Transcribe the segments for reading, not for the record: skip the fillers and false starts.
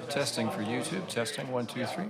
Testing for YouTube. Testing 1, 2, 3.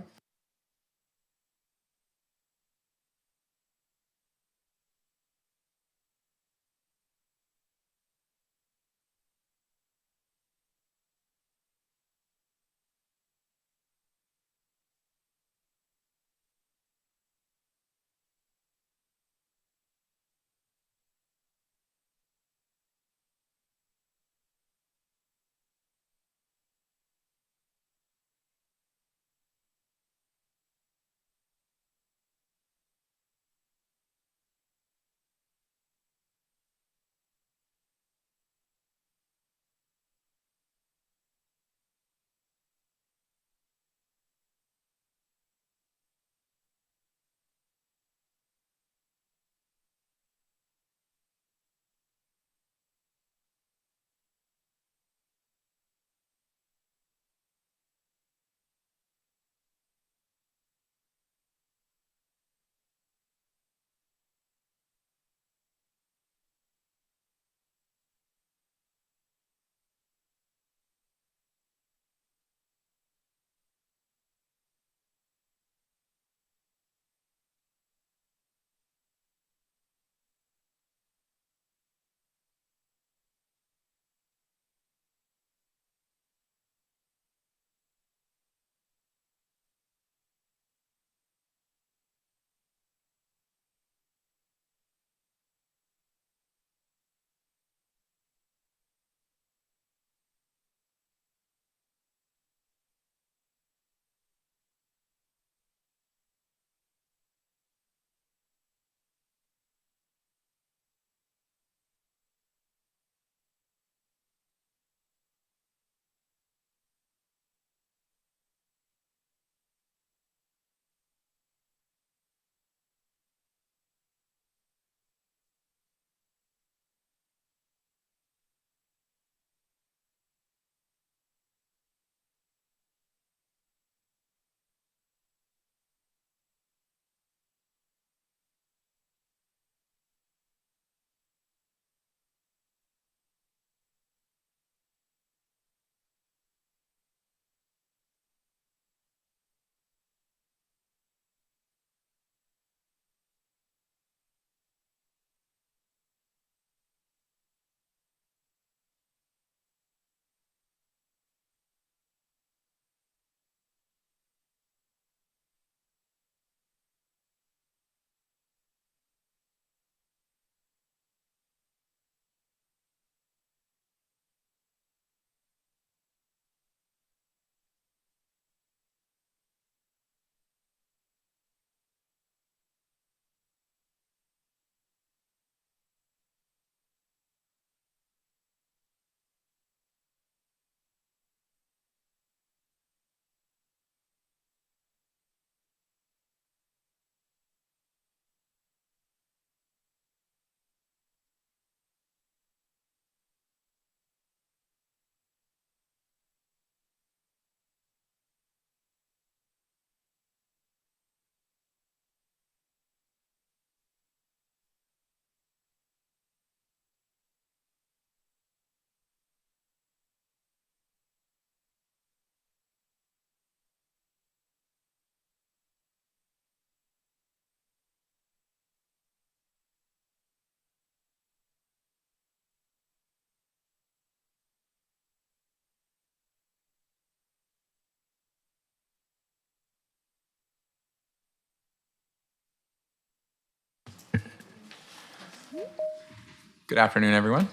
Good afternoon, everyone.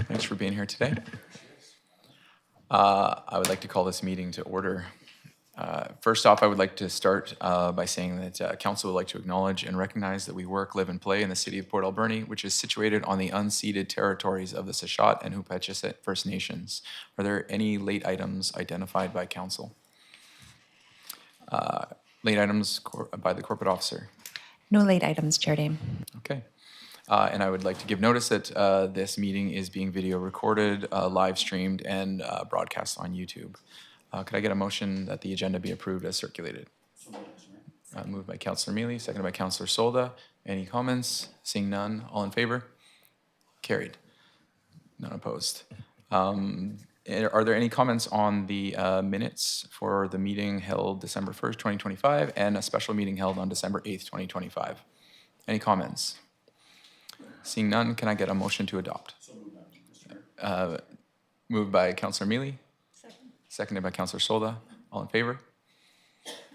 Thanks for being here today. I would like to call this meeting to order. First off, I would like to start by saying that Council would like to acknowledge and recognize that we work, live, and play in the city of Port Alberni, which is situated on the unceded territories of the Sashat and Hupetchesset First Nations. Are there any late items identified by Council? Late items by the corporate officer? No late items, Chair Dame. Okay. And I would like to give notice that this meeting is being video recorded, live streamed, and broadcast on YouTube. Could I get a motion that the agenda be approved as circulated? Moved by Councillor Mealy, seconded by Councillor Solda. Any comments? Seeing none, all in favor? Carried. None opposed. Are there any comments on the minutes for the meeting held December 1st, 2025, and a special meeting held on December 8th, 2025? Any comments? Seeing none, can I get a motion to adopt? Moved by Councillor Mealy. Seconded by Councillor Solda. All in favor?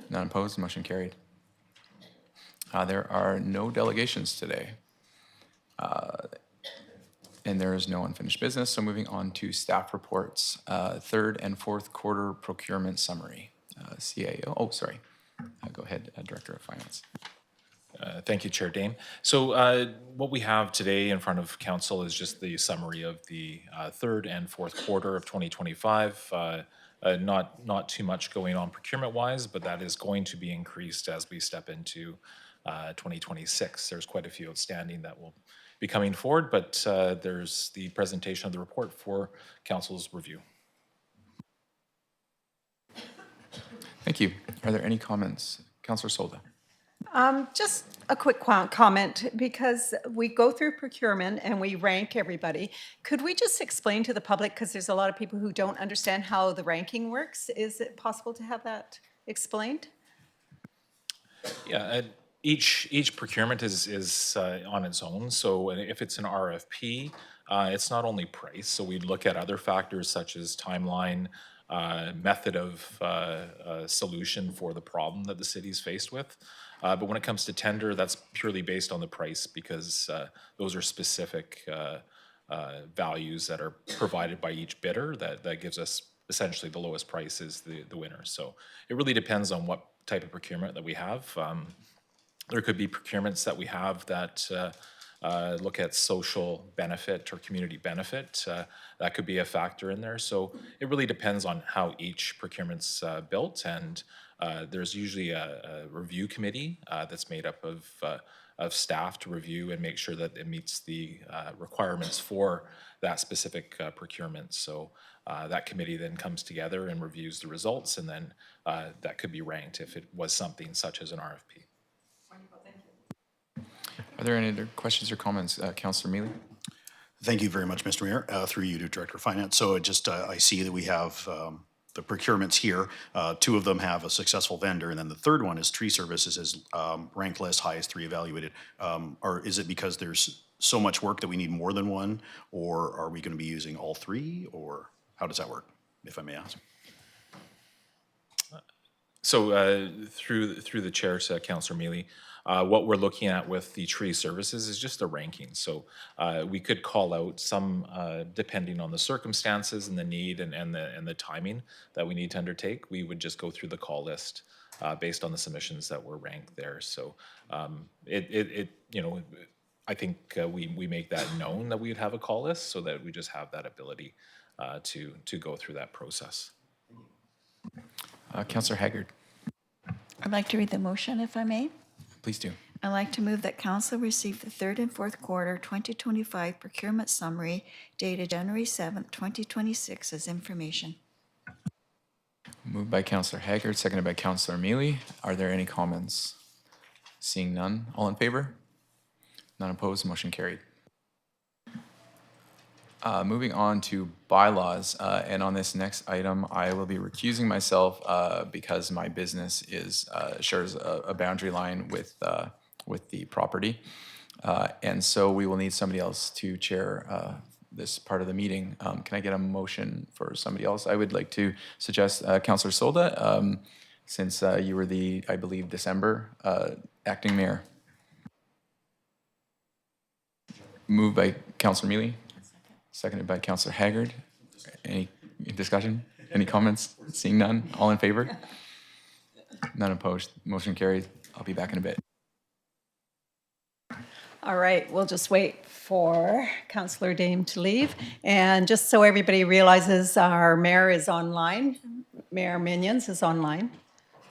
None opposed, motion carried. There are no delegations today. And there is no unfinished business, so moving on to staff reports. Third and fourth quarter procurement summary. CAO, oh, sorry. Go ahead, Director of Finance. Thank you, Chair Dane. So what we have today in front of council is just the summary of the third and fourth quarter of 2025. Not too much going on procurement-wise, but that is going to be increased as we step into 2026. There's quite a few outstanding that will be coming forward, but there's the presentation of the report for council's review. Thank you. Are there any comments? Councillor Solda. Just a quick comment, because we go through procurement and we rank everybody. Could we just explain to the public, because there's a lot of people who don't understand how the ranking works. Is it possible to have that explained? Yeah, each procurement is on its own. So if it's an RFP, it's not only price. So we look at other factors such as timeline, method of solution for the problem that the city's faced with. But when it comes to tender, that's purely based on the price, because those are specific values that are provided by each bidder that gives us essentially the lowest price is the winner. So it really depends on what type of procurement that we have. There could be procurements that we have that look at social benefit or community benefit. That could be a factor in there. So it really depends on how each procurement's built, and there's usually a review committee that's made up of staff to review and make sure that it meets the requirements for that specific procurement. So that committee then comes together and reviews the results, and then that could be ranked if it was something such as an RFP. Are there any other questions or comments? Councillor Mealy. Thank you very much, Mr. Mayor. Through you to Director of Finance. So I see that we have the procurements here. Two of them have a successful vendor, and then the third one is tree services is ranked list, highest 3 evaluated. Or is it because there's so much work that we need more than one, or are we going to be using all 3, or how does that work, if I may ask? So through the chair to Councillor Mealy, what we're looking at with the tree services is just a ranking. So we could call out some, depending on the circumstances and the need and the timing that we need to undertake. We would just go through the call list based on the submissions that were ranked there. So I think we make that known that we would have a call list, so that we just have that ability to go through that process. Councillor Haggard. I'd like to read the motion, if I may. Please do. I'd like to move that council receive the third and fourth quarter 2025 procurement summary dated January 7th, 2026 as information. Moved by Councillor Haggard, seconded by Councillor Mealy. Are there any comments? Seeing none, all in favor? None opposed, motion carried. Moving on to bylaws, and on this next item, I will be recusing myself because my business shares a boundary line with the property, and so we will need somebody else to chair this part of the meeting. Can I get a motion for somebody else? I would like to suggest Councillor Solda, since you were the, I believe, December acting mayor. Moved by Councillor Mealy. Seconded by Councillor Haggard. Any discussion? Any comments? Seeing none, all in favor? None opposed, motion carried. I'll be back in a bit. All right, we'll just wait for Councillor Dame to leave. And just so everybody realizes, our mayor is online. Mayor Minions is online.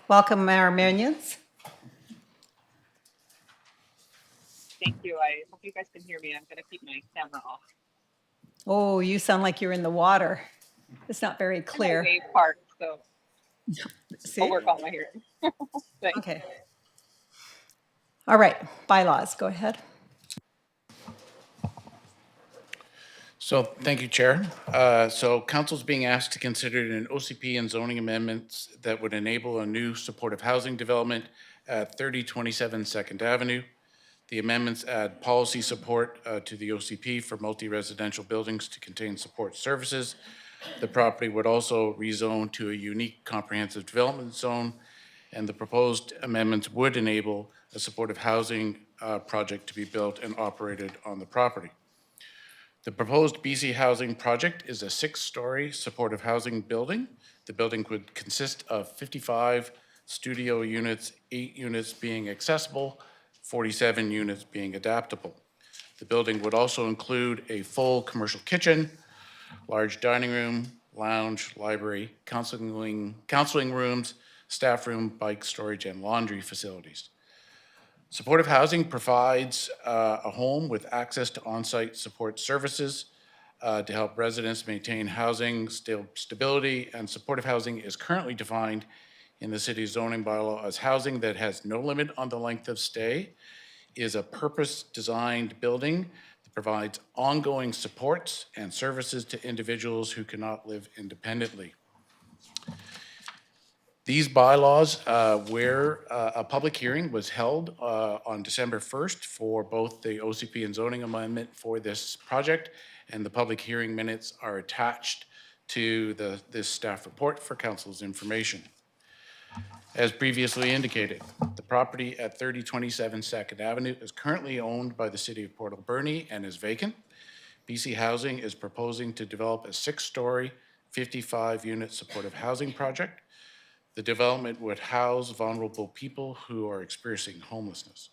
Welcome, Mayor Minions. Thank you. I hope you guys can hear me. I'm going to keep my camera off. Oh, you sound like you're in the water. It's not very clear. I'm in a wave park, so See? I'll work on my hearing. Thanks. Okay. All right, bylaws, go ahead. So, thank you, Chair. So council's being asked to consider an OCP and zoning amendments that would enable a new supportive housing development at 3027 Second Avenue. The amendments add policy support to the OCP for multi-residential buildings to contain support services. The property would also rezone to a unique comprehensive development zone, and the proposed amendments would enable a supportive housing project to be built and operated on the property. The proposed BC Housing project is a 6-story supportive housing building. The building would consist of 55 studio units, 8 units being accessible, 47 units being adaptable. The building would also include a full commercial kitchen, large dining room, lounge, library, counseling rooms, staff room, bike storage, and laundry facilities. Supportive housing provides a home with access to on-site support services to help residents maintain housing stability, and supportive housing is currently defined in the city's zoning bylaw as housing that has no limit on the length of stay, is a purpose-designed building that provides ongoing supports and services to individuals who cannot live independently. These bylaws, where a public hearing was held on December 1st for both the OCP and zoning amendment for this project, and the public hearing minutes are attached to this staff report for council's information. As previously indicated, the property at 3027 Second Avenue is currently owned by the City of Port Alberni and is vacant. BC Housing is proposing to develop a 6-story, 55-unit supportive housing project. The development would house vulnerable people who are experiencing homelessness.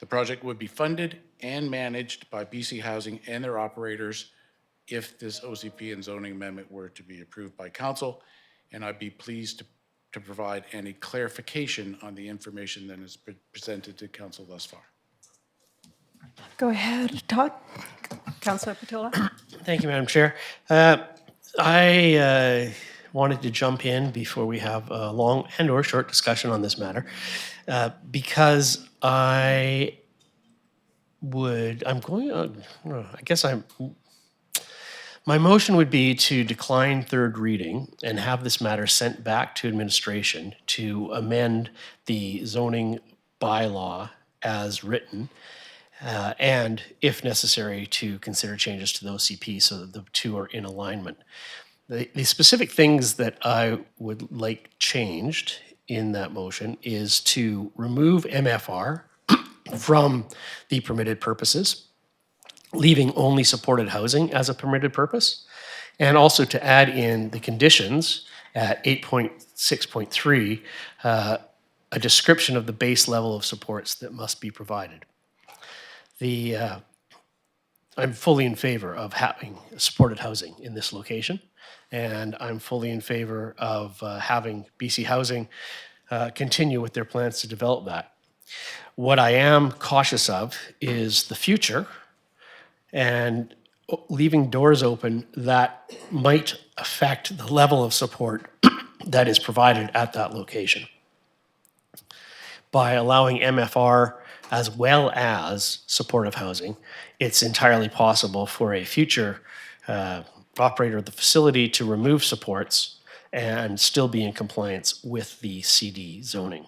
The project would be funded and managed by BC Housing and their operators if this OCP and zoning amendment were to be approved by council, and I'd be pleased to provide any clarification on the information that is presented to council thus far. Go ahead, Todd. Councillor Patola. Thank you, Madam Chair. I wanted to jump in before we have a long and or short discussion on this matter because I guess my motion would be to decline third reading and have this matter sent back to administration to amend the zoning bylaw as written, and if necessary, to consider changes to the OCP so that the two are in alignment. The specific things that I would like changed in that motion is to remove MFR from the permitted purposes, leaving only supported housing as a permitted purpose, and also to add in the conditions at 8.6.3, a description of the base level of supports that must be provided. I'm fully in favor of having supported housing in this location, and I'm fully in favor of having BC Housing continue with their plans to develop that. What I am cautious of is the future and leaving doors open that might affect the level of support that is provided at that location. By allowing MFR as well as supportive housing, it's entirely possible for a future operator of the facility to remove supports and still be in compliance with the CD zoning.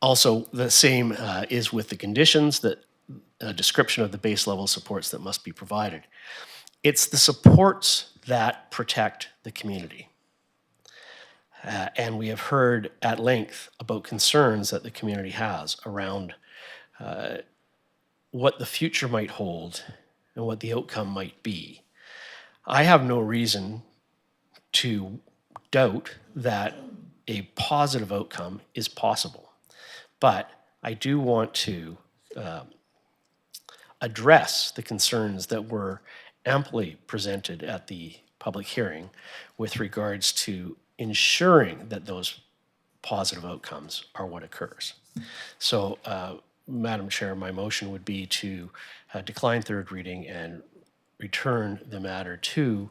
Also, the same is with the conditions, that a description of the base level supports that must be provided. It's the supports that protect the community. And we have heard at length about concerns that the community has around what the future might hold and what the outcome might be. I have no reason to doubt that a positive outcome is possible, but I do want to address the concerns that were amply presented at the public hearing with regards to ensuring that those positive outcomes are what occurs. So, Madam Chair, my motion would be to decline third reading and return the matter to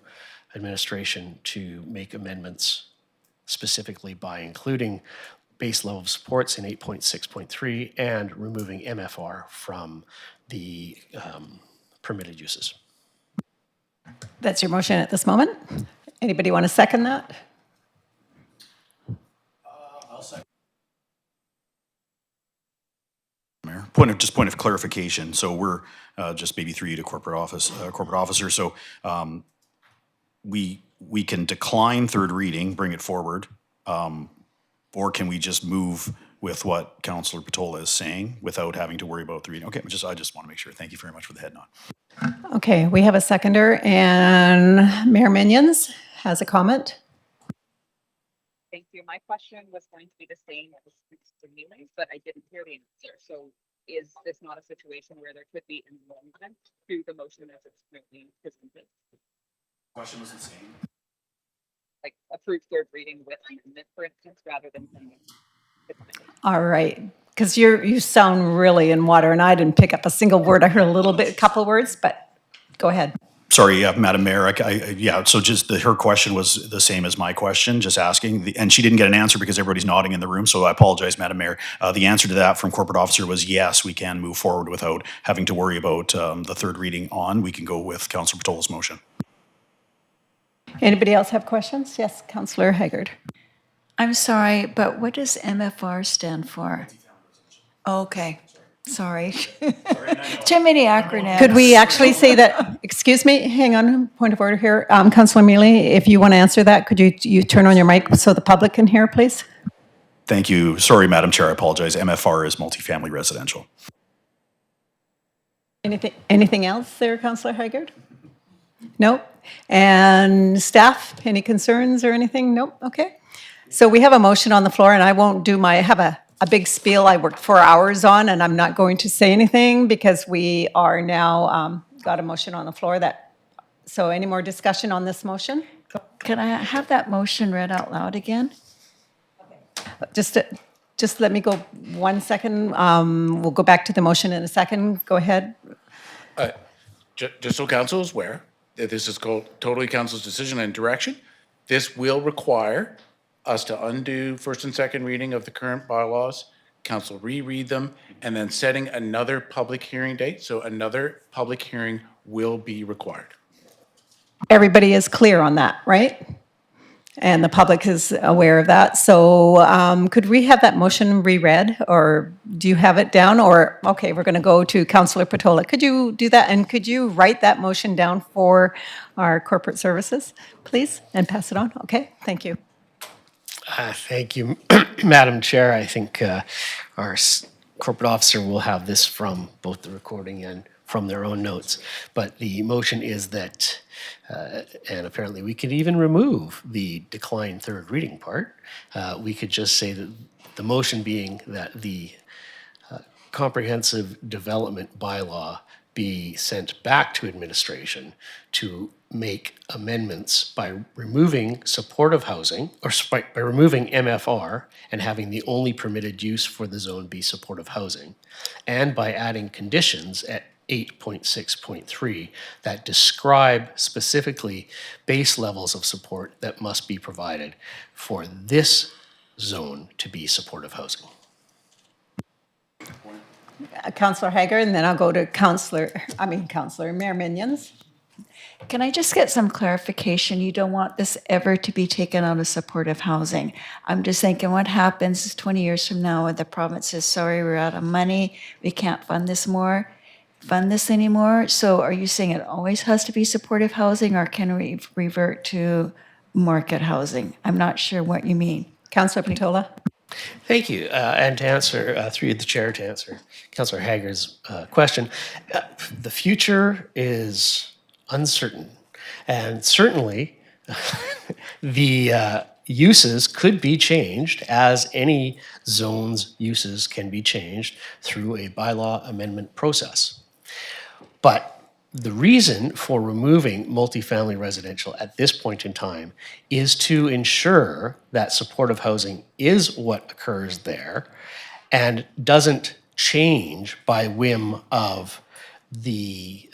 administration to make amendments specifically by including base level of supports in 8.6.3 and removing MFR from the permitted uses. That's your motion at this moment. Anybody want to second that? Mayor, point of clarification. So we're just maybe through you to corporate officer. So we can decline third reading, bring it forward, or can we just move with what Councillor Patola is saying without having to worry about the reading? Okay, I just want to make sure. Thank you very much for the head nod. Okay, we have a seconder, and Mayor Minions has a comment. Thank you. My question was going to be the same as Mr. Neely's, but I didn't hear the answer. So is this not a situation where there could be amendment to the motion as it's currently presented? Question was the same. Like approve third reading with amendment, for instance, rather than pending. All right, because you sound really in water, and I didn't pick up a single word. I heard a couple words, but go ahead. Sorry, Madam Mayor, so just her question was the same as my question, just asking, and she didn't get an answer because everybody's nodding in the room, so I apologize, Madam Mayor. The answer to that from corporate officer was yes, we can move forward without having to worry about the third reading on. We can go with Councillor Patola's motion. Anybody else have questions? Yes, Councillor Haggard. I'm sorry, but what does MFR stand for? Okay, sorry. Too many acronyms. Could we actually say that, excuse me, hang on, point of order here. Councillor Mealy, if you want to answer that, could you turn on your mic so the public can hear, please? Thank you. Sorry, Madam Chair, I apologize. MFR is multifamily residential. Anything else there, Councillor Haggard? Nope. And staff, any concerns or anything? Nope, okay. So we have a motion on the floor, and I won't do have a big spiel I worked 4 hours on, and I'm not going to say anything because we are now got a motion on the floor so any more discussion on this motion? Can I have that motion read out loud again? Just let me go 1 second. We'll go back to the motion in a second. Go ahead. Just so council is aware, that this is called totally council's decision and direction. This will require us to undo first and second reading of the current bylaws, council reread them, and then setting another public hearing date. So another public hearing will be required. Everybody is clear on that, right? And the public is aware of that. So could we have that motion reread, or do you have it down? Or, okay, we're going to go to Councillor Patola. Could you do that? And could you write that motion down for our corporate services, please, and pass it on? Okay, thank you. Thank you, Madam Chair. I think our corporate officer will have this from both the recording and from their own notes. But the motion is that, and apparently we could even remove the decline third reading part. We could just say that the motion being that the comprehensive development bylaw be sent back to administration to make amendments by removing supportive housing, or by removing MFR and having the only permitted use for the zone be supportive housing, and by adding conditions at 8.6.3 that describe specifically base levels of support that must be provided for this zone to be supportive housing. Councillor Haggard, and then I'll go to Councillor Mayor Minions. Can I just get some clarification? You don't want this ever to be taken out of supportive housing. I'm just thinking what happens 20 years from now when the province says, sorry, we're out of money, we can't fund this anymore. So are you saying it always has to be supportive housing, or can we revert to market housing? I'm not sure what you mean. Councillor Patola. Thank you. And to answer, through the chair, to answer Councillor Haggard's question, the future is uncertain. And certainly the uses could be changed, as any zone's uses can be changed through a bylaw amendment process. But the reason for removing multifamily residential at this point in time is to ensure that supportive housing is what occurs there and doesn't change by whim of the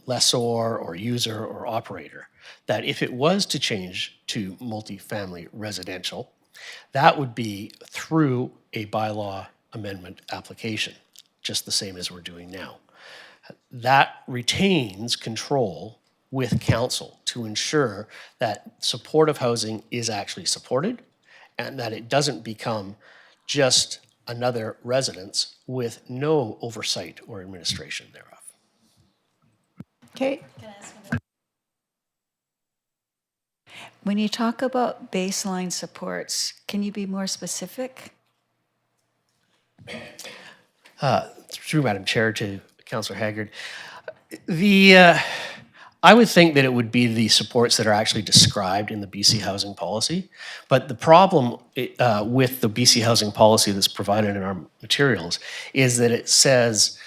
lessor or user or operator. That if it was to change to multifamily residential, that would be through a bylaw amendment application, just the same as we're doing now. that retains control with council to ensure that supportive housing is actually supported and that it doesn't become just another residence with no oversight or administration thereof. Okay, When you talk about baseline supports, can you be more specific? Through Madam Chair to Councillor Haggard, I would think that it would be the supports that are actually described in the BC housing policy. But the problem with the BC housing policy that's provided in our materials is that it says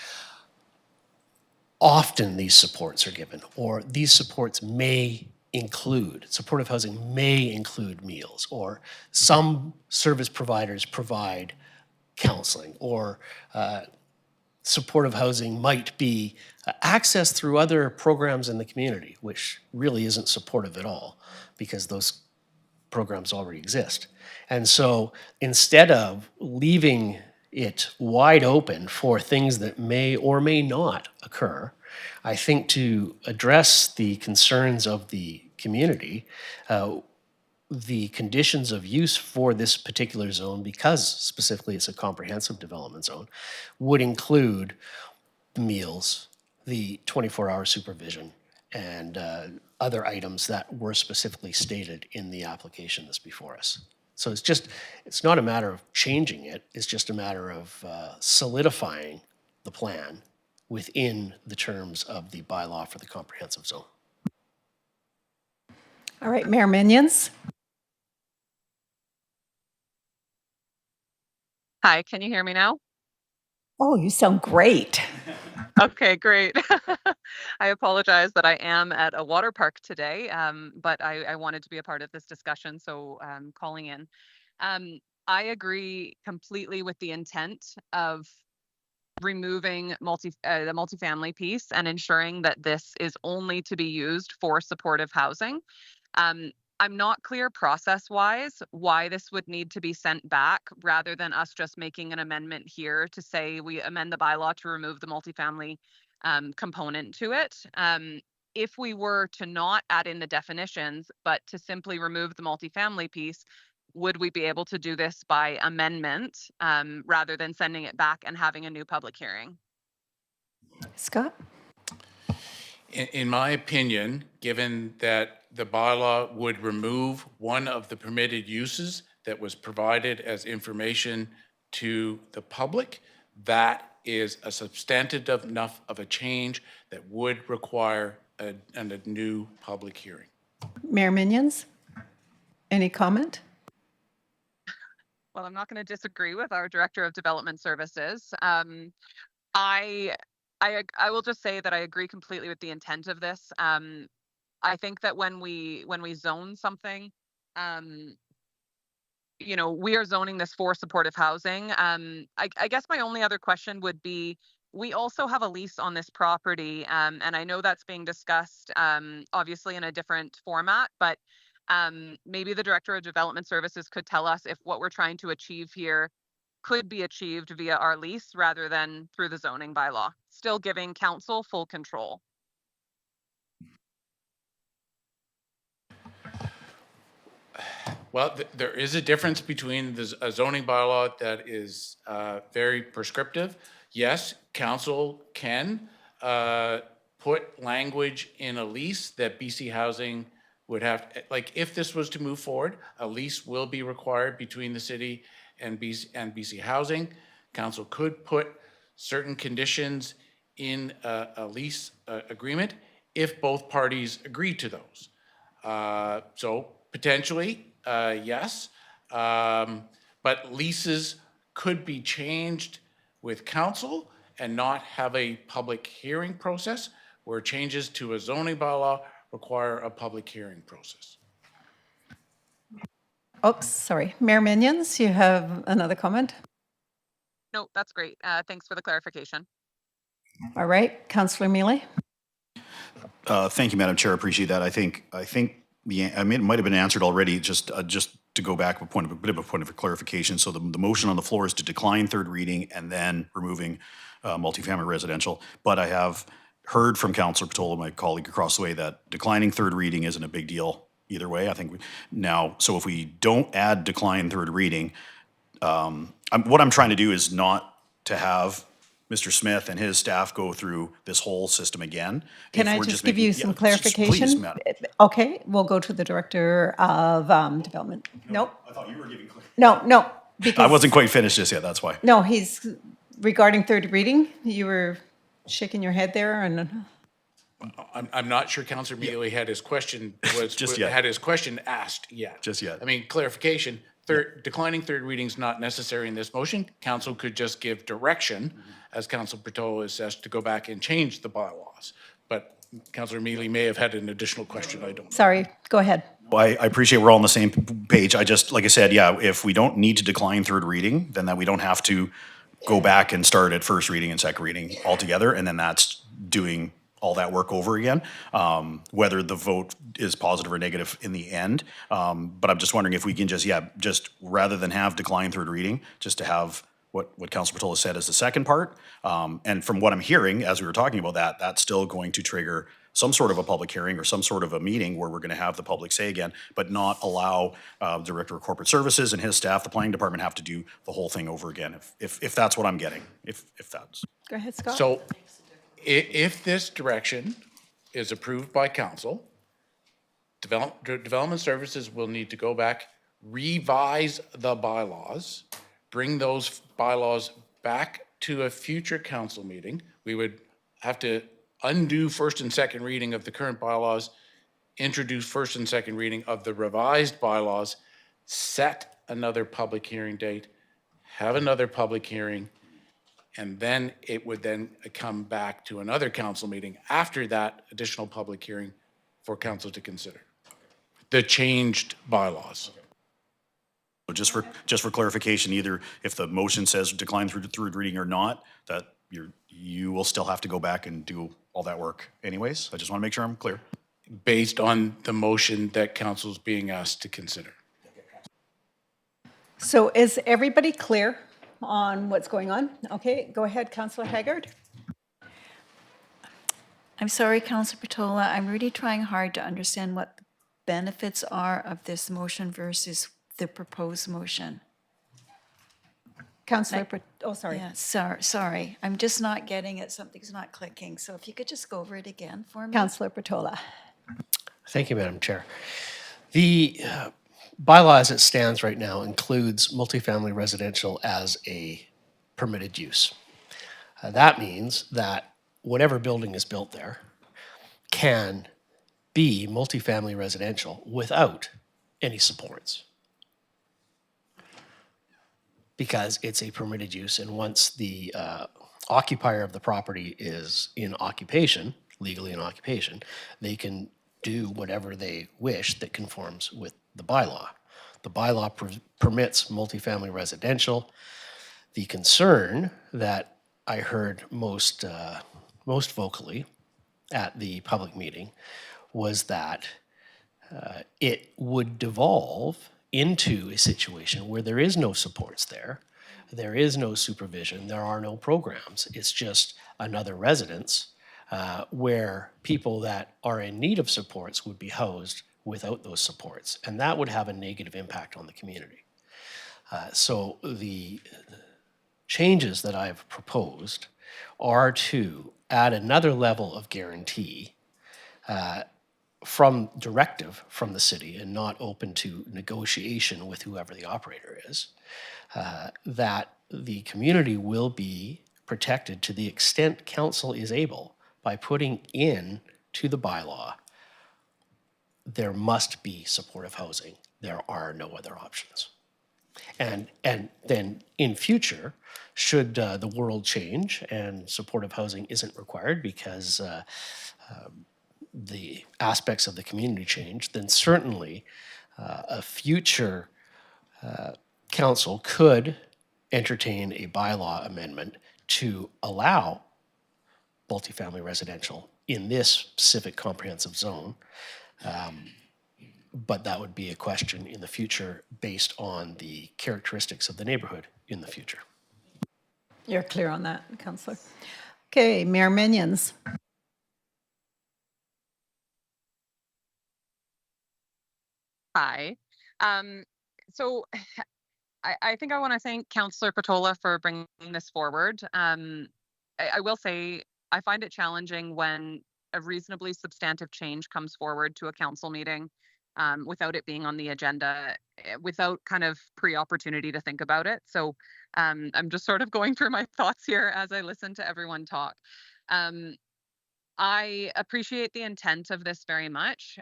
often these supports are given, or these supports may include, supportive housing may include meals, or some service providers provide counseling, or supportive housing might be accessed through other programs in the community, which really isn't supportive at all because those programs already exist. And so instead of leaving it wide open for things that may or may not occur, I think to address the concerns of the community, the conditions of use for this particular zone, because specifically it's a comprehensive development zone, would include the meals, the 24-hour supervision, and other items that were specifically stated in the application that's before us. So it's not a matter of changing it, it's just a matter of solidifying the plan within the terms of the bylaw for the comprehensive zone. all right, Mayor Minions. Hi, can you hear me now? Oh, you sound great. Okay, great. I apologize that I am at a water park today, but I wanted to be a part of this discussion, so calling in. I agree completely with the intent of removing the multifamily piece and ensuring that this is only to be used for supportive housing. Um, I'm not clear process-wise why this would need to be sent back rather than us just making an amendment here to say we amend the bylaw to remove the multifamily component to it. If we were to not add in the definitions, but to simply remove the multifamily piece, would we be able to do this by amendment rather than sending it back and having a new public hearing? Scott? In my opinion, given that the bylaw would remove one of the permitted uses that was provided as information to the public, that is a substantive enough of a change that would require a new public hearing. Mayor Minions? Any comment? Well, I'm not going to disagree with our Director of Development Services. I will just say that I agree completely with the intent of this. I think that when we zone something, we are zoning this for supportive housing. I guess my only other question would be, we also have a lease on this property, and I know that's being discussed, obviously in a different format, but maybe the Director of Development Services could tell us if what we're trying to achieve here could be achieved via our lease rather than through the zoning bylaw, still giving council full control. Well, there is a difference between a zoning bylaw that is very prescriptive. Yes, council can put language in a lease that BC Housing would have, like if this was to move forward, a lease will be required between the city and BC Housing. Council could put certain conditions in a lease agreement if both parties agree to those. So potentially, yes, but leases could be changed with council and not have a public hearing process, where changes to a zoning bylaw require a public hearing process. Oops, sorry. Mayor Minions, you have another comment? No, that's great. Thanks for the clarification. All right, Councillor Mealy? Thank you, Madam Chair. Appreciate that. I think I mean, it might have been answered already, just to go back, a bit of a point of clarification. So the motion on the floor is to decline third reading and then removing multifamily residential. But I have heard from Councillor Patola, my colleague across the way, that declining third reading isn't a big deal either way. I think now, so if we don't add decline third reading, what I'm trying to do is not to have Mr. Smith and his staff go through this whole system again. Can If I we're just give making- you yeah, some please, clarification? madam. Okay, we'll go to the Director of Development. Nope, I thought you were giving. no, I because, wasn't quite finished just yet, that's why. no, he's, regarding third reading, you were shaking your head there and, I'm not sure Councillor Mealy had his question, Just yet. had his question asked yet. Just yet. I mean, clarification, declining third reading's not necessary in this motion. Council could just give direction, as Councillor Patola has asked, to go back and change the bylaws. But Councillor Mealy may have had an additional question, I don't know. sorry, go ahead. Well, I appreciate we're all on the same page. I just, like I said, yeah, if we don't need to decline third reading, then that we don't have to go back and start at first reading and second reading altogether, and then that's doing all that work over again, whether the vote is positive or negative in the end. But I'm just wondering if we can just rather than have decline third reading, just to have what Councilor Patola said as the second part. And from what I'm hearing, as we were talking about that, that's still going to trigger some sort of a public hearing or some sort of a meeting where we're going to have the public say again, but not allow Director of Corporate Services and his staff, the planning department, have to do the whole thing over again. If that's what I'm getting, if that's. Go ahead, Scott. So if this direction is approved by council, development services will need to go back, revise the bylaws, bring those bylaws back to a future council meeting. We would have to undo first and second reading of the current bylaws, introduce first and second reading of the revised bylaws, set another public hearing date, have another public hearing, and then it would then come back to another council meeting after that additional public hearing for council to consider the changed bylaws. So just for clarification, either if the motion says decline through reading or not, that you will still have to go back and do all that work anyways. I just want to make sure I'm clear. Based on the motion that council is being asked to consider. So is everybody clear on what's going on? Okay, go ahead, Councillor Haggard. I'm sorry, Councillor Patola, I'm really trying hard to understand what the benefits are of this motion versus the proposed motion. Councillor, oh, sorry. Yeah, sorry, I'm just not getting it, something's not clicking. So if you could just go over it again for me. Councillor Patola. Thank you, Madam Chair. The bylaw as it stands right now includes multifamily residential as a permitted use. That means that whatever building is built there can be multifamily residential without any supports, because it's a permitted use, and once the occupier of the property is in occupation, legally in occupation, they can do whatever they wish that conforms with the bylaw. The bylaw permits multifamily residential. The concern that I heard most vocally at the public meeting was that it would devolve into a situation where there is no supports there is no supervision, there are no programs. It's just another residence where people that are in need of supports would be housed without those supports, and that would have a negative impact on the community. So the changes that I've proposed are to add another level of guarantee from directive from the city and not open to negotiation with whoever the operator is, that the community will be protected to the extent council is able by putting in to the bylaw, there must be supportive housing. There are no other options. And then in future, should the world change and supportive housing isn't required because the aspects of the community change, then certainly a future council could entertain a bylaw amendment to allow multifamily residential in this specific comprehensive zone but that would be a question in the future based on the characteristics of the neighborhood in the future. You're clear on that, Councillor. Okay, Mayor Minions. Hi. So I think I want to thank Councillor Patola for bringing this forward. I will say I find it challenging when a reasonably substantive change comes forward to a council meeting without it being on the agenda, without kind of pre-opportunity to think about it. So I'm just sort of going through my thoughts here as I listen to everyone talk. Um, I appreciate the intent of this very much.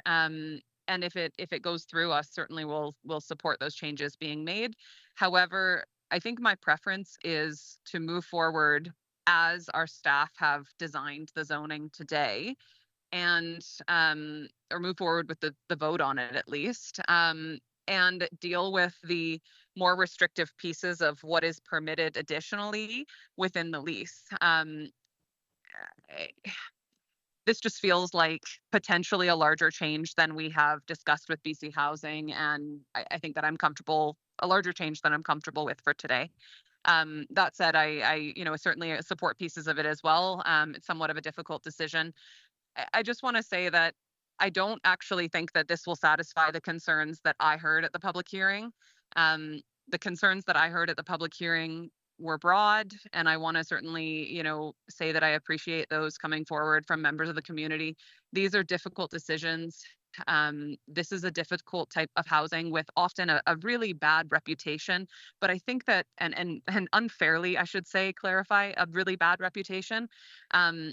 And if it goes through, us certainly will support those changes being made. However, I think my preference is to move forward as our staff have designed the zoning today, and or move forward with the vote on it at least, and deal with the more restrictive pieces of what is permitted additionally within the lease. This just feels like potentially a larger change than we have discussed with BC Housing, and I think that a larger change than I'm comfortable with for today. That said, I certainly support pieces of it as well. It's somewhat of a difficult decision. I just want to say that I don't actually think that this will satisfy the concerns that I heard at the public hearing. Um, the concerns that I heard at the public hearing were broad, and I want to certainly, say that I appreciate those coming forward from members of the community. These are difficult decisions. This is a difficult type of housing with often a really bad reputation. But I think that, and unfairly, I should say, clarify, a really bad reputation. Um,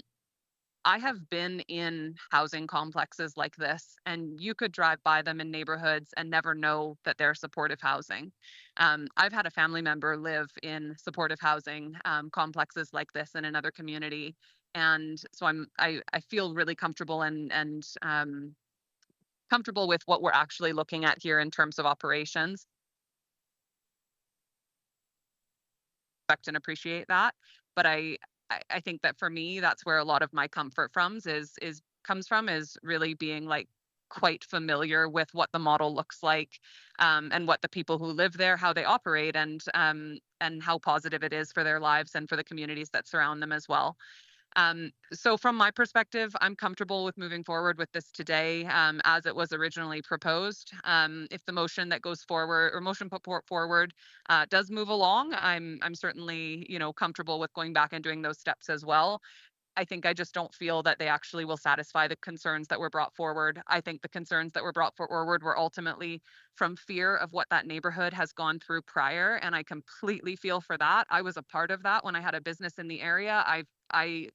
I have been in housing complexes like this, and you could drive by them in neighborhoods and never know that they're supportive housing. I've had a family member live in supportive housing complexes like this in another community, and so I feel really comfortable and comfortable with what we're actually looking at here in terms of operations. Respect and appreciate that, but I think that for me, that's where a lot of my comfort from comes from, is really being like quite familiar with what the model looks like, and what the people who live there, how they operate, and how positive it is for their lives and for the communities that surround them as well. So from my perspective, I'm comfortable with moving forward with this today, as it was originally proposed. If the motion that goes forward, or motion put forward, does move along, I'm certainly, comfortable with going back and doing those steps as well. I think I just don't feel that they actually will satisfy the concerns that were brought forward. I think the concerns that were brought forward were ultimately from fear of what that neighborhood has gone through prior, and I completely feel for that. I was a part of that when I had a business in the area. I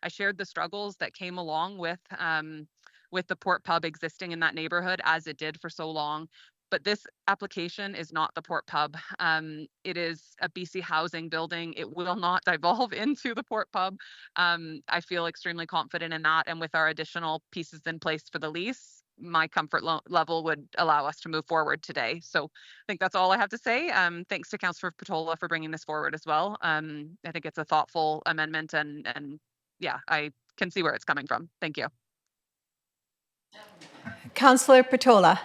shared the struggles that came along with the Port Pub existing in that neighborhood as it did for so long. But this application is not the Port Pub. It is a BC Housing building. It will not devolve into the Port Pub. I feel extremely confident in that. And with our additional pieces in place for the lease, my comfort level would allow us to move forward today. So I think that's all I have to say. Thanks to Councillor Patola for bringing this forward as well. I think it's a thoughtful amendment, and yeah, I can see where it's coming from. Thank you. Councillor Patola.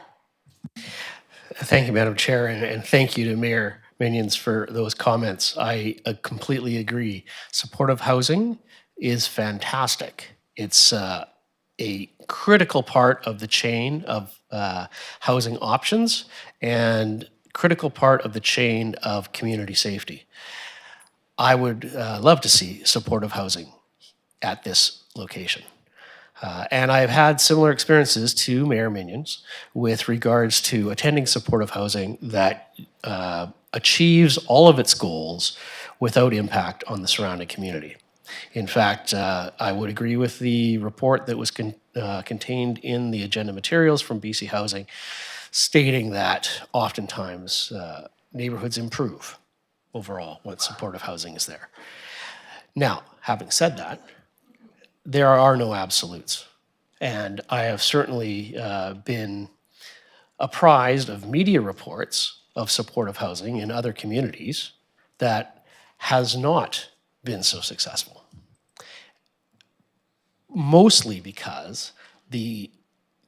Thank you, Madam Chair, and thank you to Mayor Minions for those comments. I completely agree. Supportive housing is fantastic. It's a critical part of the chain of housing options and critical part of the chain of community safety. I would love to see supportive housing at this location. And I've had similar experiences to Mayor Minions with regards to attending supportive housing that achieves all of its goals without impact on the surrounding community. In fact, I would agree with the report that was contained in the agenda materials from BC Housing, stating that oftentimes neighborhoods improve overall when supportive housing is there. Now, having said that, there are no absolutes. And I have certainly been apprised of media reports of supportive housing in other communities that has not been so successful. Mostly because the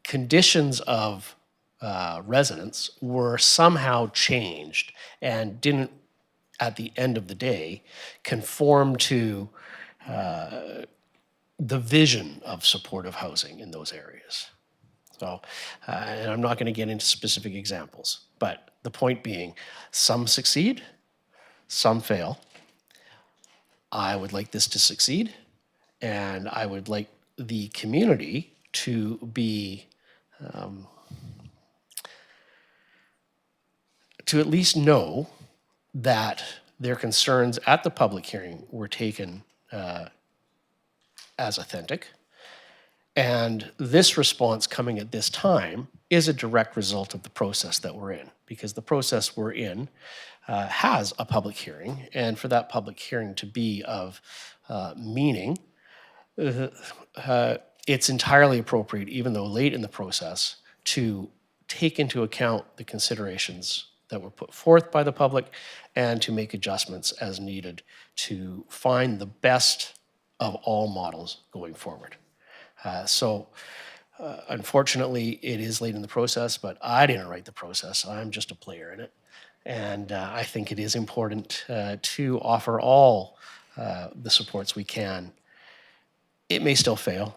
conditions of residents were somehow changed and didn't, at the end of the day, conform to the vision of supportive housing in those areas. So, and I'm not going to get into specific examples, but the point being, some succeed, some fail. I would like this to succeed, and I would like the community to be, to at least know that their concerns at the public hearing were taken as authentic. And this response coming at this time is a direct result of the process that we're in, because the process we're in has a public hearing, and for that public hearing to be of meaning, it's entirely appropriate, even though late in the process, to take into account the considerations that were put forth by the public and to make adjustments as needed to find the best of all models going forward. Unfortunately, it is late in the process, but I didn't write the process. I'm just a player in it. And I think it is important to offer all the supports we can. It may still fail,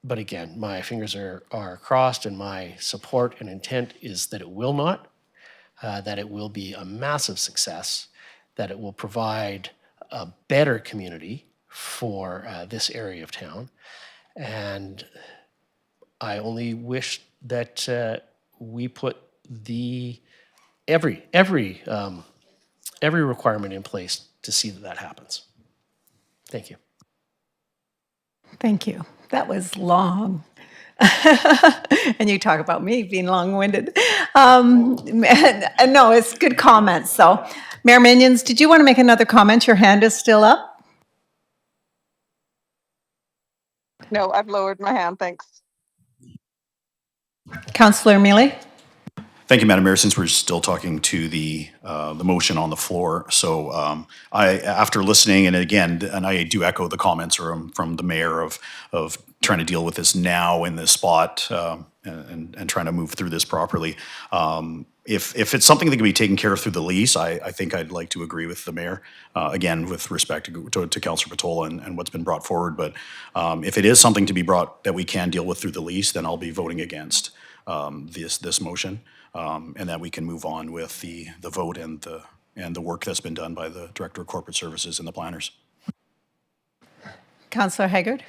but again, my fingers are crossed, and my support and intent is that it will not, that it will be a massive success, that it will provide a better community for this area of town. And I only wish that we put every requirement in place to see that that happens. Thank you. Thank you. That was long. And you talk about me being long-winded. And no, it's good comments. So, Mayor Minions, did you want to make another comment? Your hand is still up. No, I've lowered my hand, thanks. Councillor Mealy? Thank you, Madam Mayor. Since we're still talking to the motion on the floor, so after listening, and again, and I do echo the comments from the mayor of trying to deal with this now in this spot and trying to move through this properly. If it's something that can be taken care of through the lease, I think I'd like to agree with the mayor, again, with respect to Councillor Patola and what's been brought forward. But if it is something to be brought that we can deal with through the lease, then I'll be voting against this motion, and that we can move on with the vote and the work that's been done by the Director of Corporate Services and the planners. Councillor Haggard?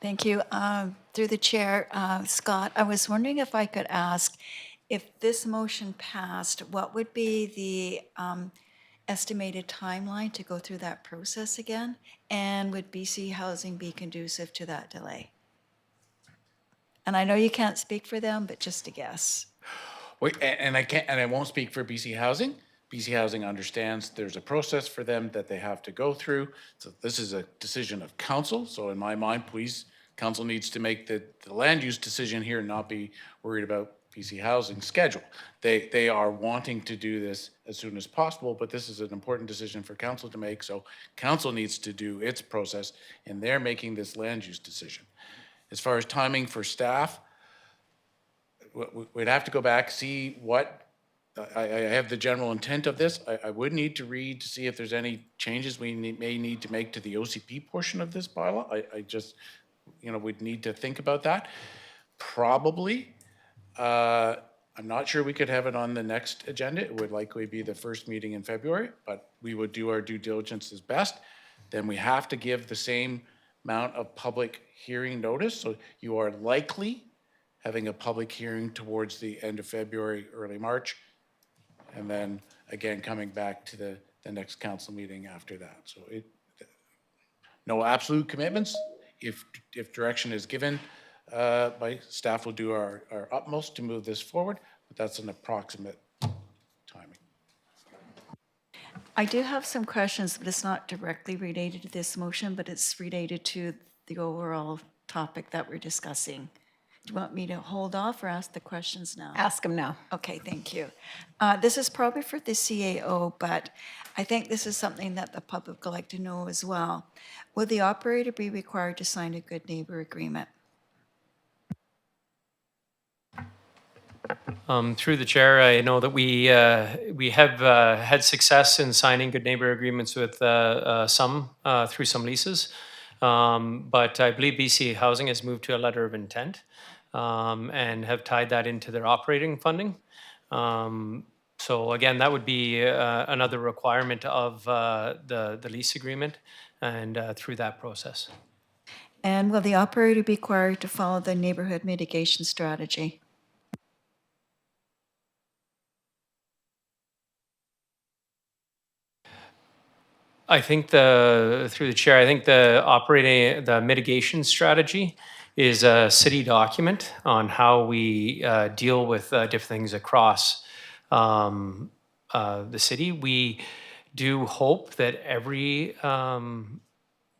Thank you. Through the chair, Scott, I was wondering if I could ask, if this motion passed, what would be the estimated timeline to go through that process again? And would BC Housing be conducive to that delay? And I know you can't speak for them, but just a guess. Wait, and I won't speak for BC Housing. BC Housing understands there's a process for them that they have to go through. So this is a decision of council. So in my mind, please, council needs to make the land use decision here and not be worried about BC Housing's schedule. They are wanting to do this as soon as possible, but this is an important decision for council to make. So council needs to do its process, and they're making this land use decision. As far as timing for staff, we'd have to go back, see what, I have the general intent of this. I would need to read to see if there's any changes we may need to make to the OCP portion of this bylaw. I just, we'd need to think about that. Probably, I'm not sure we could have it on the next agenda. It would likely be the first meeting in February, but we would do our due diligence as best. Then we have to give the same amount of public hearing notice. So you are likely having a public hearing towards the end of February, early March, and then again coming back to the next council meeting after that. So no absolute commitments. If direction is given by staff, will do our utmost to move this forward, but that's an approximate timing. I do have some questions, but it's not directly related to this motion, but it's related to the overall topic that we're discussing. Do you want me to hold off or ask the questions now? Ask him now. Okay, thank you. This is probably for the CAO, but I think this is something that the public would like to know as well. Will the operator be required to sign a good neighbor agreement? Through the chair, I know that we have had success in signing good neighbor agreements with some through some leases, but I believe BC Housing has moved to a letter of intent and have tied that into their operating funding. So again, that would be another requirement of the lease agreement, and through that process. And will the operator be required to follow the neighborhood mitigation strategy? I think through the chair, I think the mitigation strategy is a city document on how we deal with different things across the city. We do hope that every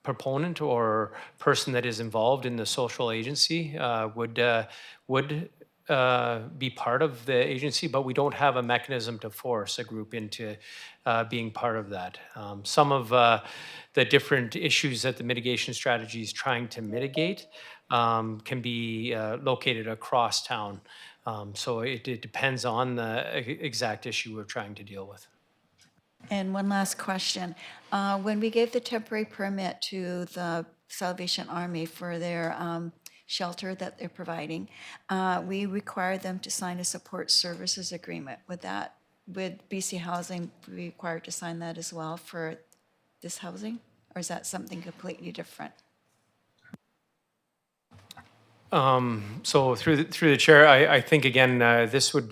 proponent or person that is involved in the social agency would be part of the agency, but we don't have a mechanism to force a group into being part of that. Some of the different issues that the mitigation strategy is trying to mitigate can be located across town. So it depends on the exact issue we're trying to deal with. And one last question. When we gave the temporary permit to the Salvation Army for their shelter that they're providing, we required them to sign a support services agreement. Would BC Housing be required to sign that as well for this housing? Or is that something completely different? So through the chair, I think again, this would,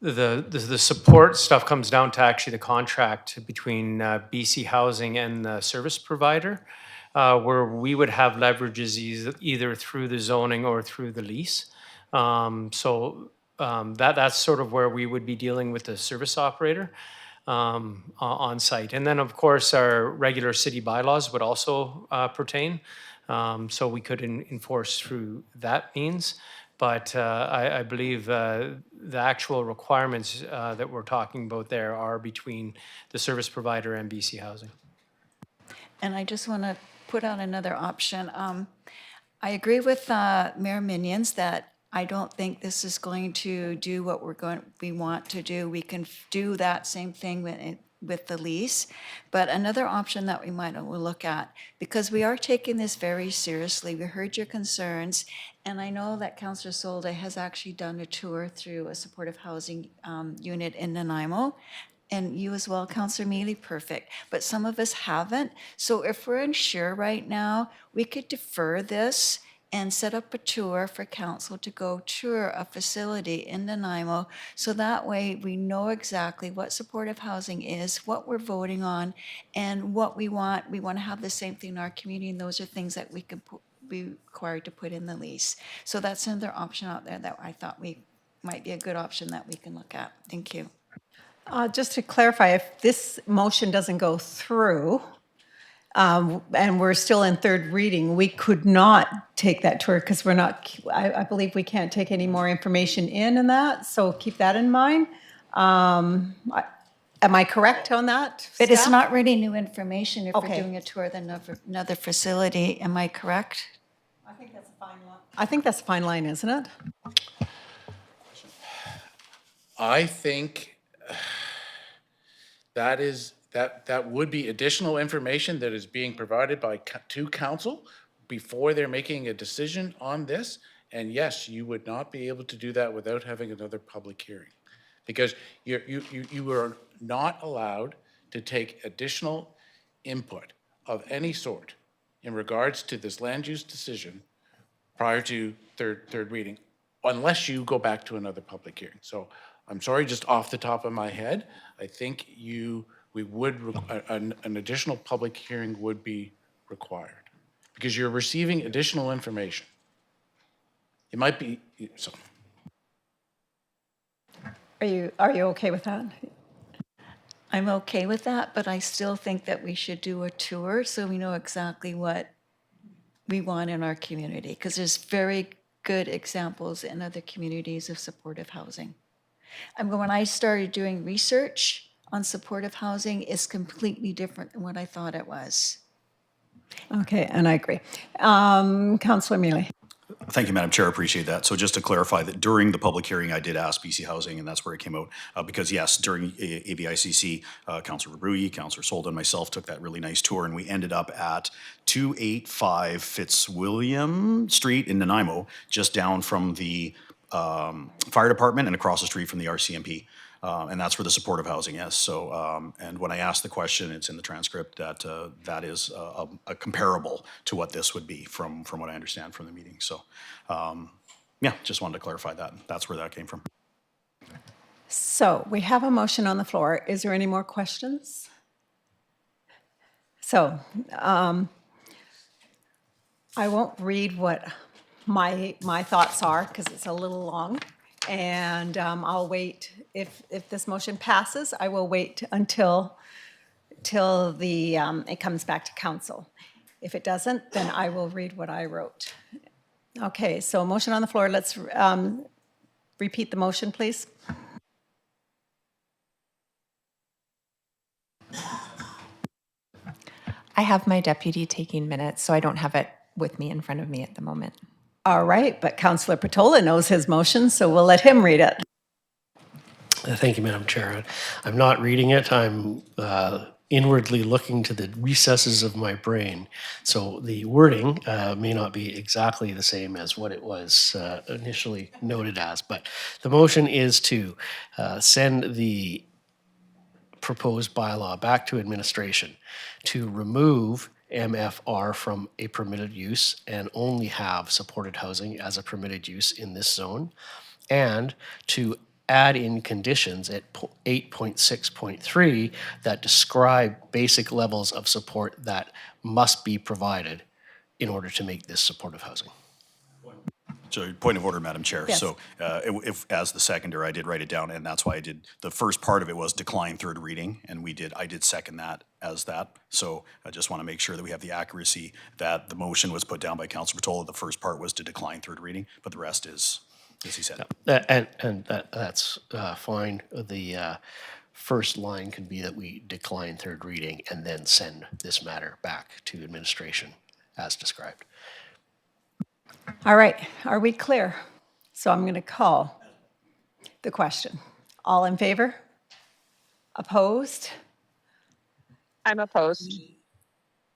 the support stuff comes down to actually the contract between BC Housing and the service provider, where we would have leverages either through the zoning or through the lease. That's sort of where we would be dealing with the service operator on site. And then, of course, our regular city bylaws would also pertain. So we could enforce through that means. But I believe the actual requirements that we're talking about there are between the service provider and BC Housing. And I just want to put out another option. I agree with Mayor Minions that I don't think this is going to do what we want to do. We can do that same thing with the lease. But another option that we might look at, because we are taking this very seriously, we heard your concerns, and I know that Councillor Solde has actually done a tour through a supportive housing unit in Nanaimo, and you as well, Councillor Mealy, perfect. But some of us haven't. So if we're unsure right now, we could defer this and set up a tour for council to go tour a facility in Nanaimo. So that way we know exactly what supportive housing is, what we're voting on, and what we want. We want to have the same thing in our community, and those are things that we can be required to put in the lease. So that's another option out there that I thought might be a good option that we can look at. Thank you. Just to clarify, if this motion doesn't go through, and we're still in third reading, we could not take that tour because we're not, I believe we can't take any more information in that, so keep that in mind. Am I correct on that? But it's staff? not really new information if Okay. we're doing a tour of another facility. Am I correct? I think that's a fine line. I think that's a fine line, isn't it? I think that would be additional information that is being provided to council before they're making a decision on this. And yes, you would not be able to do that without having another public hearing. Because you are not allowed to take additional input of any sort in regards to this land use decision prior to third reading, unless you go back to another public hearing. So I'm sorry, just off the top of my head, I think an additional public hearing would be required because you're receiving additional information. It might be, so. Are you okay with that? I'm okay with that, but I still think that we should do a tour so we know exactly what we want in our community, because there's very good examples in other communities of supportive housing. When I started doing research on supportive housing, it's completely different than what I thought it was. Okay, and I agree. Councillor Mealy. Thank you, Madam Chair. I appreciate that. So just to clarify that during the public hearing, I did ask BC Housing, and that's where it came out. Because yes, during ABICC, Councillor Brui, Councillor Solda, and myself took that really nice tour, and we ended up at 285 Fitzwilliam Street in Nanaimo, just down from the fire department and across the street from the RCMP. And that's where the supportive housing is. So, and when I asked the question, it's in the transcript that that is a comparable to what this would be from what I understand from the meeting. So, yeah, just wanted to clarify that. That's where that came from. So we have a motion on the floor. Is there any more questions? So I won't read what my thoughts are because it's a little long. And I'll wait, if this motion passes, I will wait until it comes back to council. If it doesn't, then I will read what I wrote. Okay, so motion on the floor. Let's repeat the motion, please. I have my deputy taking minutes, so I don't have it with me in front of me at the moment. All right, but Councillor Patola knows his motion, so we'll let him read it. Thank you, Madam Chair. I'm not reading it. I'm inwardly looking to the recesses of my brain. So the wording may not be exactly the same as what it was initially noted as, but the motion is to send the proposed bylaw back to administration to remove MFR from a permitted use and only have supported housing as a permitted use in this zone, and to add in conditions at 8.6.3 that describe basic levels of support that must be provided in order to make this supportive housing. So point of order, Madam Chair. Yes. So if, as the seconder, I did write it down, and that's why I did, the first part of it was decline third reading, and I did second that as that. So I just want to make sure that we have the accuracy that the motion was put down by Councillor Patola. The first part was to decline third reading, but the rest is, as he said. And that's fine. The first line could be that we decline third reading and then send this matter back to administration as described. All right, are we clear? So I'm going to call the question. All in favor? Opposed? I'm opposed.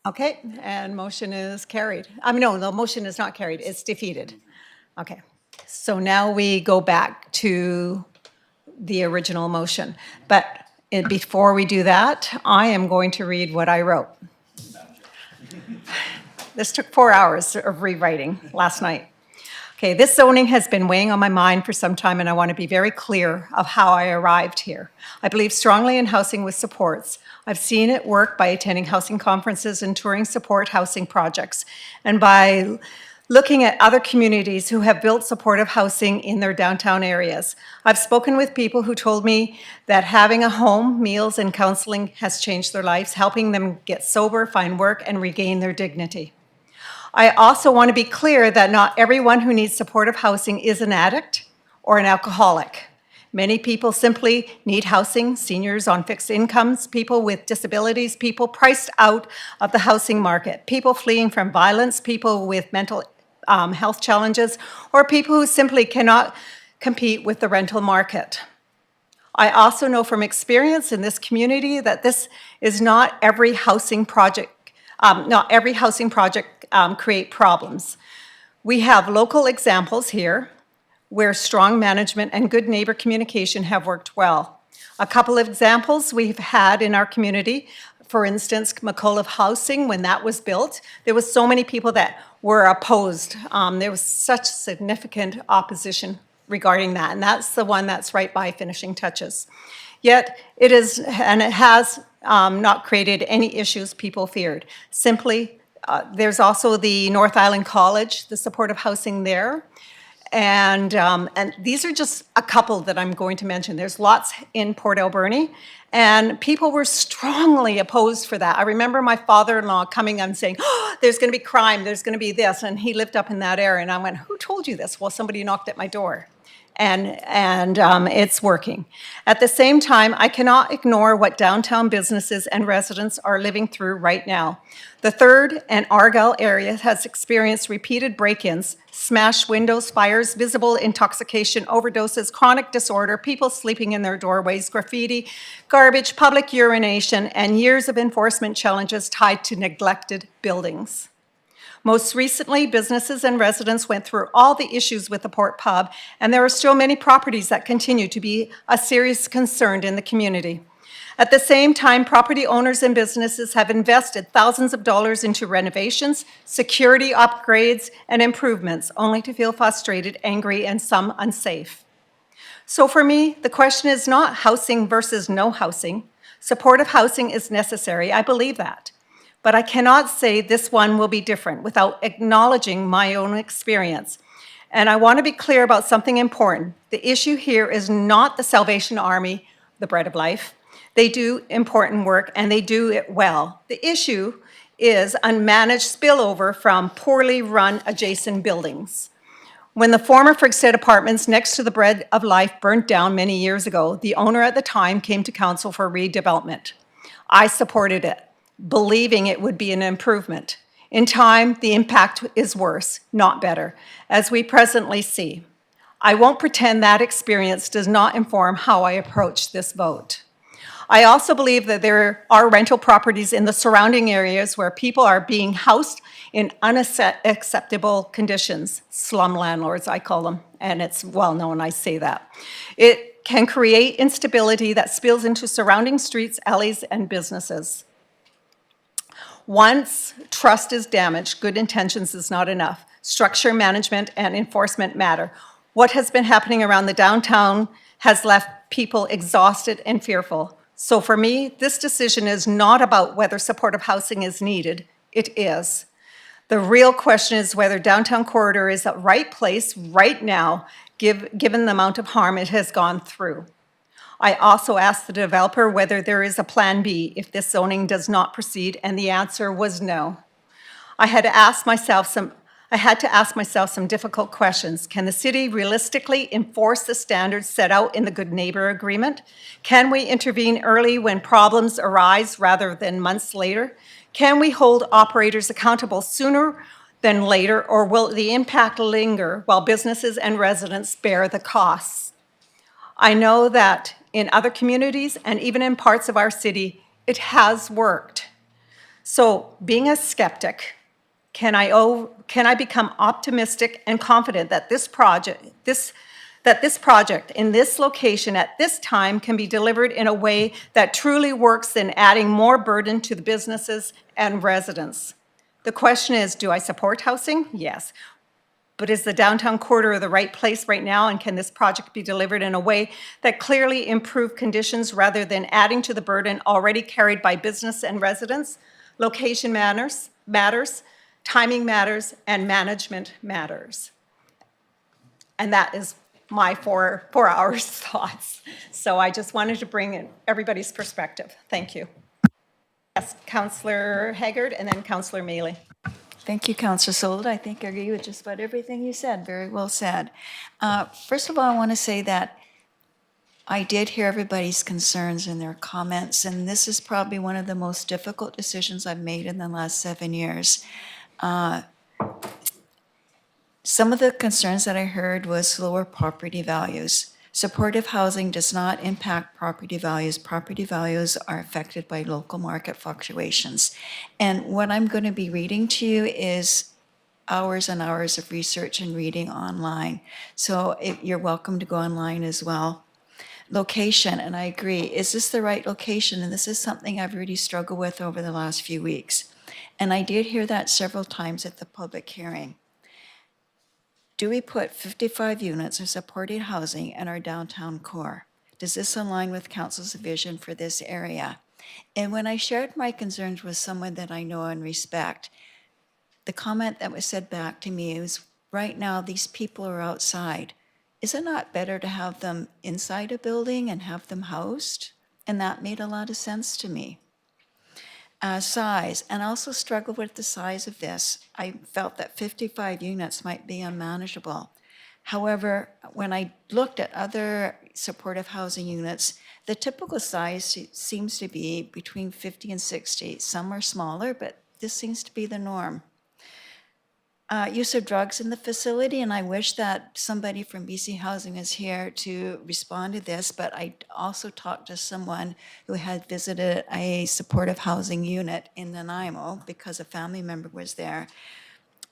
Okay, and motion is carried. No, the motion is not carried, it's defeated. Okay, so now we go back to the original motion. But before we do that, I am going to read what I wrote. This took 4 hours of rewriting last night. Okay, this zoning has been weighing on my mind for some time, and I want to be very clear of how I arrived here. I believe strongly in housing with supports. I've seen it work by attending housing conferences and touring support housing projects, and by looking at other communities who have built supportive housing in their downtown areas. I've spoken with people who told me that having a home, meals, and counseling has changed their lives, helping them get sober, find work, and regain their dignity. I also want to be clear that not everyone who needs supportive housing is an addict or an alcoholic. Many people simply need housing, seniors on fixed incomes, people with disabilities, people priced out of the housing market, people fleeing from violence, people with mental health challenges, or people who simply cannot compete with the rental market. I also know from experience in this community that this is not every housing project create problems. We have local examples here where strong management and good neighbor communication have worked well. A couple of examples we've had in our community, for instance, McAuliffe Housing, when that was built, there was so many people that were opposed. There was such significant opposition regarding that, and that's the one that's right by finishing touches. Yet it has not created any issues people feared. Simply, there's also the North Island College, the supportive housing there. And these are just a couple that I'm going to mention. There's lots in Port Alberni, and people were strongly opposed for that. I remember my father-in-law coming and saying, oh, there's going to be crime, there's going to be this, and he lived up in that area. And I went, who told you this? Well, somebody knocked at my door. and it's working. At the same time, I cannot ignore what downtown businesses and residents are living through right now. The Third and Argyle area has experienced repeated break-ins, smashed windows, fires, visible intoxication, overdoses, chronic disorder, people sleeping in their doorways, graffiti, garbage, public urination, and years of enforcement challenges tied to neglected buildings. Most recently, businesses and residents went through all the issues with the Port Pub, and there are still many properties that continue to be a serious concern in the community. At the same time, property owners and businesses have invested thousands of dollars into renovations, security upgrades, and improvements, only to feel frustrated, angry, and some unsafe. So for me, the question is not housing versus no housing. Supportive housing is necessary, I believe that. But I cannot say this one will be different without acknowledging my own experience. And I want to be clear about something important. The issue here is not the Salvation Army, the Bread of Life. They do important work and they do it well. The issue is unmanaged spillover from poorly run adjacent buildings. When the former Frigstead Apartments next to the Bread of Life burnt down many years ago, the owner at the time came to council for redevelopment. I supported it, believing it would be an improvement. In time, the impact is worse, not better, as we presently see. I won't pretend that experience does not inform how I approach this vote. I also believe that there are rental properties in the surrounding areas where people are being housed in unacceptable conditions. Slum landlords, I call them, and it's well known I say that. It can create instability that spills into surrounding streets, alleys, and businesses. Once trust is damaged, good intentions is not enough. Structure, management, and enforcement matter. What has been happening around the downtown has left people exhausted and fearful. So for me, this decision is not about whether supportive housing is needed. It is. The real question is whether downtown corridor is the right place right now, given the amount of harm it has gone through. I also asked the developer whether there is a plan B if this zoning does not proceed, and the answer was no. I had to ask myself some difficult questions. Can the city realistically enforce the standards set out in the Good Neighbor Agreement? Can we intervene early when problems arise rather than months later? Can we hold operators accountable sooner than later, or will the impact linger while businesses and residents bear the costs? I know that in other communities and even in parts of our city, it has worked. So being a skeptic, can I become optimistic and confident that this project in this location at this time can be delivered in a way that truly works than adding more burden to the businesses and residents? The question is, do I support housing? Yes. But is the downtown corridor the right place right now, and can this project be delivered in a way that clearly improves conditions rather than adding to the burden already carried by business and residents? Location matters, timing matters, and management matters. And that is my 4 hours thoughts. So I just wanted to bring in everybody's perspective. Thank you. Yes, Councillor Haggard and then Councillor Mealy. Thank you, Councillor Sold. I think I agree with just about everything you said. Very well said. First of all, I want to say that I did hear everybody's concerns and their comments, and this is probably one of the most difficult decisions I've made in the last 7 years. Some of the concerns that I heard was lower property values. Supportive housing does not impact property values. Property values are affected by local market fluctuations. And what I'm going to be reading to you is hours and hours of research and reading online. So you're welcome to go online as well. Location, and I agree, is this the right location? And this is something I've really struggled with over the last few weeks. And I did hear that several times at the public hearing. Do we put 55 units of supported housing in our downtown core? Does this align with council's vision for this area? And when I shared my concerns with someone that I know and respect, the comment that was said back to me was, right now these people are outside. Is it not better to have them inside a building and have them housed? And that made a lot of sense to me. Size, and also struggled with the size of this. I felt that 55 units might be unmanageable. However, when I looked at other supportive housing units, the typical size seems to be between 50 and 60. Some are smaller, but this seems to be the norm. Use of drugs in the facility, and I wish that somebody from BC Housing is here to respond to this, but I also talked to someone who had visited a supportive housing unit in Nanaimo because a family member was there.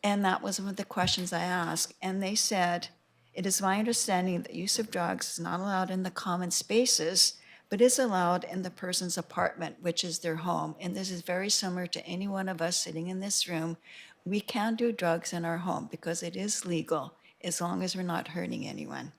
And that was one of the questions I asked. And they said, it is my understanding that use of drugs is not allowed in the common spaces, but is allowed in the person's apartment, which is their home. And this is very similar to any one of us sitting in this room. We can do drugs in our home because it is legal as long as we're not hurting anyone.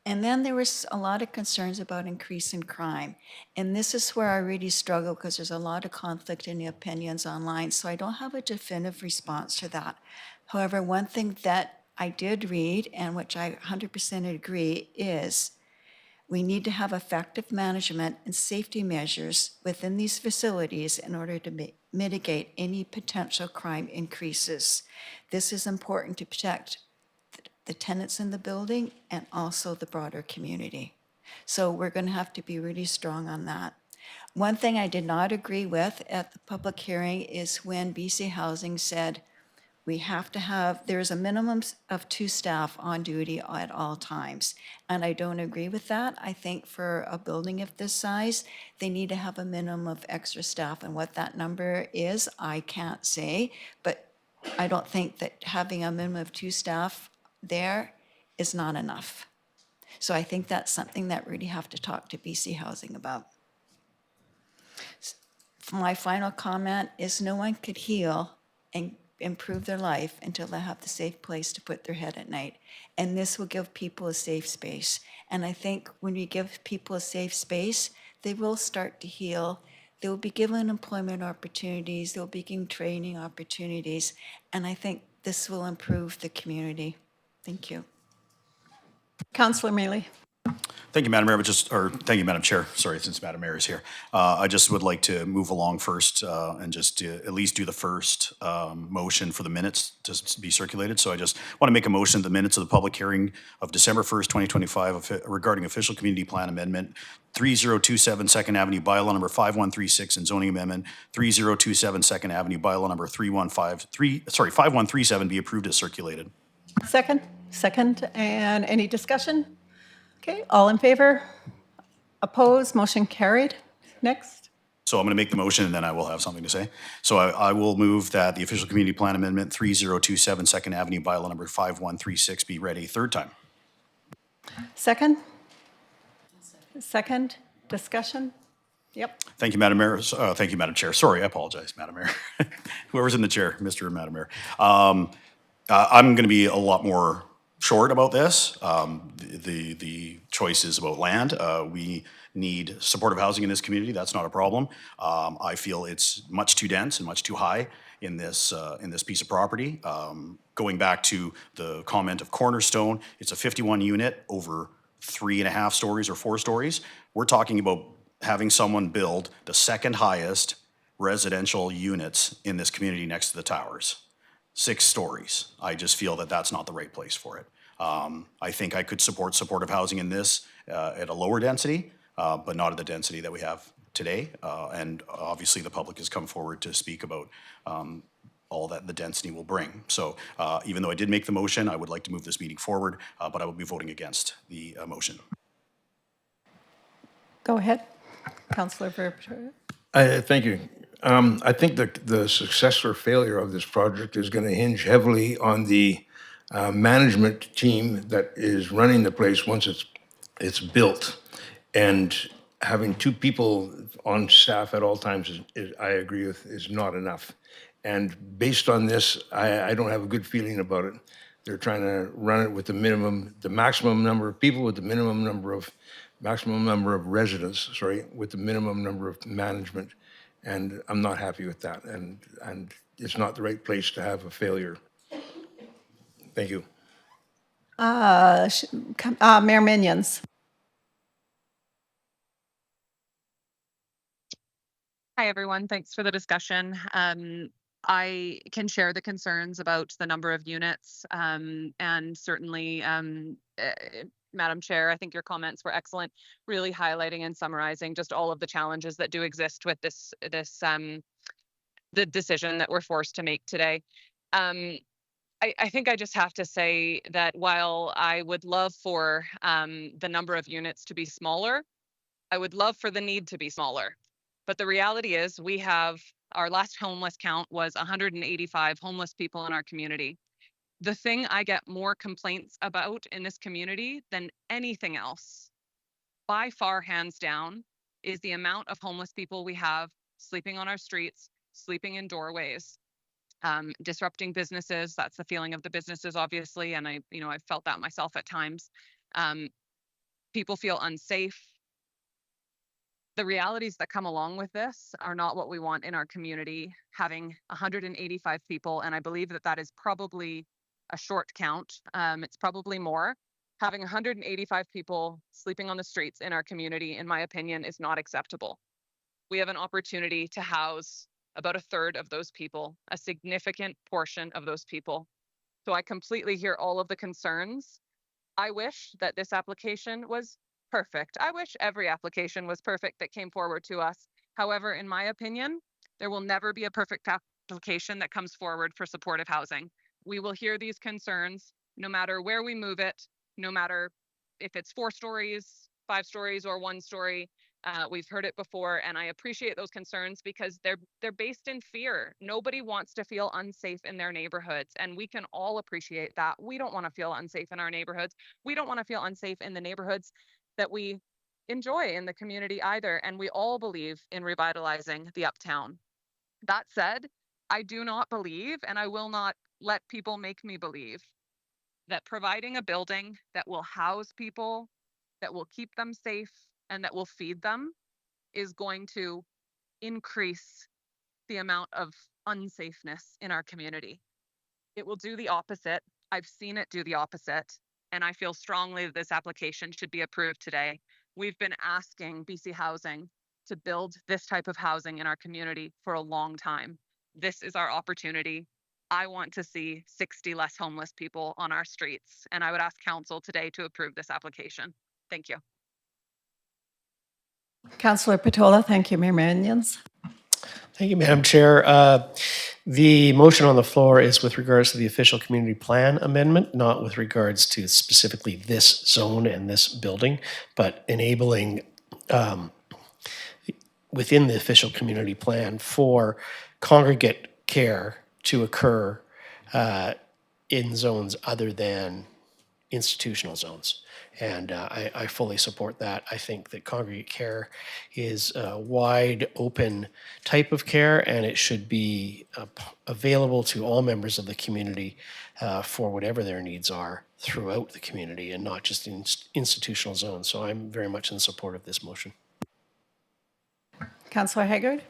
And then there was a lot of concerns about increase in crime. And this is where I really struggle because there's a lot of conflict in the opinions online. So I don't have a definitive response to that. However, one thing that I did read and which I 100% agree is we need to have effective management and safety measures within these facilities in order to mitigate any potential crime increases. This is important to protect the tenants in the building and also the broader community. So we're going to have to be really strong on that. One thing I did not agree with at the public hearing is when BC Housing said we have to have, there's a minimum of 2 staff on duty at all times. And I don't agree with that. I think for a building of this size, they need to have a minimum of extra staff. And what that number is, I can't say. But I don't think that having a minimum of 2 staff there is not enough. So I think that's something that really have to talk to BC Housing about. My final comment is no one could heal and improve their life until they have the safe place to put their head at night. And this will give people a safe space. And I think when we give people a safe space, they will start to heal. They will be given employment opportunities. They'll be given training opportunities. And I think this will improve the community. Thank you. Councillor Mealy. Thank you, Madam Mayor, thank you, Madam Chair, sorry, since Madam Mayor is here. I just would like to move along first and just to at least do the first motion for the minutes to be circulated. So I just want to make a motion, the minutes of the public hearing of December 1st, 2025 regarding official community plan amendment 3027 Second Avenue bylaw number 5136 and zoning amendment 3027 Second Avenue bylaw number 5137 be approved as circulated. Second, and any discussion? Okay, all in favor? Opposed, motion carried. Next. So I'm going to make the motion and then I will have something to say. So I will move that the official community plan amendment 3027 Second Avenue bylaw number 5136 be read a third time. Second? Second, discussion? Yep. Thank you, Madam Mayor. Thank you, Madam Chair. Sorry, I apologize, Madam Mayor. Whoever's in the chair, Mr. and Madam Mayor. I'm going to be a lot more short about this. The choice is about land. We need supportive housing in this community. That's not a problem. I feel it's much too dense and much too high in this piece of property. Going back to the comment of Cornerstone, it's a 51 unit over 3.5 stories or 4 stories. We're talking about having someone build the second highest residential units in this community next to the towers. 6 stories. I just feel that that's not the right place for it. I think I could support supportive housing in this at a lower density, but not at the density that we have today. And obviously the public has come forward to speak about all that the density will bring. So even though I did make the motion, I would like to move this meeting forward, but I will be voting against the motion. Go ahead, Councillor Verpetto. Thank you. I think the success or failure of this project is going to hinge heavily on the management team that is running the place once it's built. And having 2 people on staff at all times I agree with, is not enough. And based on this, I don't have a good feeling about it. They're trying to run it with the maximum number of people with the maximum number of residents, with the minimum number of management. And I'm not happy with that. And it's not the right place to have a failure. Thank you. Mayor Minions. Hi, everyone. Thanks for the discussion. I can share the concerns about the number of units, and certainly, Madam Chair, I think your comments were excellent, really highlighting and summarizing just all of the challenges that do exist with the decision that we're forced to make today. Um, I think I just have to say that while I would love for the number of units to be smaller, I would love for the need to be smaller. But the reality is, we have our last homeless count was 185 homeless people in our community. The thing I get more complaints about in this community than anything else, by far, hands down, is the amount of homeless people we have sleeping on our streets, sleeping in doorways, disrupting businesses. That's the feeling of the businesses, obviously, and I've felt that myself at times. Um, People feel unsafe. The realities that come along with this are not what we want in our community. Having 185 people, and I believe that that is probably a short count. It's probably more. Having 185 people sleeping on the streets in our community, in my opinion, is not acceptable. We have an opportunity to house about a third of those people, a significant portion of those people. So I completely hear all of the concerns. I wish that this application was perfect. I wish every application was perfect that came forward to us. However, in my opinion, there will never be a perfect application that comes forward for supportive housing. We will hear these concerns no matter where we move it, no matter if it's 4 stories, 5 stories, or 1 story. We've heard it before, and I appreciate those concerns because they're based in fear. Nobody wants to feel unsafe in their neighborhoods, and we can all appreciate that. We don't want to feel unsafe in our neighborhoods. We don't want to feel unsafe in the neighborhoods that we enjoy in the community either, and we all believe in revitalizing the uptown. That said, I do not believe, and I will not let people make me believe, that providing a building that will house people, that will keep them safe, and that will feed them is going to increase the amount of unsafeness in our community. It will do the opposite. I've seen it do the opposite, and I feel strongly that this application should be approved today. We've been asking BC Housing to build this type of housing in our community for a long time. This is our opportunity. I want to see 60 less homeless people on our streets, and I would ask council today to approve this application. Thank you. Councillor Patola, thank you. Mayor Manions. Thank you, Madam Chair. The motion on the floor is with regards to the official community plan amendment, not with regards to specifically this zone and this building, but enabling within the official community plan for congregate care to occur in zones other than institutional zones. And I fully support that. I think that congregate care is a wide open type of care, and it should be available to all members of the community for whatever their needs are throughout the community and not just in institutional zones. So I'm very much in support of this motion. Councillor Haggard.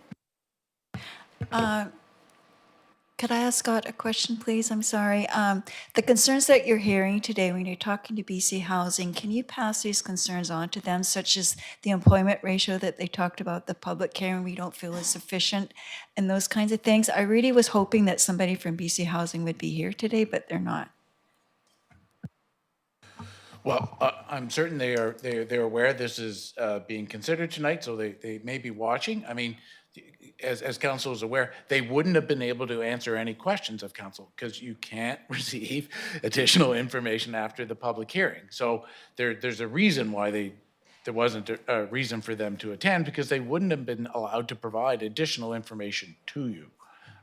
Could I ask Scott a question, please? I'm sorry. The concerns that you're hearing today when you're talking to BC Housing, can you pass these concerns on to them, such as the employment ratio that they talked about, the public care and we don't feel is sufficient, and those kinds of things? I really was hoping that somebody from BC Housing would be here today, but they're not. Well, I'm certain they're aware this is being considered tonight, so they may be watching. I mean, as council is aware, they wouldn't have been able to answer any questions of council because you can't receive additional information after the public hearing. So there's a reason why there wasn't a reason for them to attend, because they wouldn't have been allowed to provide additional information to you,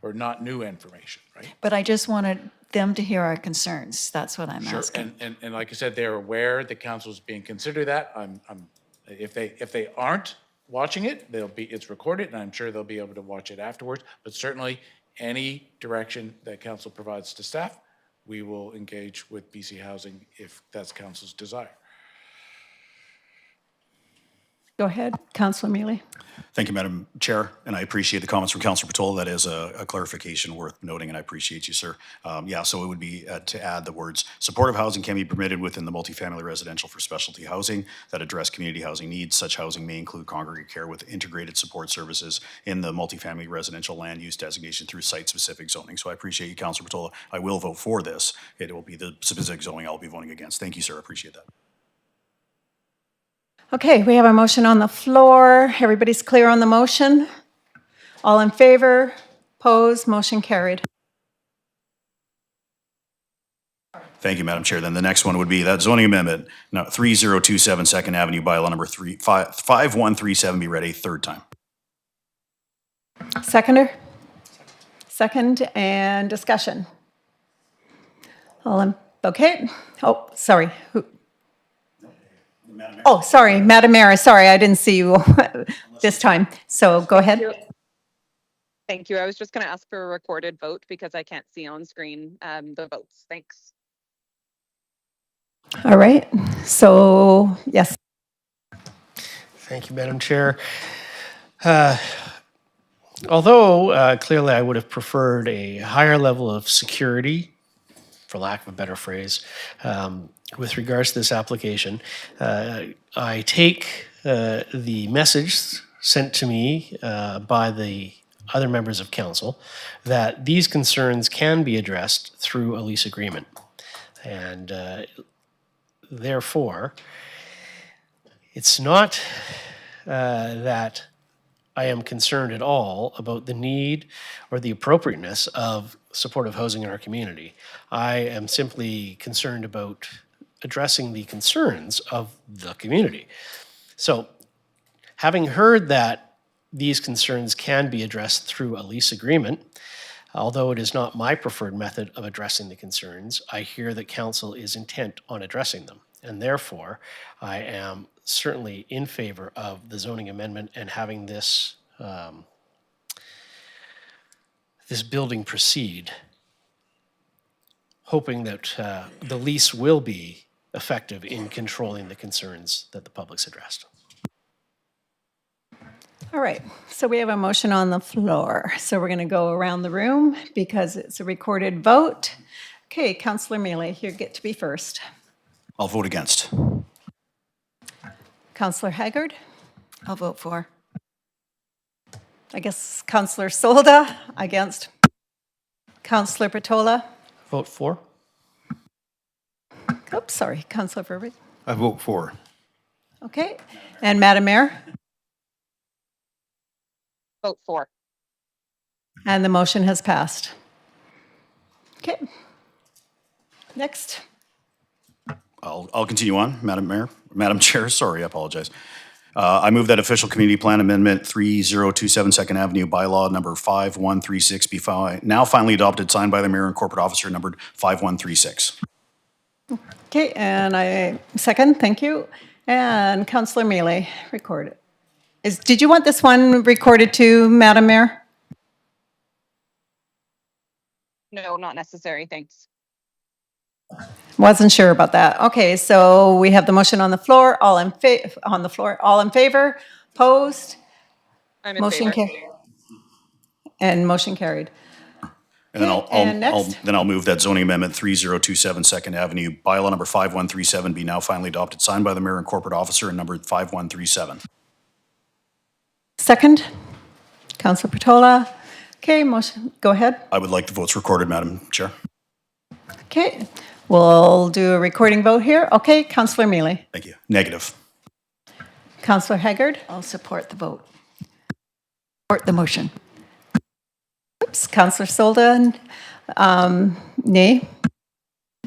or not new information, right? But I just wanted them to hear our concerns. That's what I'm Sure, asking. and like I said, they're aware the council is being considered that. If they aren't watching it, it's recorded, and I'm sure they'll be able to watch it afterwards. But certainly, any direction that council provides to staff, we will engage with BC Housing if that's council's desire. Go ahead, Councillor Mealy. Thank you, Madam Chair, and I appreciate the comments from Councillor Patola. That is a clarification worth noting, and I appreciate you, sir. Yeah, so it would be to add the words, supportive housing can be permitted within the multifamily residential for specialty housing that address community housing needs. Such housing may include congregate care with integrated support services in the multifamily residential land use designation through site-specific zoning. So I appreciate you, Councillor Patola. I will vote for this. It will be the specific zoning I'll be voting against. Thank you, sir. I appreciate that. Okay, we have a motion on the floor. Everybody's clear on the motion? All in favor? Opposed? Motion carried. Thank you, Madam Chair. Then the next one would be that zoning amendment, now 3027 Second Avenue, bylaw number 5137 be read a third time. Seconder? Second, and discussion. Okay. Oh, sorry. Who? Oh, sorry, Madam Mayor. Sorry, I didn't see you this time. So go ahead. Thank you. I was just going to ask for a recorded vote because I can't see on screen the votes. Thanks. All right. So, yes. Thank you, Madam Chair. Although clearly I would have preferred a higher level of security, for lack of a better phrase, with regards to this application, I take the message sent to me by the other members of council that these concerns can be addressed through a lease agreement. And therefore, it's not that I am concerned at all about the need or the appropriateness of supportive housing in our community. I am simply concerned about addressing the concerns of the community. So, having heard that these concerns can be addressed through a lease agreement, although it is not my preferred method of addressing the concerns, I hear that council is intent on addressing them. And therefore, I am certainly in favor of the zoning amendment and having this this building proceed, hoping that the lease will be effective in controlling the concerns that the public's addressed. All right. So we have a motion on the floor. So we're going to go around the room because it's a recorded vote. Okay, Councillor Mealy, you get to be first. I'll vote against. Councillor Haggard? I'll vote for. I guess Councillor Solda against. Councillor Patola? Vote for? Oops, sorry, Councillor Verbeek. I vote for. Okay, and Madam Mayor? Vote for. And the motion has passed. Okay. Next. I'll continue on, Madam Chair, sorry, I apologize. I move that official community plan amendment 3027 Second Avenue bylaw number 5136 be now finally adopted, signed by the mayor and corporate officer numbered 5136. Okay, and I second, thank you. And Councillor Mealy, record it. Did you want this one recorded too, Madam Mayor? No, not necessary. Thanks. Wasn't sure about that. Okay, so we have the motion on the floor. All in favor? Opposed? I'm in Motion favor. carried. And motion carried. And then and next? I'll move that zoning amendment 3027 Second Avenue bylaw number 5137 be now finally adopted, signed by the mayor and corporate officer and numbered 5137. Second, Councillor Patola. Okay, motion, go ahead. I would like the votes recorded, Madam Chair. Okay, we'll do a recording vote here. Okay, Councillor Mealy. Thank you. Negative. Councillor Haggard. I'll support the vote. Support the motion. Oops, Councillor Solda. Nay.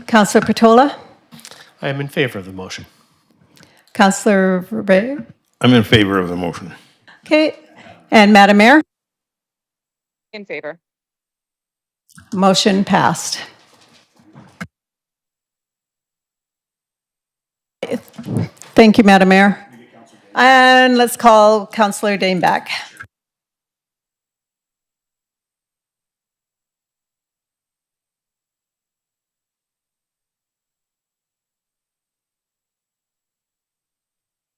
Councillor Patola. I am in favor of the motion. Councillor Verbeek. I'm in favor of the motion. Okay, and Madam Mayor. In favor. Motion passed. Thank you, Madam Mayor. And let's call Councillor Dane back.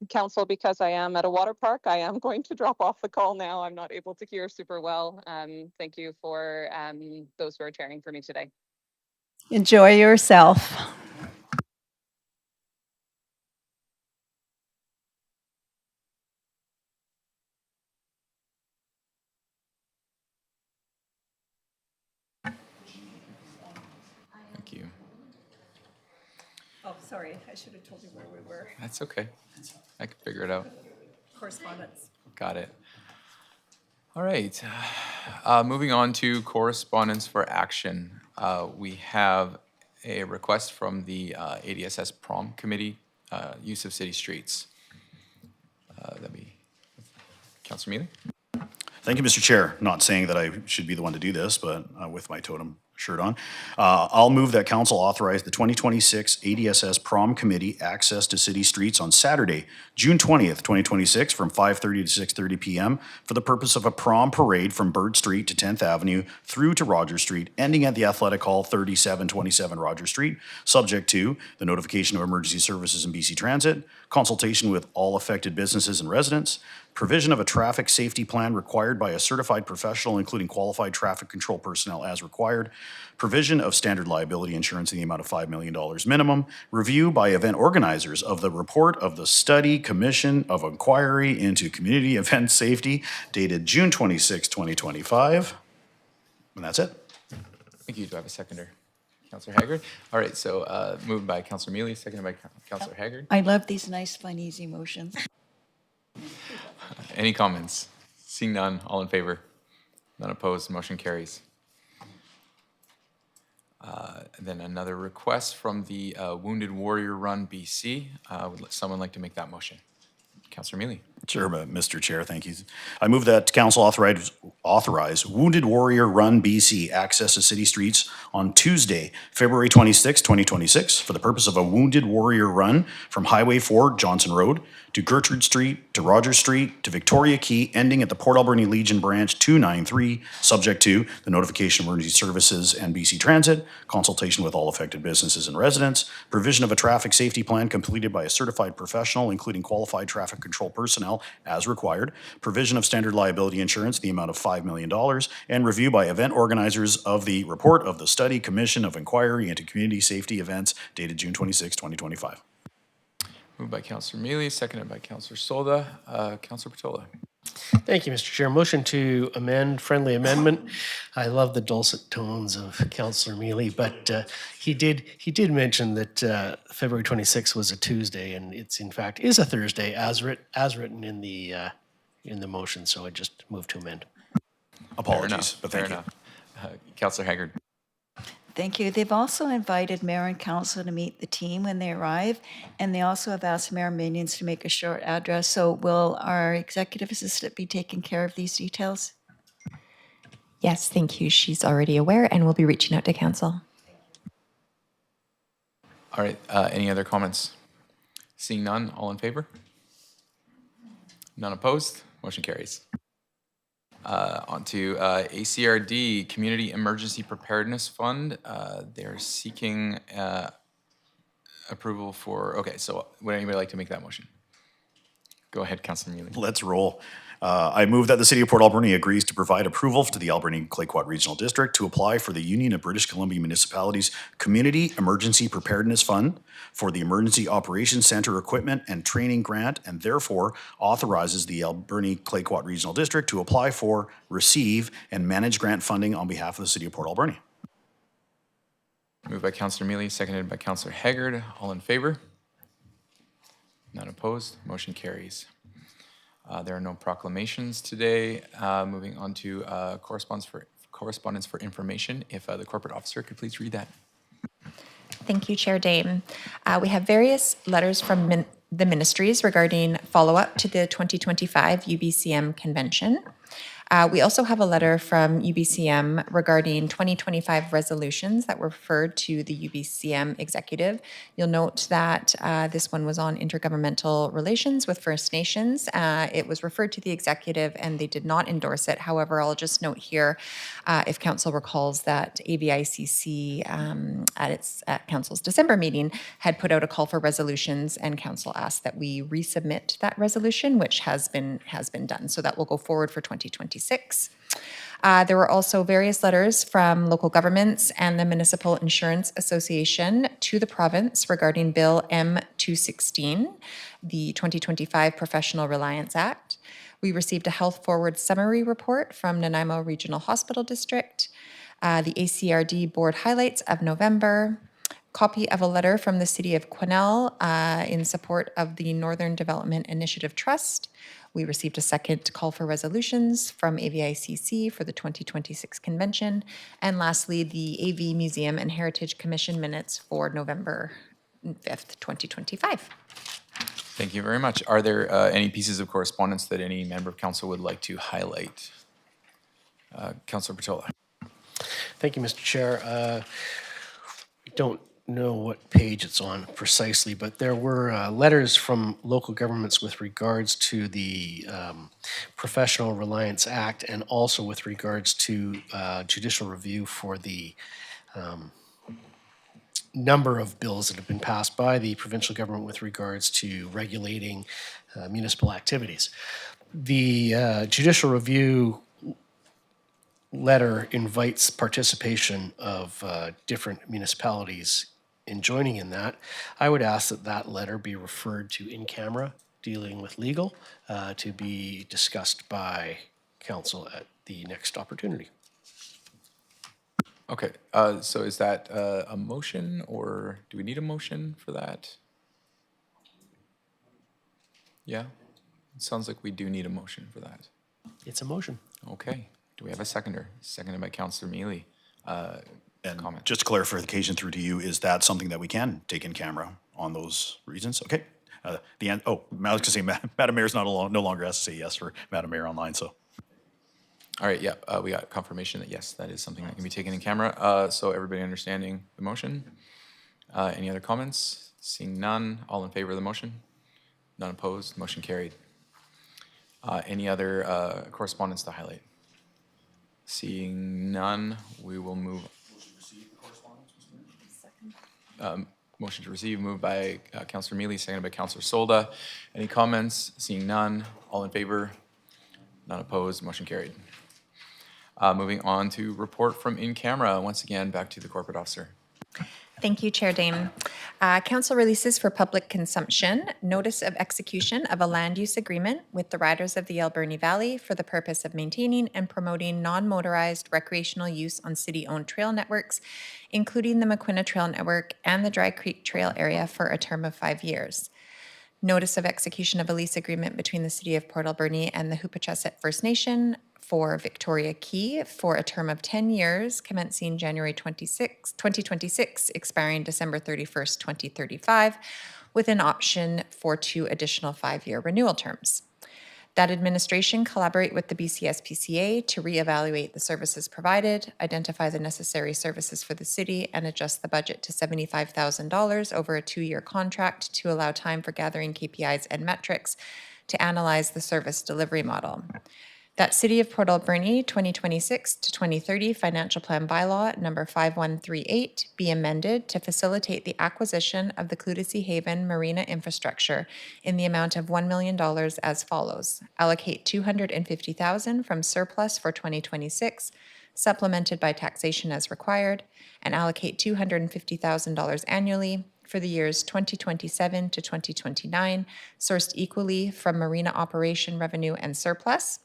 Council, because I am at a water park, I am going to drop off the call now. I'm not able to hear super well. Thank you for those who are chairing for me today. Enjoy yourself. Thank you. Oh, sorry, I should have told you where we were. That's okay. I can figure it out. Correspondence. Got it. All right. Moving on to correspondence for action. We have a request from the ADSS Prom Committee, use of city streets. That'd be Councilor Mealy. Thank you, Mr. Chair. Not saying that I should be the one to do this, but with my totem shirt on. I'll move that council authorize the 2026 ADSS Prom Committee access to city streets on Saturday, June 20th, 2026, from 5:30 to 6:30 p.m. for the purpose of a prom parade from Bird Street to 10th Avenue through to Rogers Street, ending at the Athletic Hall, 3727 Rogers Street, subject to the notification of emergency services in BC Transit, consultation with all affected businesses and residents, provision of a traffic safety plan required by a certified professional, including qualified traffic control personnel as required, provision of standard liability insurance in the amount of $5 million minimum, review by event organizers of the report of the Study Commission of Inquiry into Community Event Safety dated June 26, 2025. And that's it. Thank you. Do I have a seconder? Councilor Haggard. All right, so moved by Councilor Mealy, seconded by Councilor Haggard. I love these nice, fun, easy motions. Any comments? Seeing none, all in favor? None opposed, motion carries. Then another request from the Wounded Warrior Run BC. Would someone like to make that motion? Councilor Mealy. Sure, but Mr. Chair, thank you. I move that council authorize Wounded Warrior Run BC access to city streets on Tuesday, February 26, 2026, for the purpose of a Wounded Warrior Run from Highway 4, Johnson Road, to Gertrude Street, to Rogers Street, to Victoria Quay, ending at the Port Alberni Legion Branch 293, subject to the notification of emergency services and BC Transit, consultation with all affected businesses and residents, provision of a traffic safety plan completed by a certified professional, including qualified traffic control personnel as required, provision of standard liability insurance in the amount of $5 million, and review by event organizers of the report of the Study Commission of Inquiry into Community Safety Events dated June 26, 2025. Moved by Councilor Mealy, seconded by Councilor Solda. Councilor Patola. Thank you, Mr. Chair. Motion to amend, friendly amendment. I love the dulcet tones of Councillor Mealy, but he did mention that February 26th was a Tuesday, and it's in fact is a Thursday, as written in the motion. So I just moved to amend. Apologies, but thank you. Fair enough. Councilor Haggard. Thank you. They've also invited mayor and council to meet the team when they arrive, and they also have asked Mayor Minions to make a short address. So will our executive assistant be taking care of these details? Yes, thank you. She's already aware and will be reaching out to council. All right, any other comments? Seeing none, all in favor? None opposed, motion carries. On to ACRD, Community Emergency Preparedness Fund. They're seeking approval for, okay, so would anybody like to make that motion? Go ahead, Councilor Mealy. Let's roll. I move that the City of Port Alberni agrees to provide approval to the Alberni-Clayoquot Regional District to apply for the Union of British Columbia Municipalities Community Emergency Preparedness Fund for the Emergency Operations Center Equipment and Training Grant, and therefore authorizes the Alberni-Clayoquot Regional District to apply for, receive, and manage grant funding on behalf of the City of Port Alberni. Moved by Councilor Mealy, seconded by Councilor Haggard. All in favor? None opposed, motion carries. There are no proclamations today. Moving on to correspondence for information. If the corporate officer could please read that. Thank you, Chair Dane. We have various letters from the ministries regarding follow-up to the 2025 UBCM convention. We also have a letter from UBCM regarding 2025 resolutions that were referred to the UBCM executive. You'll note that this one was on intergovernmental relations with First Nations. It was referred to the executive and they did not endorse it. However, I'll just note here, if council recalls that AVICC at council's December meeting had put out a call for resolutions, and council asked that we resubmit that resolution, which has been done. So that will go forward for 2026. There were also various letters from local governments and the Municipal Insurance Association to the province regarding Bill M216, the 2025 Professional Reliance Act. We received a Health Forward summary report from Nanaimo Regional Hospital District, the ACRD Board highlights of November, copy of a letter from the City of Quesnel in support of the Northern Development Initiative Trust. We received a second call for resolutions from AVICC for the 2026 convention. And lastly, the AV Museum and Heritage Commission minutes for November 5th, 2025. Thank you very much. Are there any pieces of correspondence that any member of council would like to highlight? Councilor Patola. Thank you, Mr. Chair. I don't know what page it's on precisely, but there were letters from local governments with regards to the Professional Reliance Act and also with regards to judicial review for the number of bills that have been passed by the provincial government with regards to regulating municipal activities. The judicial review letter invites participation of different municipalities in joining in that. I would ask that that letter be referred to in camera dealing with legal to be discussed by council at the next opportunity. Okay, so is that a motion or do we need a motion for that? Yeah, it sounds like we do need a motion for that. It's a motion. Okay, do we have a seconder? Seconded by Councilor Mealy. And Comment. just clarification through to you, is that something that we can take in camera on those reasons? Okay. I was going to say, Madam Mayor's no longer has to say yes for Madam Mayor online, so. All right, yeah, we got confirmation that yes, that is something that can be taken in camera. So everybody understanding the motion? Any other comments? Seeing none, all in favor of the motion? None opposed, motion carried. Any other correspondence to highlight? Seeing none, we will move. Motion to receive moved by Councilor Mealy, seconded by Councilor Solda. Any comments? Seeing none, all in favor? None opposed, motion carried. Moving on to report from in camera. Once again, back to the corporate officer. Thank you, Chair Dane. Council releases for public consumption, notice of execution of a land use agreement with the Riders of the Alberni Valley for the purpose of maintaining and promoting non-motorized recreational use on city-owned trail networks, including the McQuina Trail Network and the Dry Creek Trail area for a term of 5 years. Notice of execution of a lease agreement between the City of Port Alberni and the Hoopachuset First Nation for Victoria Key for a term of 10 years, commencing January 2026, expiring December 31st, 2035, with an option for 2 additional 5-year renewal terms. That administration collaborate with the BCSPCA to reevaluate the services provided, identify the necessary services for the city, and adjust the budget to $75,000 over a 2-year contract to allow time for gathering KPIs and metrics to analyze the service delivery model. That City of Port Alberni 2026 to 2030 Financial Plan Bylaw number 5138 be amended to facilitate the acquisition of the Clutha Haven Marina infrastructure in the amount of $1 million as follows. Allocate $250,000 from surplus for 2026, supplemented by taxation as required, and allocate $250,000 annually for the years 2027 to 2029, sourced equally from marina operation revenue and surplus.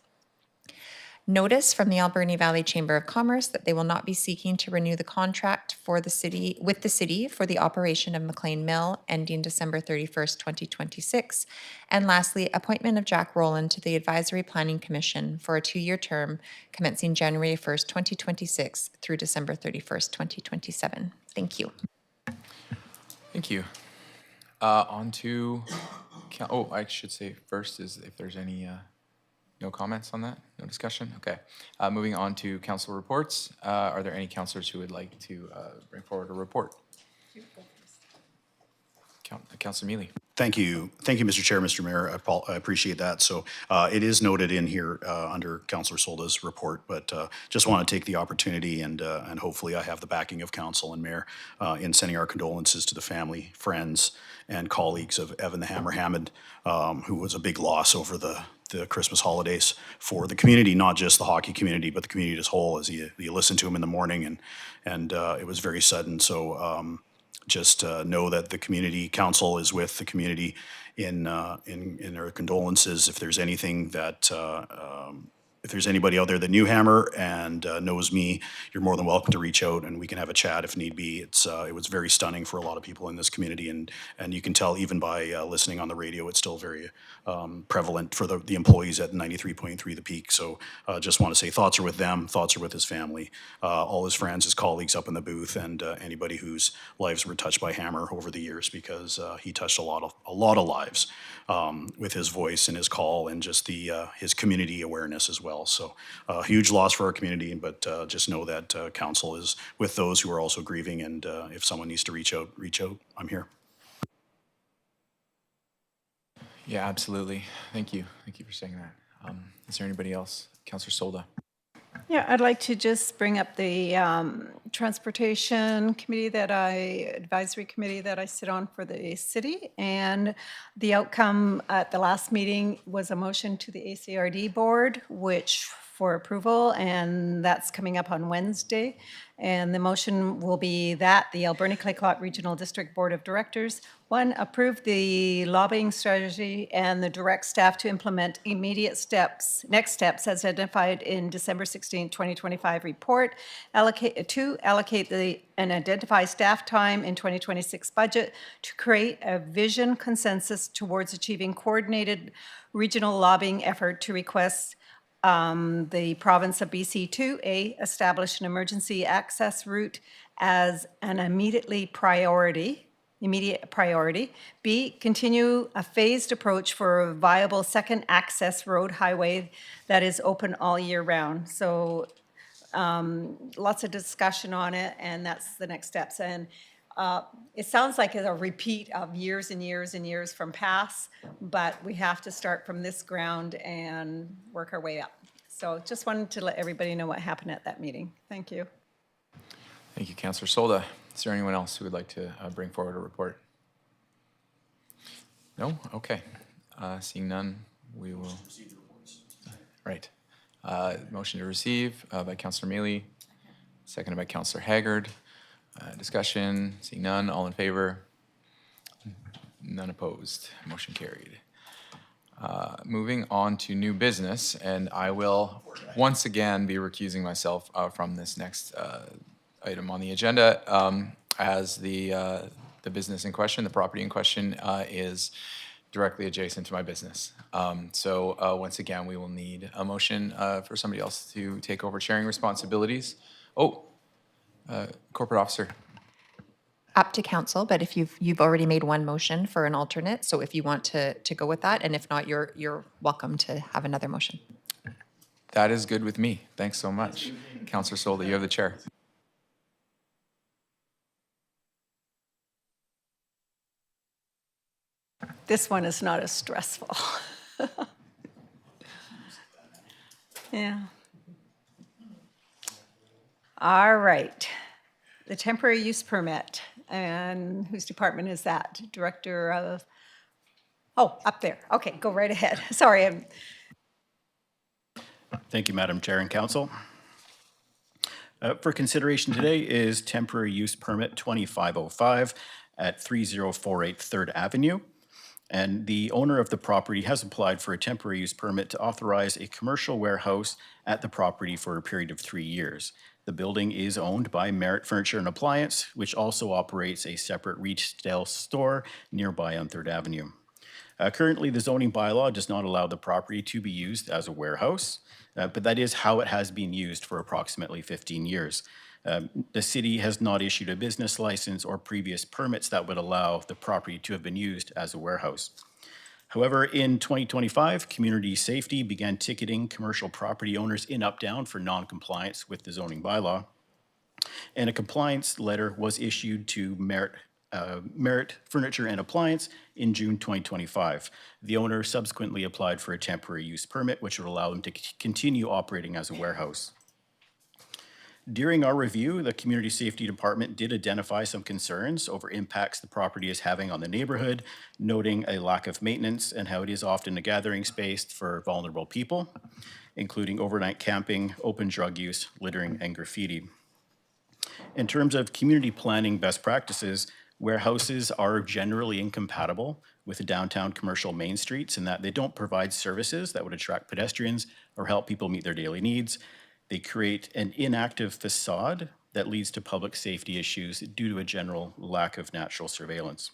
Notice from the Alberni Valley Chamber of Commerce that they will not be seeking to renew the contract for the city with the city for the operation of McLean Mill ending December 31st, 2026. And lastly, appointment of Jack Rowland to the Advisory Planning Commission for a 2-year term commencing January 1st, 2026 through December 31st, 2027. Thank you. Thank you. On to, I should say first is if there's any, No comments on that? No discussion? Okay. Moving on to council reports. Are there any councilors who would like to bring forward a report? Councilor Mealy. Thank you. Thank you, Mr. Chair, Mr. Mayor. I appreciate that. So it is noted in here under Councillor Solda's report, but just want to take the opportunity and hopefully I have the backing of council and mayor in sending our condolences to the family, friends, and colleagues of Evan the Hammer Hammond, who was a big loss over the Christmas holidays for the community, not just the hockey community, but the community as a whole. As you listen to him in the morning, and it was very sudden. So just know that the community council is with the community in their condolences. If there's anything that if there's anybody out there that knew Hammer and knows me, you're more than welcome to reach out and we can have a chat if need be. It was very stunning for a lot of people in this community, and you can tell even by listening on the radio, it's still very prevalent for the employees at 93.3 The Peak. So just want to say thoughts are with them, thoughts are with his family, all his friends, his colleagues up in the booth, and anybody whose lives were touched by Hammer over the years, because he touched a lot of lives with his voice and his call and just his community awareness as well. So huge loss for our community, but just know that council is with those who are also grieving, and if someone needs to reach out, I'm here. Yeah, absolutely. Thank you. Thank you for saying that. Is there anybody else? Councillor Solda. Yeah, I'd like to just bring up the transportation committee advisory committee that I sit on for the city. And the outcome at the last meeting was a motion to the ACRD board, which for approval, and that's coming up on Wednesday. And the motion will be that the Alberni Clay Clot Regional District Board of Directors, 1, approve the lobbying strategy and the direct staff to implement immediate next steps as identified in December 16, 2025 report. 2, allocate and identify staff time in 2026 budget to create a vision consensus towards achieving coordinated regional lobbying effort to request the province of BC to A, establish an emergency access route as an immediate priority. B, continue a phased approach for a viable second access road highway that is open all year round. So lots of discussion on it, and that's the next steps. And it sounds like it's a repeat of years and years and years from past, but we have to start from this ground and work our way up. So just wanted to let everybody know what happened at that meeting. Thank you. Thank you, Councillor Solda. Is there anyone else who would like to bring forward a report? No? Okay. Seeing none, we will. Right. Motion to receive by Councillor Mealy, seconded by Councillor Haggard. Discussion, seeing none, all in favor? None opposed. Motion carried. Moving on to new business, and I will once again be recusing myself from this next item on the agenda, as the business in question, the property in question, is directly adjacent to my business. So once again, we will need a motion for somebody else to take over sharing responsibilities. Oh, corporate officer. Up to council, but if you've already made one motion for an alternate, so if you want to go with that, and if not, you're welcome to have another motion. That is good with me. Thanks so much. Councillor Solda, you have the chair. This one is not as stressful. Yeah. All right. The temporary use permit, and whose department is that? Director of, oh, up there. Okay, go right ahead. Sorry. Thank you, Madam Chair and Council. For consideration today is temporary use permit 2505 at 3048 3rd Avenue. And the owner of the property has applied for a temporary use permit to authorize a commercial warehouse at the property for a period of 3 years. The building is owned by Merit Furniture and Appliance, which also operates a separate retail store nearby on 3rd Avenue. Currently, the zoning bylaw does not allow the property to be used as a warehouse, but that is how it has been used for approximately 15 years. The city has not issued a business license or previous permits that would allow the property to have been used as a warehouse. However, in 2025, Community Safety began ticketing commercial property owners in Uptown for non-compliance with the zoning bylaw. And a compliance letter was issued to Merit Furniture and Appliance in June 2025. The owner subsequently applied for a temporary use permit, which would allow them to continue operating as a warehouse. During our review, the Community Safety Department did identify some concerns over impacts the property is having on the neighborhood, noting a lack of maintenance and how it is often a gathering space for vulnerable people, including overnight camping, open drug use, littering, and graffiti. In terms of community planning best practices, warehouses are generally incompatible with downtown commercial main streets in that they don't provide services that would attract pedestrians or help people meet their daily needs. They create an inactive facade that leads to public safety issues due to a general lack of natural surveillance.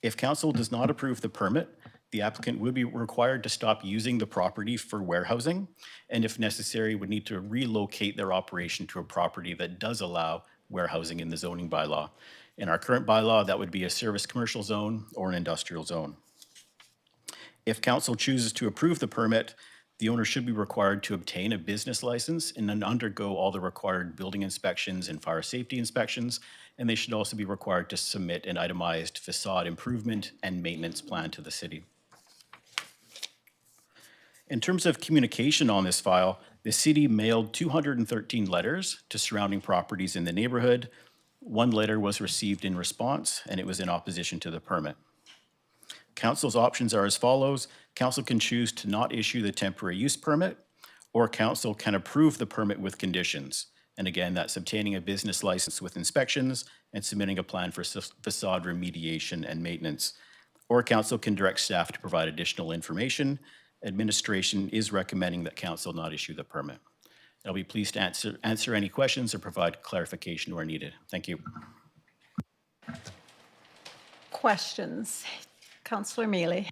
If council does not approve the permit, the applicant would be required to stop using the property for warehousing, and if necessary, would need to relocate their operation to a property that does allow warehousing in the zoning bylaw. In our current bylaw, that would be a service commercial zone or an industrial zone. If council chooses to approve the permit, the owner should be required to obtain a business license and then undergo all the required building inspections and fire safety inspections, and they should also be required to submit an itemized facade improvement and maintenance plan to the city. In terms of communication on this file, the city mailed 213 letters to surrounding properties in the neighborhood. One letter was received in response, and it was in opposition to the permit. Council's options are as follows. Council can choose to not issue the temporary use permit, or council can approve the permit with conditions. And again, that's obtaining a business license with inspections and submitting a plan for facade remediation and maintenance. Or council can direct staff to provide additional information. Administration is recommending that council not issue the permit. I'll be pleased to answer any questions or provide clarification where needed. Thank you. Questions? Councillor Mealy.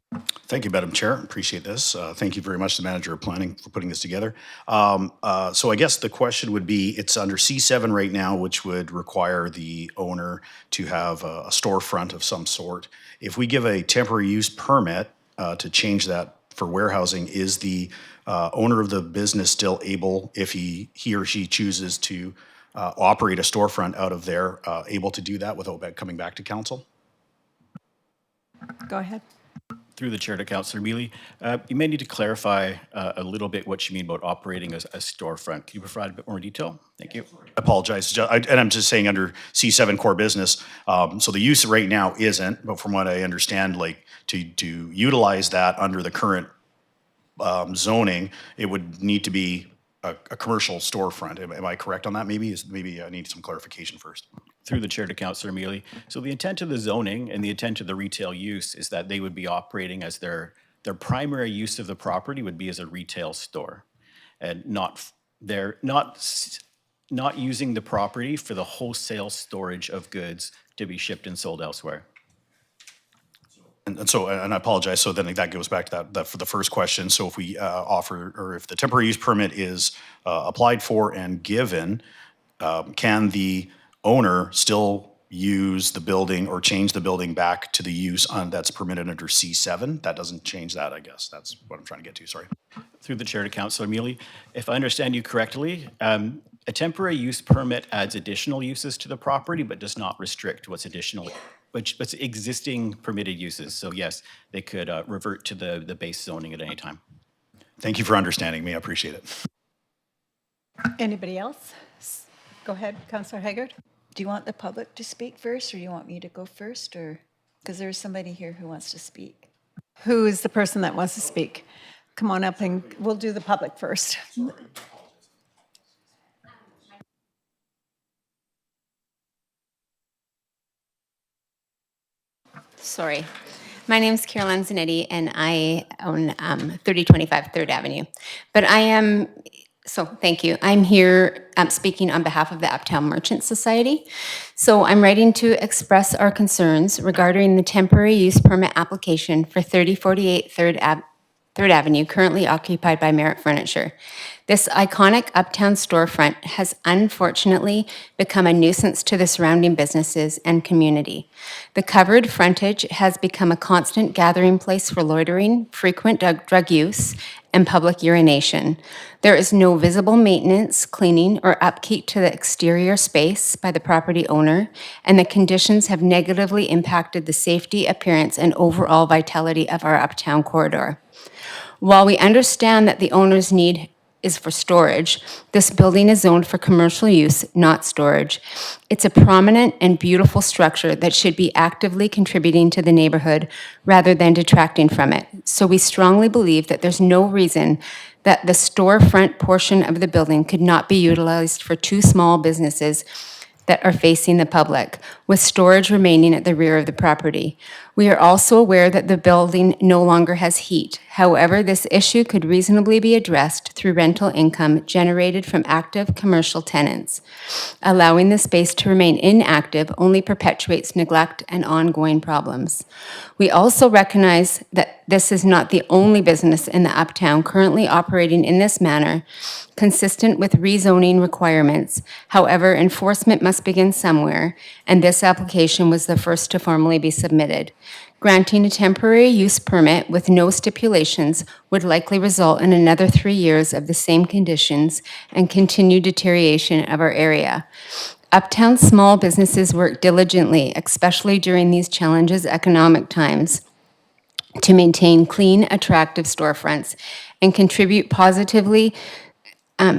Thank you, Madam Chair. Appreciate this. Thank you very much to the Manager of Planning for putting this together. So I guess the question would be, it's under C7 right now, which would require the owner to have a storefront of some sort. If we give a temporary use permit to change that for warehousing, is the owner of the business still able, if he or she chooses to operate a storefront out of there, able to do that without coming back to council? Go ahead. Through the chair to Councillor Mealy, you may need to clarify a little bit what you mean about operating as a storefront. Can you provide a bit more detail? Thank you. I apologize, and I'm just saying under C7 core business, so the use right now isn't, but from what I understand, like to utilize that under the current zoning, it would need to be a commercial storefront. Am I correct on that? Maybe I need some clarification first. Through the chair to Councillor Mealy. So the intent of the zoning and the intent of the retail use is that they would be operating as their primary use of the property would be as a retail store, and not using the property for the wholesale storage of goods to be shipped and sold elsewhere. And I apologize, so then that goes back to that for the first question. So if we offer, or if the temporary use permit is applied for and given, can the owner still use the building or change the building back to the use that's permitted under C7? That doesn't change that, I guess. That's what I'm trying to get to, sorry. Through the chair to Councillor Mealy, if I understand you correctly, a temporary use permit adds additional uses to the property, but does not restrict what's existing permitted uses. So yes, they could revert to the base zoning at any time. Thank you for understanding me. I appreciate it. Anybody else? Go ahead, Councillor Haggard. Do you want the public to speak first, or you want me to go first, or, because there's somebody here who wants to speak. Who is the person that wants to speak? Come on up and we'll do the public first. Sorry. My name is Caroline Zanetti, and I own 3025 3rd Avenue. But thank you. I'm here speaking on behalf of the Uptown Merchant Society. So I'm writing to express our concerns regarding the temporary use permit application for 3048 3rd 3rd Avenue, currently occupied by Merit Furniture. This iconic uptown storefront has unfortunately become a nuisance to the surrounding businesses and community. The covered frontage has become a constant gathering place for loitering, frequent drug use, and public urination. There is no visible maintenance, cleaning, or upkeep to the exterior space by the property owner, and the conditions have negatively impacted the safety, appearance, and overall vitality of our uptown corridor. While we understand that the owner's need is for storage, this building is zoned for commercial use, not storage. It's a prominent and beautiful structure that should be actively contributing to the neighborhood rather than detracting from it. So we strongly believe that there's no reason that the storefront portion of the building could not be utilized for 2 small businesses that are facing the public, with storage remaining at the rear of the property. We are also aware that the building no longer has heat. However, this issue could reasonably be addressed through rental income generated from active commercial tenants. Allowing the space to remain inactive only perpetuates neglect and ongoing problems. We also recognize that this is not the only business in the uptown currently operating in this manner, consistent with rezoning requirements. However, enforcement must begin somewhere, and this application was the first to formally be submitted. Granting a temporary use permit with no stipulations would likely result in another 3 years of the same conditions and continued deterioration of our area. Uptown small businesses work diligently, especially during these challenges economic times, to maintain clean, attractive storefronts and contribute positively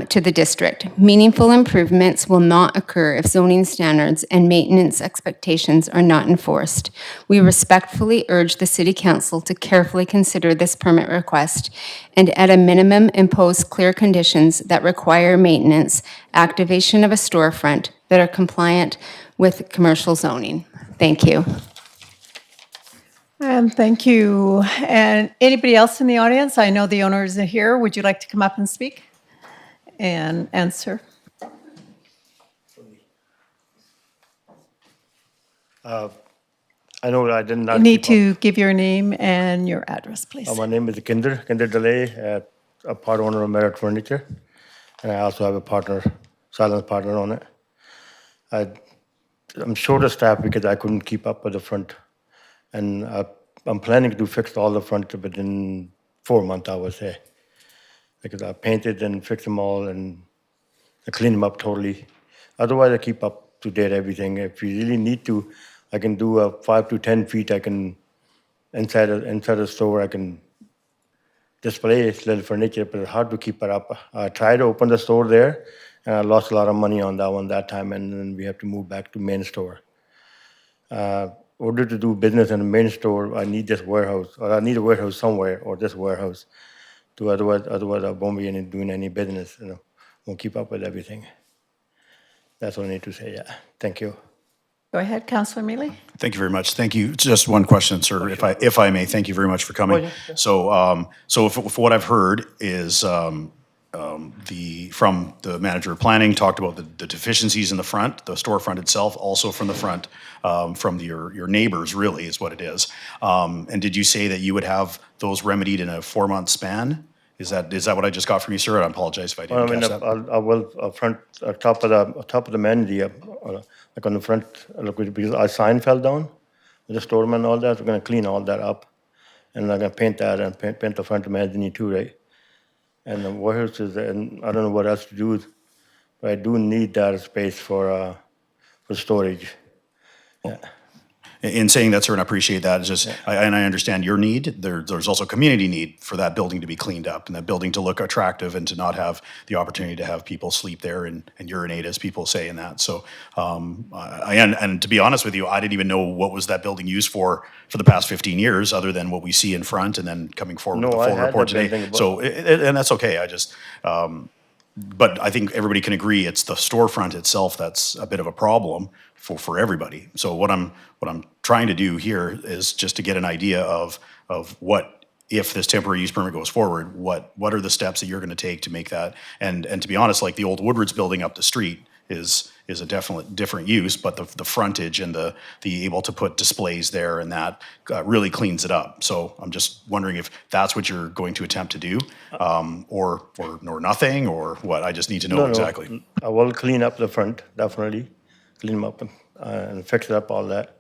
to the district. Meaningful improvements will not occur if zoning standards and maintenance expectations are not enforced. We respectfully urge the City Council to carefully consider this permit request and at a minimum impose clear conditions that require maintenance, activation of a storefront that are compliant with commercial zoning. Thank you. And thank you. And anybody else in the audience? I know the owners are here. Would you like to come up and speak and answer? I know I did not. You need to give your name and your address, please. My name is Kinder Delay, a part owner of Merit Furniture, and I also have a partner, silent partner on it. I'm short of staff because I couldn't keep up with the front, and I'm planning to fix all the front within 4 months, I would say, because I painted and fixed them all and I clean them up totally. Otherwise, I keep up to date everything. If you really need to, I can do a 5 to 10 feet. I can inside the store. I can display little furniture, but it's hard to keep it up. I tried to open the store there, and I lost a lot of money on that one that time, and then we have to move back to main store. In order to do business in the main store, I need this warehouse, or I need a warehouse somewhere, or this warehouse. To otherwise I won't be doing any business. Won't keep up with everything. That's what I need to say. Yeah. Thank you. Go ahead, Councillor Mealy. Thank you very much. Thank you. Just one question, sir, if I may. Thank you very much for coming. yeah, yeah. So if what I've heard is from the manager of planning talked about the deficiencies in the front, the storefront itself, also from the front, from your neighbors really is what it is. And did you say that you would have those remedied in a 4-month span? Is that what I just got from you, sir? I apologize if I didn't catch that. I will front top of the amenity, like on the front, because our sign fell down, with the storeman and all that. We're gonna clean all that up, and I'm gonna paint that and paint the front of mezzanine too, right? And the warehouses, and I don't know what else to do, but I do need that space for storage. Yeah. In saying that, sir, and I appreciate that, it's just, and I understand your need. There's also community need for that building to be cleaned up and that building to look attractive and to not have the opportunity to have people sleep there and urinate, as people say in that. So, and to be honest with you, I didn't even know what was that building used for the past 15 years, other than what we see in front and then coming forward with the full report today. So, and that's okay. I just, but I think everybody can agree it's the storefront itself that's a bit of a problem for everybody. So what I'm trying to do here is just to get an idea of what, if this temporary use permit goes forward, what are the steps that you're going to take to make that, and to be honest, like the old Woodward's building up the street is a definite different use, but the frontage and the able to put displays there and that really cleans it up. So I'm just wondering if that's what you're going to attempt to do, or nothing, or what? I just need to know exactly. I will clean up the front, definitely, clean them up and fix it up, all that.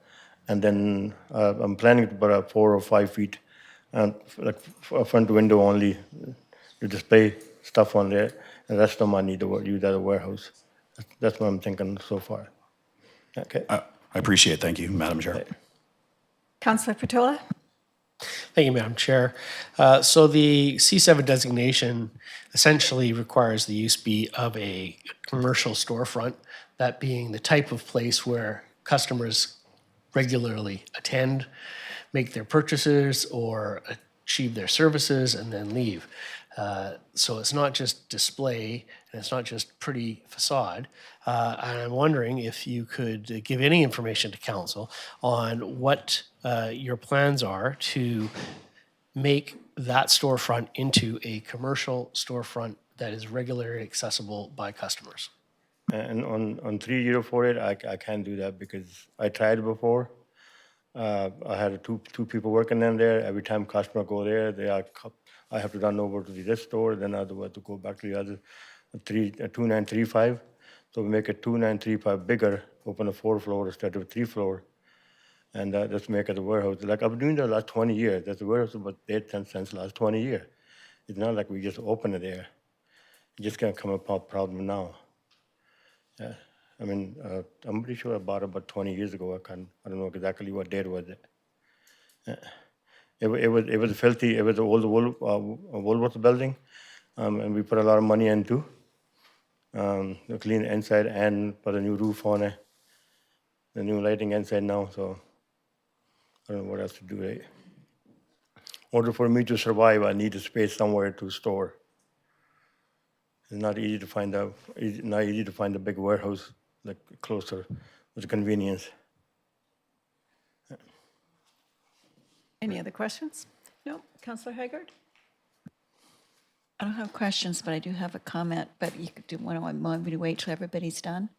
And then I'm planning to put up 4 or 5 feet, like a front window only, to display stuff on there, and the rest of them I need to use as a warehouse. That's what I'm thinking so far. Okay. I appreciate it. Thank you, Madam Chair. Councillor Patola? Thank you, Madam Chair. So the C7 designation essentially requires the use be of a commercial storefront, that being the type of place where customers regularly attend, make their purchases, or achieve their services, and then leave. So it's not just display, and it's not just pretty facade. And I'm wondering if you could give any information to council on what your plans are to make that storefront into a commercial storefront that is regularly accessible by customers. And on 3048, I can't do that because I tried before. I had two people working in there. Every time customer go there, I have to run over to this store, then I have to go back to the other 2935. So we make it 2935 bigger, open a 4th floor instead of 3 floor, and just make it a warehouse. Like I've been doing that the last 20 years. That's a warehouse about 8-10 cents last 20 years. It's not like we just open it there. It just can't come up a problem now. Yeah. I mean, I'm pretty sure I bought it about 20 years ago. I don't know exactly what date was it. It was filthy. It was an old Woolworths building, and we put a lot of money into to clean the inside and put a new roof on it, the new lighting inside now. So I don't know what else to do. Right? In order for me to survive, I need a space somewhere to store. It's not easy to find a big warehouse like closer with convenience. Any other questions? No. Councillor Haggard? I don't have questions, but I do have a comment, but you could want me to wait till everybody's done?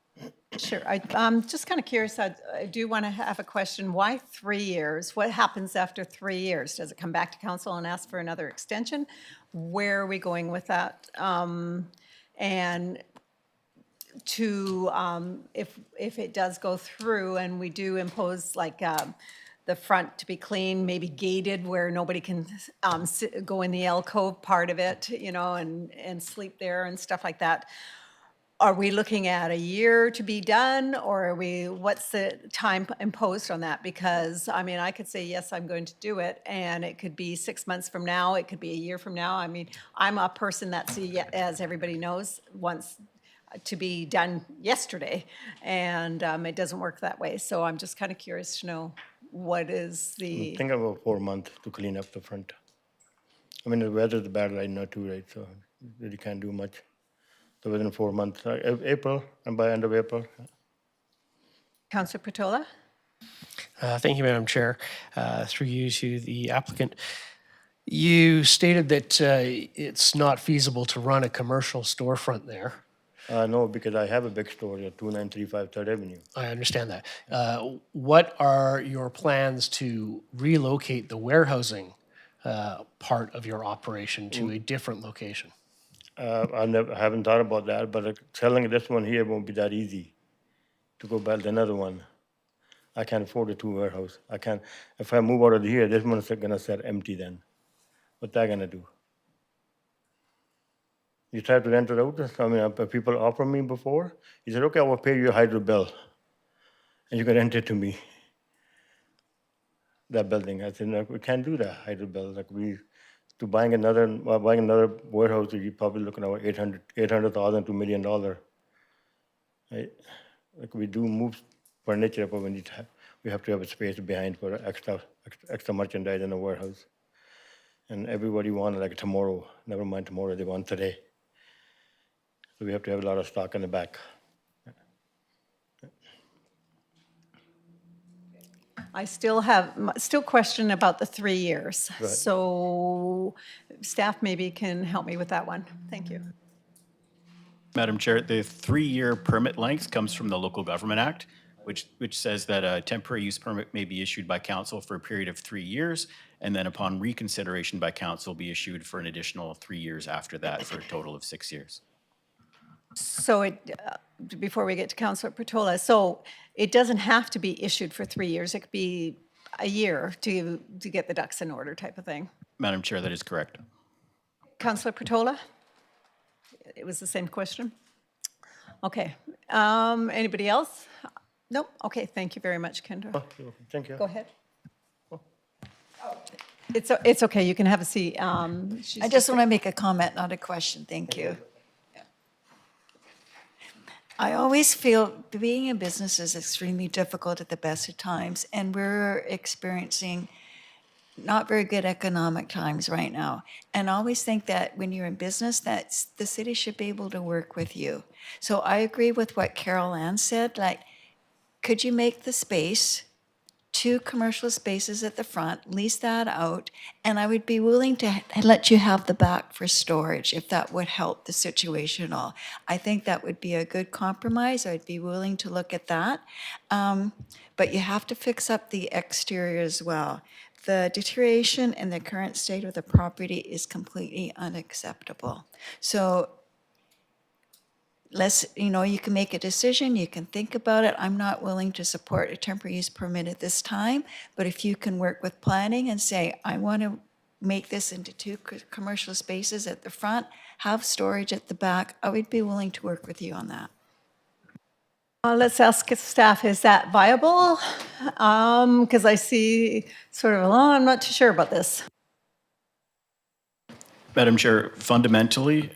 Sure. I'm just kind of curious. I do want to have a question. Why 3 years? What happens after 3 years? Does it come back to council and ask for another extension? Where are we going with that? And to, if it does go through and we do impose like the front to be clean, maybe gated where nobody can go in the alcove part of it, you know, and sleep there and stuff like that. Are we looking at a year to be done, or what's the time imposed on that? Because, I mean, I could say, yes, I'm going to do it, and it could be 6 months from now, it could be a year from now. I mean, I'm a person that's, as everybody knows, wants to be done yesterday, and it doesn't work that way. So I'm just kind of curious to know what is the... I'm thinking about 4 months to clean up the front. I mean, the weather's bad right now too, right? So really can't do much. So within 4 months, April, and by end of April. Councillor Patola? Thank you, Madam Chair. Through you to the applicant. You stated that it's not feasible to run a commercial storefront there. No, because I have a big store at 2935 3rd Avenue. I understand that. What are your plans to relocate the warehousing part of your operation to a different location? I haven't thought about that, but selling this one here won't be that easy to go build another one. I can't afford a 2 warehouse. I can't. If I move out of here, this one's gonna sit empty then. What's that gonna do? You try to rent it out? I mean, people offer me before. He said, okay, I will pay you a hydro bill, and you can rent it to me. That building. I said, no, we can't do that hydro bill. Like buying another warehouse, you're probably looking at $800,000 to $1 million. Right? Like we do move furniture, but we have to have a space behind for extra merchandise in the warehouse. And everybody wants like tomorrow. Never mind tomorrow, they want today. So we have to have a lot of stock in the back. I still question about the 3 years. Right. So staff maybe can help me with that one. Thank you. Madam Chair, the 3-year permit length comes from the Local Government Act, which says that a temporary use permit may be issued by council for a period of 3 years, and then upon reconsideration by council, be issued for an additional 3 years after that, for a total of 6 years. So before we get to Councillor Portola, so it doesn't have to be issued for 3 years. It could be a year to get the ducks in order type of thing. Madam Chair, that is correct. Councillor Portola? It was the same question? Okay. Anybody else? No? Okay, thank you very much, Kendra. Thank you. Go ahead. It's okay, you can have a seat. I just want to make a comment, not a question. Thank you. I always feel being in business is extremely difficult at the best of times, and we're experiencing not very good economic times right now. And I always think that when you're in business, that the city should be able to work with you. So I agree with what Carol Ann said, like, could you make the space 2 commercial spaces at the front, lease that out, and I would be willing to let you have the back for storage if that would help the situation at all. I think that would be a good compromise. I'd be willing to look at that. But you have to fix up the exterior as well. The deterioration in the current state of the property is completely unacceptable. So you can make a decision, you can think about it. I'm not willing to support a temporary use permit at this time, but if you can work with planning and say, I want to make this into 2 commercial spaces at the front, have storage at the back, I would be willing to work with you on that. Let's ask staff, is that viable? Because I see sort of, I'm not too sure about this. Madam Chair, fundamentally,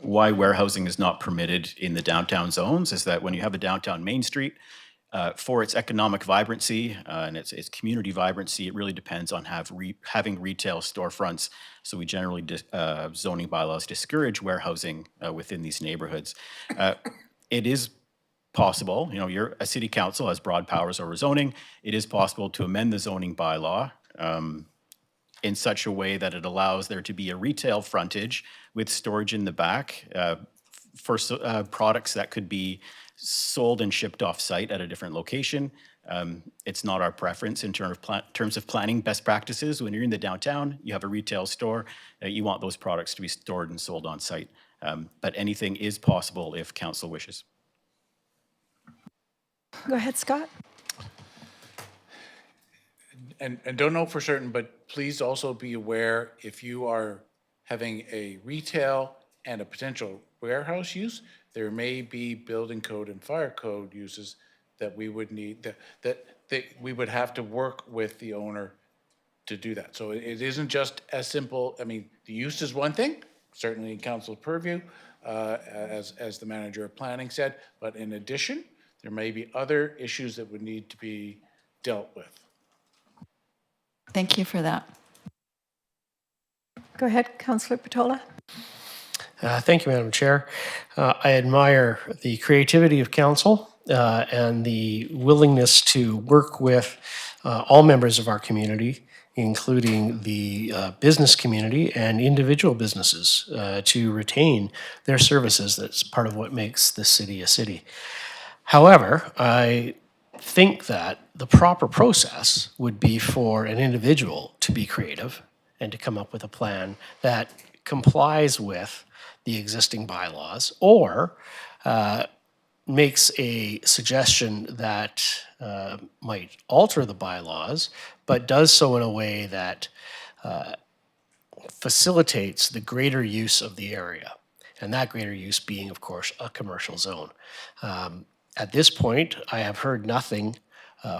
why warehousing is not permitted in the downtown zones is that when you have a downtown Main Street, for its economic vibrancy and its community vibrancy, it really depends on having retail storefronts. So we generally, zoning bylaws discourage warehousing within these neighborhoods. It is possible, you're a city council has broad powers over zoning. It is possible to amend the zoning bylaw in such a way that it allows there to be a retail frontage with storage in the back for products that could be sold and shipped off-site at a different location. It's not our preference in terms of planning best practices. When you're in the downtown, you have a retail store, you want those products to be stored and sold on-site. But anything is possible if council wishes. Go ahead, Scott. And don't know for certain, but please also be aware if you are having a retail and a potential warehouse use, there may be building code and fire code uses that we would need, that we would have to work with the owner to do that. So it isn't just as simple, the use is one thing, certainly in council's purview, as the manager of planning said, but in addition, there may be other issues that would need to be dealt with. Thank you for that. Go ahead, Councillor Portola. Thank you, Madam Chair. I admire the creativity of council and the willingness to work with all members of our community, including the business community and individual businesses to retain their services. That's part of what makes this city a city. However, I think that the proper process would be for an individual to be creative and to come up with a plan that complies with the existing bylaws or makes a suggestion that might alter the bylaws, but does so in a way that facilitates the greater use of the area, and that greater use being, of course, a commercial zone. At this point, I have heard nothing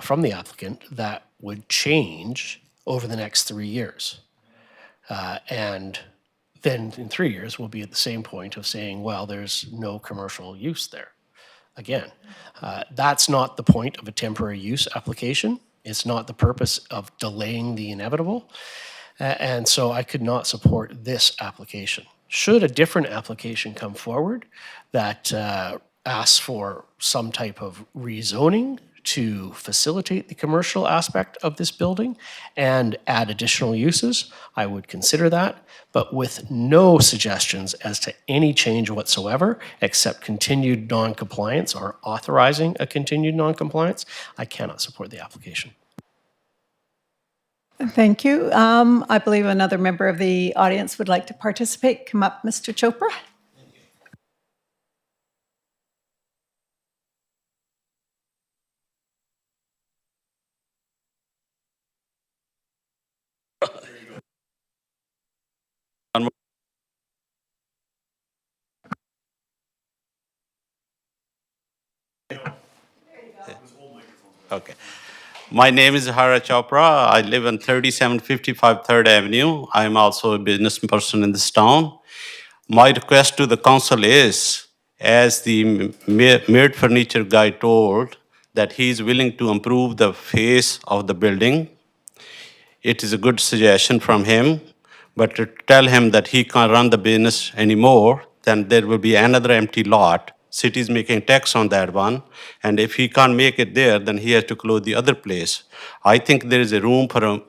from the applicant that would change over the next 3 years. And then in 3 years, we'll be at the same point of saying, well, there's no commercial use there. Again, that's not the point of a temporary use application. It's not the purpose of delaying the inevitable. And so I could not support this application. Should a different application come forward that asks for some type of rezoning to facilitate the commercial aspect of this building and add additional uses, I would consider that, but with no suggestions as to any change whatsoever except continued non-compliance or authorizing a continued non-compliance, I cannot support the application. Thank you. I believe another member of the audience would like to participate. Come up, Mr. Chopra. Okay. My name is Hara Chopra. I live on 3755 3rd Avenue. I'm also a business person in this town. My request to the council is, as the made furniture guy told, that he is willing to improve the face of the building. It is a good suggestion from him, but to tell him that he can't run the business anymore, then there will be another empty lot. City's making tax on that one, and if he can't make it there, then he has to close the other place. I think there is a room for a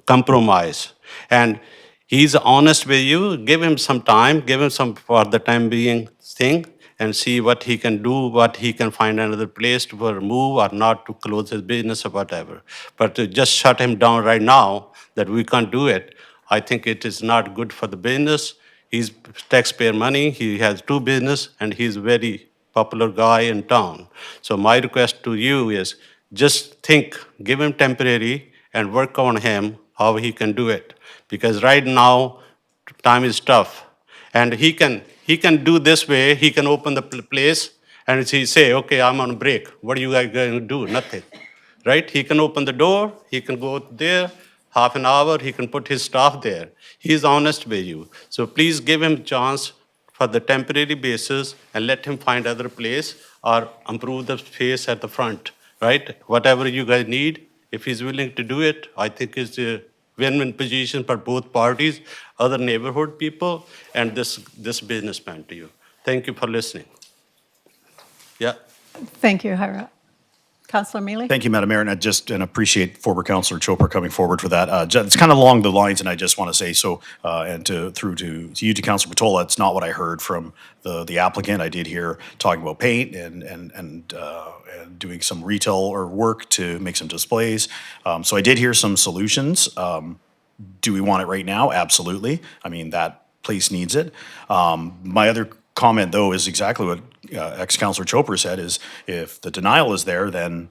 compromise. And he's honest with you, give him some time, give him some for the time being thing, and see what he can do, what he can find another place to move or not to close his business or whatever. But to just shut him down right now, that we can't do it, I think it is not good for the business. He's taxpayer money, he has two business, and he's a very popular guy in town. So my request to you is just think, give him temporary and work on him how he can do it. Because right now, time is tough. And he can do this way, he can open the place and he say, okay, I'm on break. What are you guys going to do? Nothing, right? He can open the door, he can go there, half an hour, he can put his staff there. He's honest with you. So please give him a chance for the temporary basis and let him find other place or improve the space at the front, right? Whatever you guys need, if he's willing to do it, I think it's a win-win position for both parties, other neighborhood people, and this businessman to you. Thank you for listening. Yeah. Thank you, Hara. Councillor Mealy? Thank you, Madam Mayor, and I just appreciate former Councillor Chopra coming forward for that. It's kind of along the lines, and I just want to say so, and through to you, to Councillor Patola, it's not what I heard from the applicant. I did hear talking about paint and doing some retail or work to make some displays. So I did hear some solutions. Do we want it right now? Absolutely. I mean, that place needs it. My other comment, though, is exactly what ex-Councillor Chopra said, is if the denial is there, then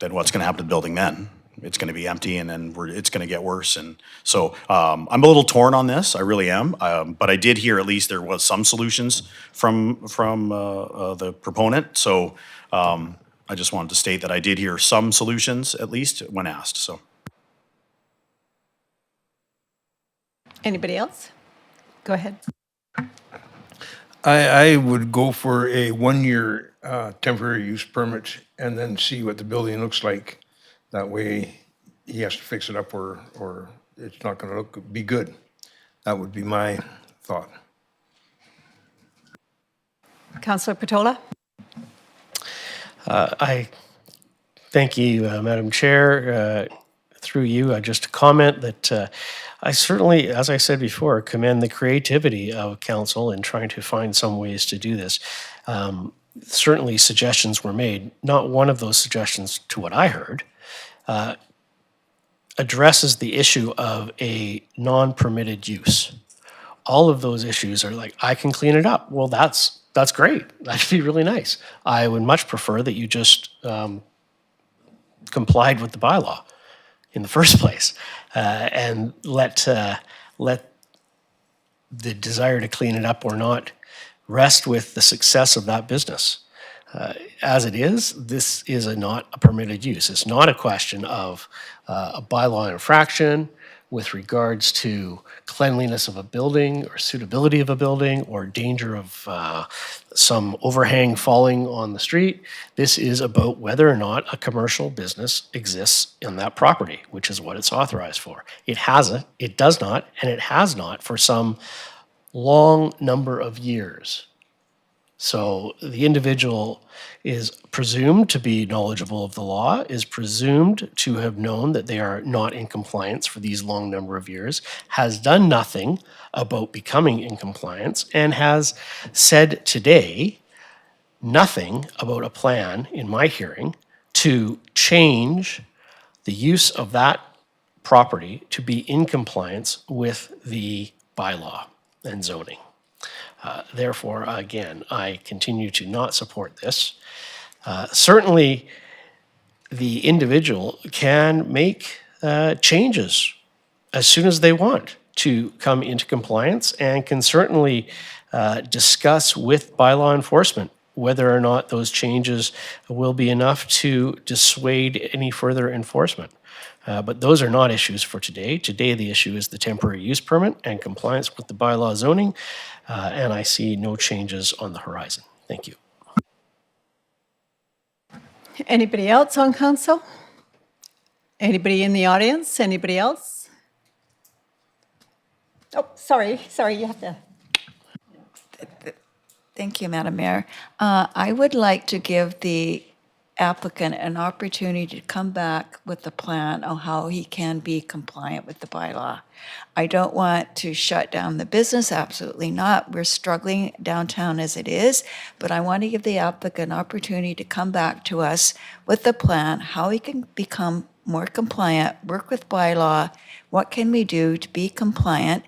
what's going to happen to the building then? It's going to be empty, and then it's going to get worse. And so I'm a little torn on this. I really am. But I did hear at least there was some solutions from the proponent. So I just wanted to state that I did hear some solutions, at least, when asked. So. Anybody else? Go ahead. I would go for a 1-year temporary use permit and then see what the building looks like. That way, he has to fix it up or it's not going to be good. That would be my thought. Councillor Patola? I thank you, Madam Chair. Through you, just a comment that I certainly, as I said before, commend the creativity of council in trying to find some ways to do this. Certainly suggestions were made. Not one of those suggestions, to what I heard, addresses the issue of a non-permitted use. All of those issues are like, I can clean it up. Well, that's great. That'd be really nice. I would much prefer that you just complied with the bylaw in the first place, and let the desire to clean it up or not rest with the success of that business. As it is, this is not a permitted use. It's not a question of a bylaw infraction with regards to cleanliness of a building or suitability of a building or danger of some overhang falling on the street. This is about whether or not a commercial business exists in that property, which is what it's authorized for. It hasn't, it does not, and it has not for some long number of years. So the individual is presumed to be knowledgeable of the law, is presumed to have known that they are not in compliance for these long number of years, has done nothing about becoming in compliance, and has said today nothing about a plan in my hearing to change the use of that property to be in compliance with the bylaw and zoning. Therefore, again, I continue to not support this. Certainly, the individual can make changes as soon as they want to come into compliance and can certainly discuss with bylaw enforcement whether or not those changes will be enough to dissuade any further enforcement. But those are not issues for today. Today, the issue is the temporary use permit and compliance with the bylaw zoning, and I see no changes on the horizon. Thank you. Anybody else on council? Anybody in the audience? Anybody else? Oh, sorry, you have to. Thank you, Madam Mayor. I would like to give the applicant an opportunity to come back with a plan on how he can be compliant with the bylaw. I don't want to shut down the business, absolutely not. We're struggling downtown as it is, but I want to give the applicant an opportunity to come back to us with a plan, how he can become more compliant, work with bylaw, what can we do to be compliant?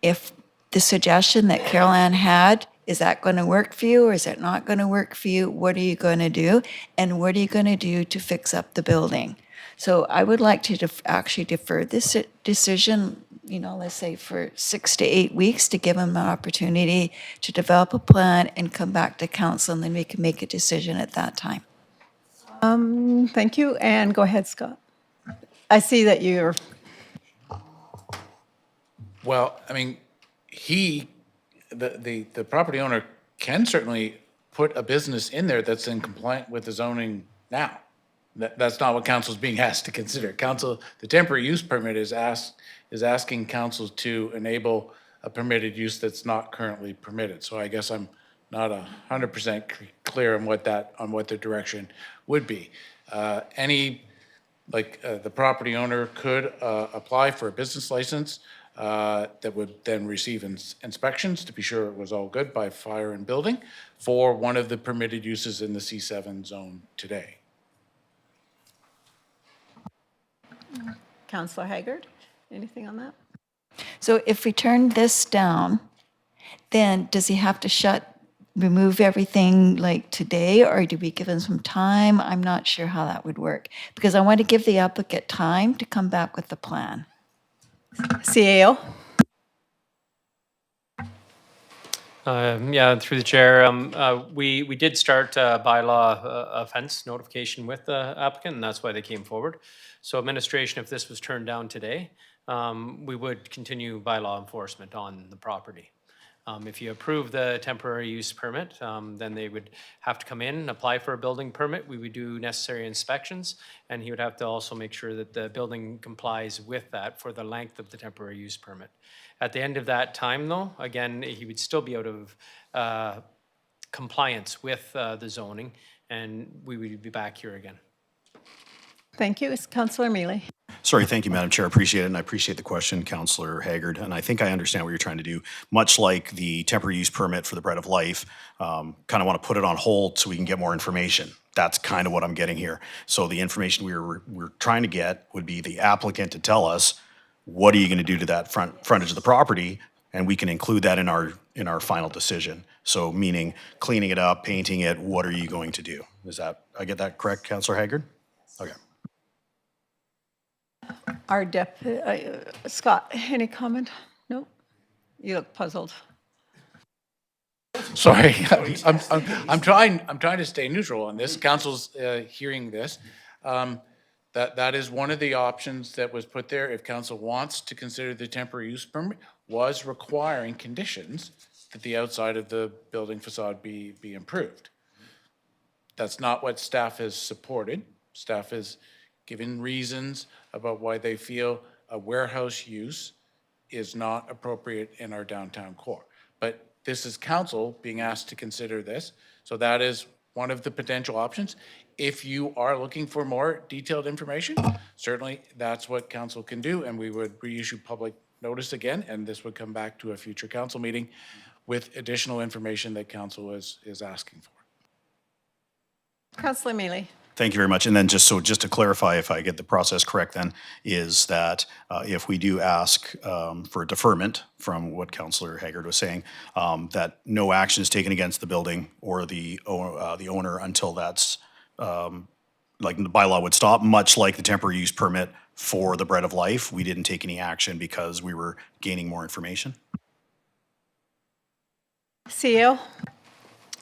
If the suggestion that Carol Ann had, is that going to work for you or is it not going to work for you? What are you going to do? And what are you going to do to fix up the building? So I would like to actually defer this decision, let's say for 6 to 8 weeks to give him an opportunity to develop a plan and come back to council, and then we can make a decision at that time. Thank you, and go ahead, Scott. I see that you're, Well, I mean, the property owner can certainly put a business in there that's in compliant with the zoning now. That's not what council's being asked to consider. Council, the temporary use permit is asking council to enable a permitted use that's not currently permitted. So I guess I'm not 100% clear on what the direction would be. The property owner could apply for a business license that would then receive inspections to be sure it was all good by fire and building for one of the permitted uses in the C7 zone today. Councillor Haggard, anything on that? So if we turn this down, then does he have to remove everything like today, or do we give him some time? I'm not sure how that would work, because I want to give the applicant time to come back with the plan. CAO? Yeah, through the chair, we did start a bylaw offense notification with the applicant, and that's why they came forward. So administration, if this was turned down today, we would continue bylaw enforcement on the property. If you approve the temporary use permit, then they would have to come in, apply for a building permit. We would do necessary inspections, and he would have to also make sure that the building complies with that for the length of the temporary use permit. At the end of that time, though, again, he would still be out of compliance with the zoning, and we would be back here again. Thank you. Is Councillor Mealy? Sorry, thank you, Madam Chair. Appreciate it, and I appreciate the question, Councillor Haggard. And I think I understand what you're trying to do. Much like the temporary use permit for the Bread of Life, kind of want to put it on hold so we can get more information. That's kind of what I'm getting here. So the information we're trying to get would be the applicant to tell us, what are you going to do to that frontage of the property, and we can include that in our final decision. So meaning cleaning it up, painting it, what are you going to do? I get that correct, Councillor Haggard? Okay. Our Scott, any comment? No? You look puzzled. Sorry, I'm trying to stay neutral on this. Council's hearing this. That is one of the options that was put there. If council wants to consider the temporary use permit, was requiring conditions that the outside of the building facade be improved. That's not what staff has supported. Staff has given reasons about why they feel a warehouse use is not appropriate in our downtown core. But this is council being asked to consider this. So that is one of the potential options. If you are looking for more detailed information, certainly that's what council can do, and we would reissue public notice again, and this would come back to a future council meeting with additional information that council is asking for. Councillor Mealy. Thank you very much. And then just to clarify, if I get the process correct then, is that if we do ask for a deferment from what Councillor Haggard was saying, that no action is taken against the building or the owner until that's, like the bylaw would stop, much like the temporary use permit for the Bread of Life. We didn't take any action because we were gaining more information. CEO.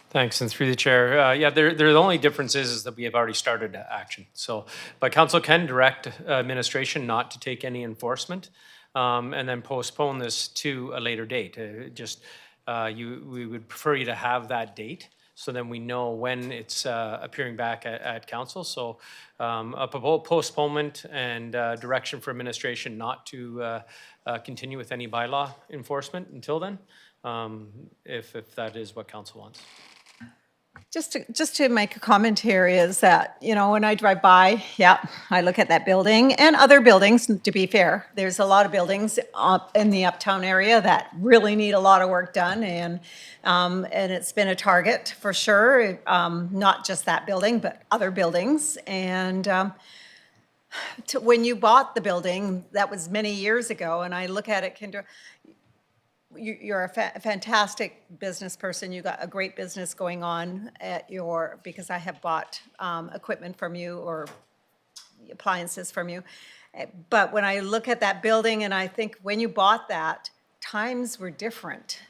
Thanks, and through the chair, yeah, the only difference is that we have already started action. So, but council can direct administration not to take any enforcement, and then postpone this to a later date. We would prefer you to have that date, so then we know when it's appearing back at council. So, a postponement and direction for administration not to continue with any bylaw enforcement until then, if that is what council wants. Just to make a comment here is that, you know, when I drive by, yeah, I look at that building and other buildings, to be fair. There's a lot of buildings up in the uptown area that really need a lot of work done, and it's been a target for sure, not just that building, but other buildings. And when you bought the building, that was many years ago, and I look at it, Kendra, you're a fantastic business person. You got a great business going on at because I have bought equipment from you or appliances from you. But when I look at that building and I think when you bought that, times were different.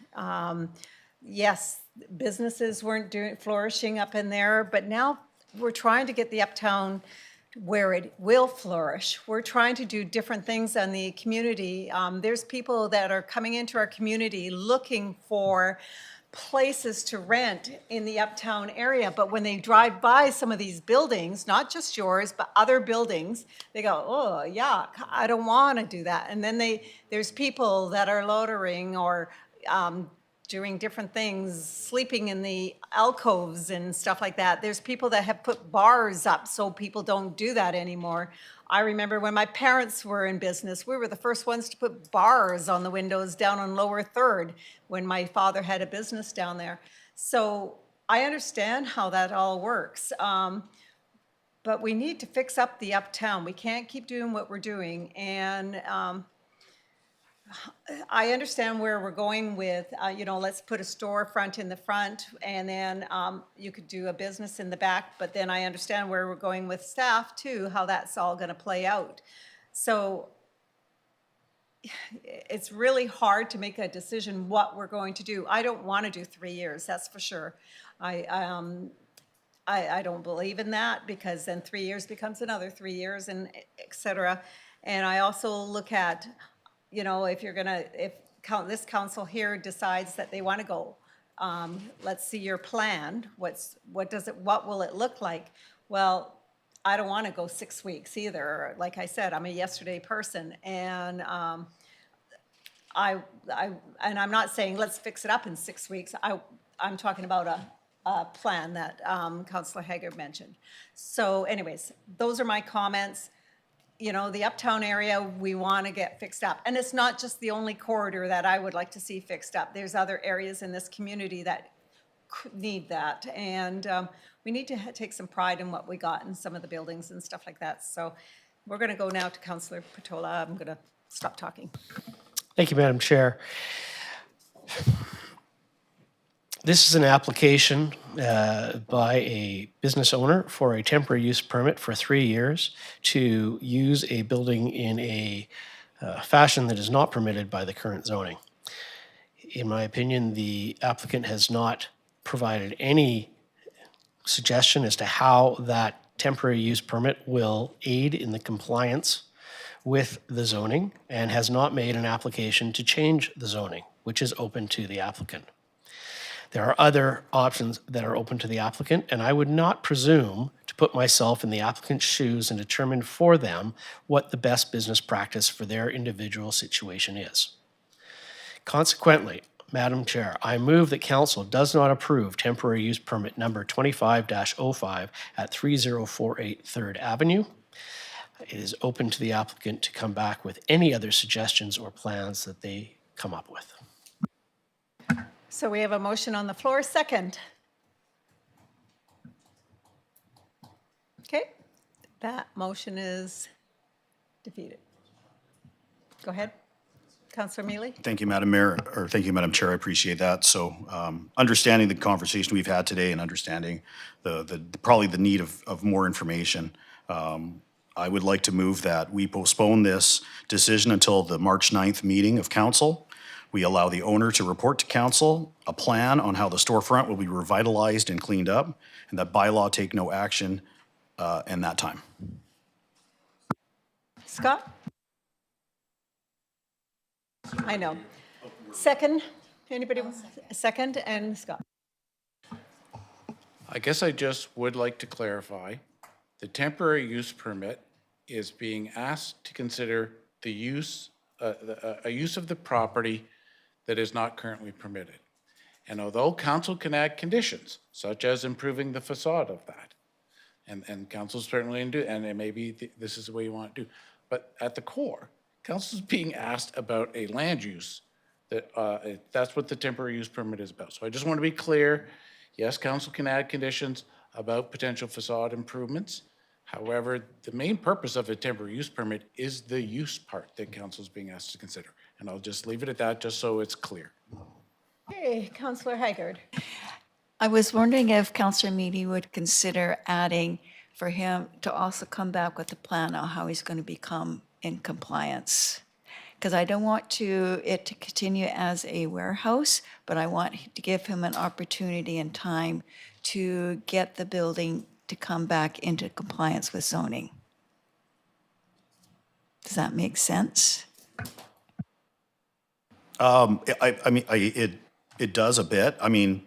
Yes, businesses weren't flourishing up in there, but now we're trying to get the uptown where it will flourish. We're trying to do different things in the community. There's people that are coming into our community looking for places to rent in the uptown area, but when they drive by some of these buildings, not just yours, but other buildings, they go, oh, yuck, I don't want to do that. And then there's people that are loitering or doing different things, sleeping in the alcoves and stuff like that. There's people that have put bars up so people don't do that anymore. I remember when my parents were in business, we were the first ones to put bars on the windows down on Lower 3rd when my father had a business down there. So I understand how that all works. But we need to fix up the uptown. We can't keep doing what we're doing. And I understand where we're going with, you know, let's put a storefront in the front and then you could do a business in the back, but then I understand where we're going with staff too, how that's all going to play out. So it's really hard to make a decision what we're going to do. I don't want to do 3 years, that's for sure. I don't believe in that because then 3 years becomes another 3 years and et cetera. And I also look at, you know, if this council here decides that they want to go, let's see your plan. What will it look like? Well, I don't want to go 6 weeks either. Like I said, I'm a yesterday person, and I'm not saying let's fix it up in 6 weeks. I'm talking about a plan that Councillor Haggard mentioned. So, anyways, those are my comments. You know, the uptown area, we want to get fixed up. And it's not just the only corridor that I would like to see fixed up. There's other areas in this community that need that. And we need to take some pride in what we got in some of the buildings and stuff like that. So we're going to go now to Councillor Patola. I'm going to stop talking. Thank you, Madam Chair. This is an application by a business owner for a temporary use permit for 3 years to use a building in a fashion that is not permitted by the current zoning. In my opinion, the applicant has not provided any suggestion as to how that temporary use permit will aid in the compliance with the zoning and has not made an application to change the zoning, which is open to the applicant. There are other options that are open to the applicant, and I would not presume to put myself in the applicant's shoes and determine for them what the best business practice for their individual situation is. Consequently, Madam Chair, I move that council does not approve temporary use permit number 25-05 at 3048 3rd Avenue. It is open to the applicant to come back with any other suggestions or plans that they come up with. So we have a motion on the floor, second. Okay, that motion is defeated. Go ahead, Councillor Mealy. Thank you, Madam Mayor, or thank you, Madam Chair. I appreciate that. So understanding the conversation we've had today and understanding probably the need of more information, I would like to move that we postpone this decision until the March 9th meeting of council. We allow the owner to report to council a plan on how the storefront will be revitalized and cleaned up, and that bylaw take no action in that time. Scott? I know. Second, anybody? Second, and Scott. I guess I just would like to clarify, the temporary use permit is being asked to consider the use, a use of the property that is not currently permitted. And although council can add conditions, such as improving the facade of that, and council certainly can do, and maybe this is the way you want to do, but at the core, council is being asked about a land use that, that's what the temporary use permit is about. So I just want to be clear, yes, council can add conditions about potential facade improvements. However, the main purpose of a temporary use permit is the use part that council is being asked to consider. And I'll just leave it at that, just so it's clear. Okay, Councillor Haggard. I was wondering if Councillor Meady would consider adding for him to also come back with a plan on how he's going to become in compliance. Because I don't want it to continue as a warehouse, but I want to give him an opportunity and time to get the building to come back into compliance with zoning. Does that make sense? It does a bit. I mean,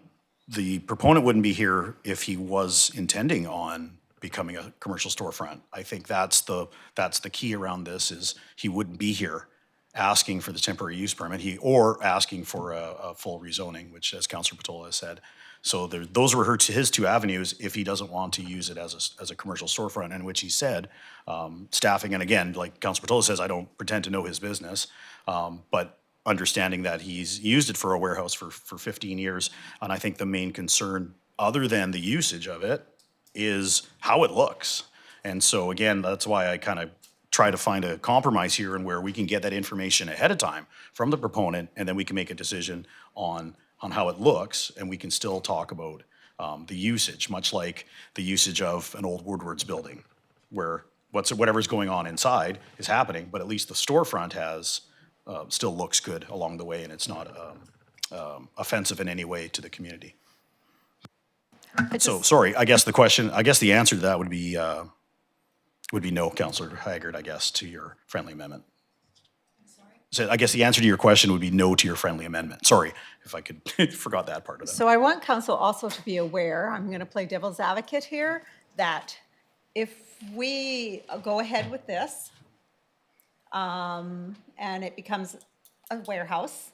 the proponent wouldn't be here if he was intending on becoming a commercial storefront. I think that's the key around this, is he wouldn't be here asking for the temporary use permit, or asking for a full rezoning, which, as Councillor Patola has said. So those were his two avenues if he doesn't want to use it as a commercial storefront, in which he said staffing, and again, like Councillor Patola says, I don't pretend to know his business, but understanding that he's used it for a warehouse for 15 years, and I think the main concern, other than the usage of it, is how it looks. And so again, that's why I kind of try to find a compromise here, and where we can get that information ahead of time from the proponent, and then we can make a decision on how it looks, and we can still talk about the usage, much like the usage of an old Woodward's building, where whatever's going on inside is happening, but at least the storefront has still looks good along the way, and it's not offensive in any way to the community. So, sorry, I guess the answer to that would be no, Councillor Haggard, I guess, to your friendly amendment. So I guess the answer to your question would be no to your friendly amendment. Sorry if I could forgot that part of that. So I want council also to be aware, I'm going to play devil's advocate here, that if we go ahead with this and it becomes a warehouse,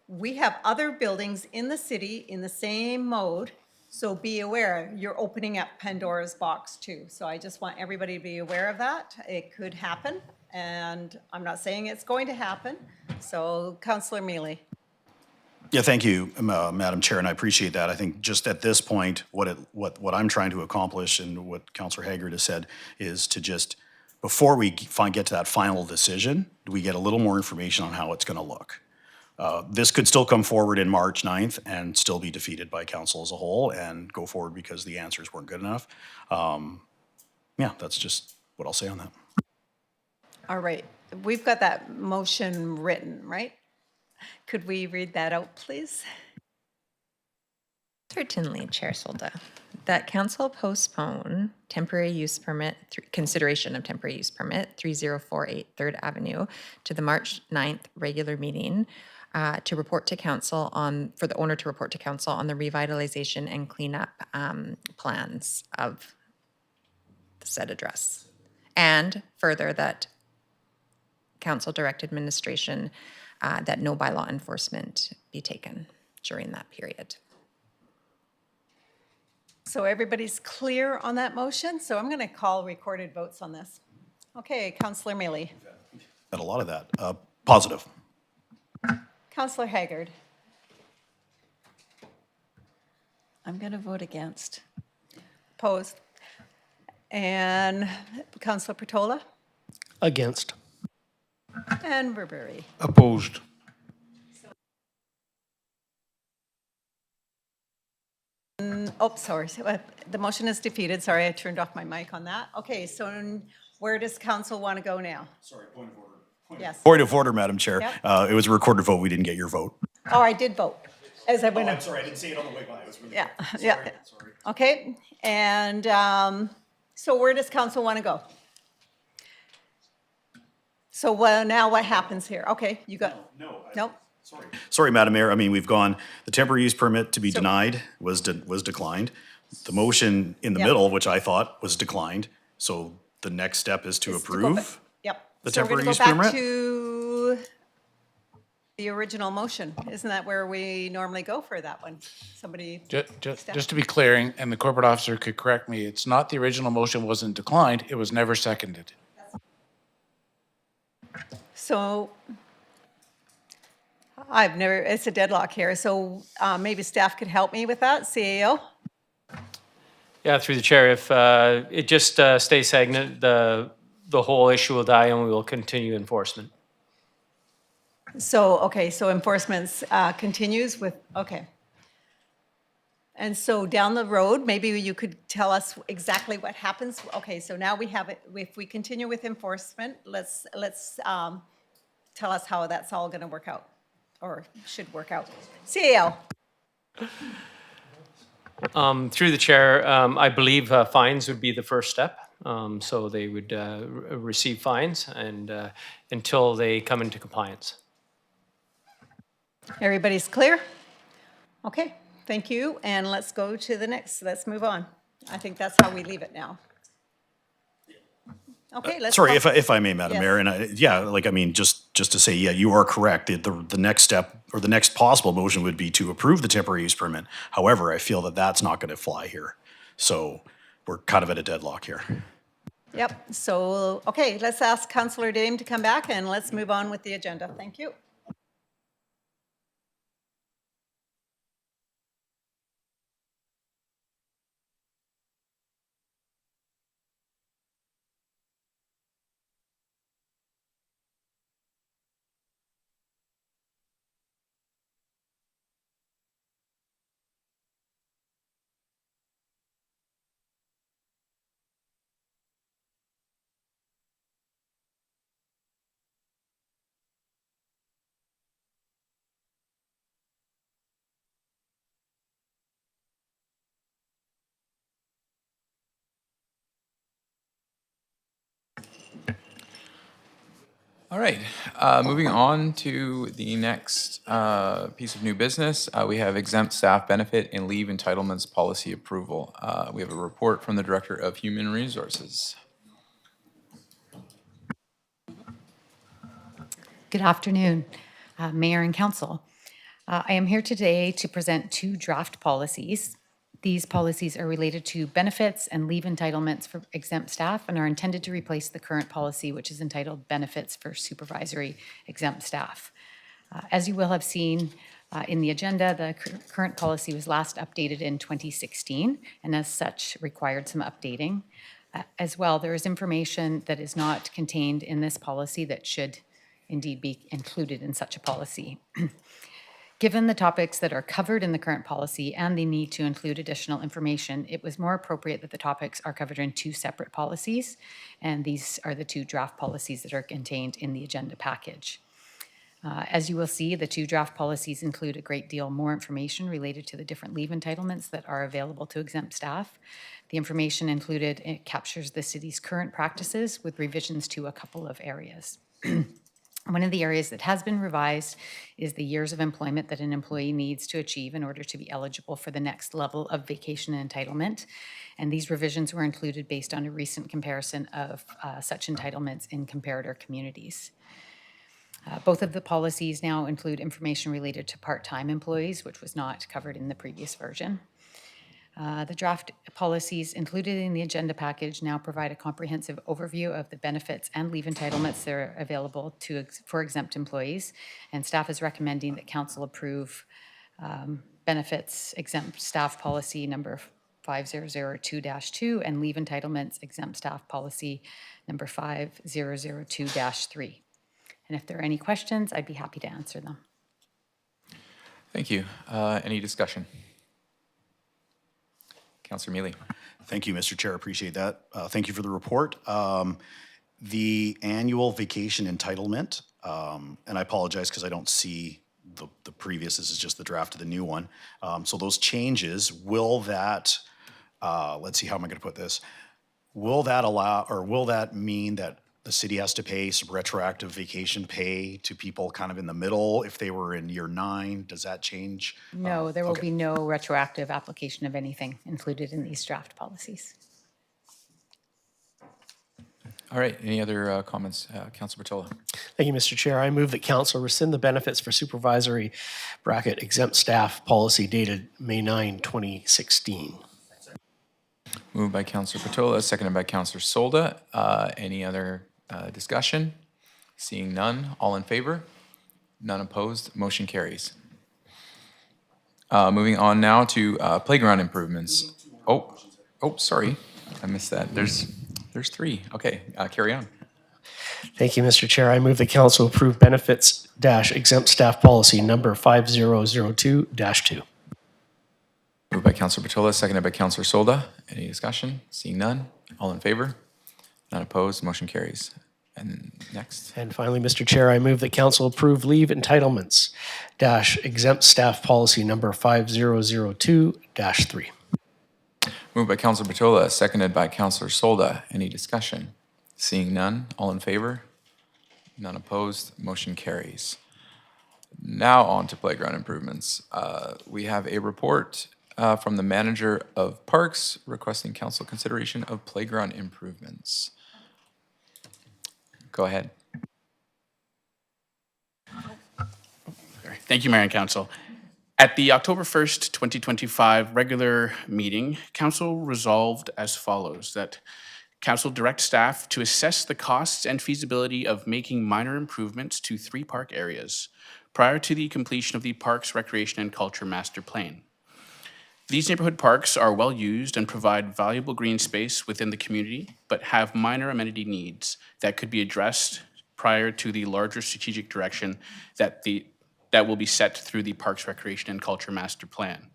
we have other buildings in the city in the same mode. So be aware, you're opening up Pandora's box too. So I just want everybody to be aware of that. It could happen, and I'm not saying it's going to happen. So Councillor Mealy. Yeah, thank you, Madam Chair, and I appreciate that. I think just at this point, what I'm trying to accomplish, and what Councillor Haggard has said, is to just, before we get to that final decision, we get a little more information on how it's going to look. This could still come forward in March 9th and still be defeated by council as a whole and go forward because the answers weren't good enough. Yeah, that's just what I'll say on that. All right, we've got that motion written, right? Could we read that out, please? Certainly, Chair Solda. That council postpone temporary use permit, consideration of temporary use permit 3048 3rd Avenue to the March 9th regular meeting to report to council for the owner to report to council on the revitalization and cleanup plans of the said address. And further, that council direct administration that no bylaw enforcement be taken during that period. So everybody's clear on that motion? So I'm going to call recorded votes on this. Okay, Councillor Mealy. Got a lot of that. Positive. Councillor Haggard. I'm going to vote against. Opposed. And Councillor Patola. Against. And Burberry. Opposed. Oh, sorry. The motion is defeated. Sorry, I turned off my mic on that. Okay, so where does council want to go now? Sorry, point of order. Yes. Point of order, Madam Chair. Yep. It was a recorded vote. We didn't get your vote. Oh, I did vote as I went. I'm sorry, I didn't see it on the way by. It was really Yeah, quick. yeah. Sorry. Okay, and so where does council want to go? So now what happens here? Okay, you got. No. Sorry, Madam Mayor. I mean, we've gone, the temporary use permit to be denied was declined. The motion in the Yep. middle, which I thought was declined. So the next step is to approve. Yep. The So we're temporary gonna use go back permit? to the original motion. Isn't that where we normally go for that one? Somebody. Just to be clear, and the corporate officer could correct me, it's not the original motion wasn't declined, it was never seconded. So I've never, it's a deadlock here. So maybe staff could help me with that, CAO? Yeah, through the chair, if it just stays stagnant, the whole issue will die and we will continue enforcement. So, okay, so enforcement continues with, okay. And so down the road, maybe you could tell us exactly what happens. Okay, so now we have it, if we continue with enforcement, let's tell us how that's all gonna work out, or should work out. CAO. Through the chair, I believe fines would be the first step. So they would receive fines and until they come into compliance. Everybody's clear? Okay, thank you, and let's go to the next, let's move on. I think that's how we leave it now. Okay, let's. Sorry, call- if I may, Madam Yes. Mayor, and just to say, yeah, you are correct. The next step, or the next possible motion would be to approve the temporary use permit. However, I feel that that's not gonna fly here. So we're kind of at a deadlock here. Yep, so, okay, let's ask Councillor Dame to come back and let's move on with the agenda. Thank you. All right, moving on to the next piece of new business. We have exempt staff benefit and leave entitlements policy approval. We have a report from the Director of Human Resources. Good afternoon, Mayor and Council. I am here today to present two draft policies. These policies are related to benefits and leave entitlements for exempt staff and are intended to replace the current policy, which is entitled Benefits for Supervisory Exempt Staff. As you will have seen in the agenda, the current policy was last updated in 2016 and as such required some updating. As well, there is information that is not contained in this policy that should indeed be included in such a policy. Given the topics that are covered in the current policy and the need to include additional information, it was more appropriate that the topics are covered in two separate policies, and these are the two draft policies that are contained in the agenda package. As you will see, the two draft policies include a great deal more information related to the different leave entitlements that are available to exempt staff. The information included, it captures the city's current practices with revisions to a couple of areas. One of the areas that has been revised is the years of employment that an employee needs to achieve in order to be eligible for the next level of vacation entitlement. And these revisions were included based on a recent comparison of such entitlements in comparator communities. Both of the policies now include information related to part-time employees, which was not covered in the previous version. The draft policies included in the agenda package now provide a comprehensive overview of the benefits and leave entitlements that are available for exempt employees, and staff is recommending that council approve benefits exempt staff policy number 5002-2 and leave entitlements exempt staff policy number 5002-3. And if there are any questions, I'd be happy to answer them. Thank you. Any discussion? Councillor Mealy. Thank you, Mr. Chair. Appreciate that. Thank you for the report. The annual vacation entitlement, and I apologize because I don't see the previous, this is just the draft of the new one. So those changes, will that, let's see, how am I going to put this? Will that allow, or will that mean that the city has to pay some retroactive vacation pay to people kind of in the middle if they were in year 9? Does that change? No, there will be no retroactive application of anything included in these draft policies. All right, any other comments? Councillor Bertola. Thank you, Mr. Chair. I move that council rescind the benefits for supervisory exempt staff policy dated May 9, 2016. Moved by Councillor Bertola, seconded by Councillor Solda. Any other discussion? Seeing none, all in favor? None opposed, motion carries. Moving on now to playground improvements. Oh, sorry, I missed that. There's 3. Okay, carry on. Thank you, Mr. Chair. I move the council approve benefits exempt staff policy number 5002-2. Moved by Councillor Bertola, seconded by Councillor Solda. Any discussion? Seeing none, all in favor? None opposed, motion carries. And next. And finally, Mr. Chair, I move that council approve leave entitlements exempt staff policy number 5002-3. Moved by Councillor Bertola, seconded by Councillor Solda. Any discussion? Seeing none, all in favor? None opposed, motion carries. Now on to playground improvements. We have a report from the manager of parks requesting council consideration of playground improvements. Go ahead. Thank you, Mayor and Council. At the October 1st, 2025 regular meeting, Council resolved as follows, that Council direct staff to assess the costs and feasibility of making minor improvements to 3 park areas prior to the completion of the Parks, Recreation and Culture Master Plan. These neighborhood parks are well used and provide valuable green space within the community, but have minor amenity needs that could be addressed prior to the larger strategic direction that will be set through the Parks, Recreation and Culture Master Plan.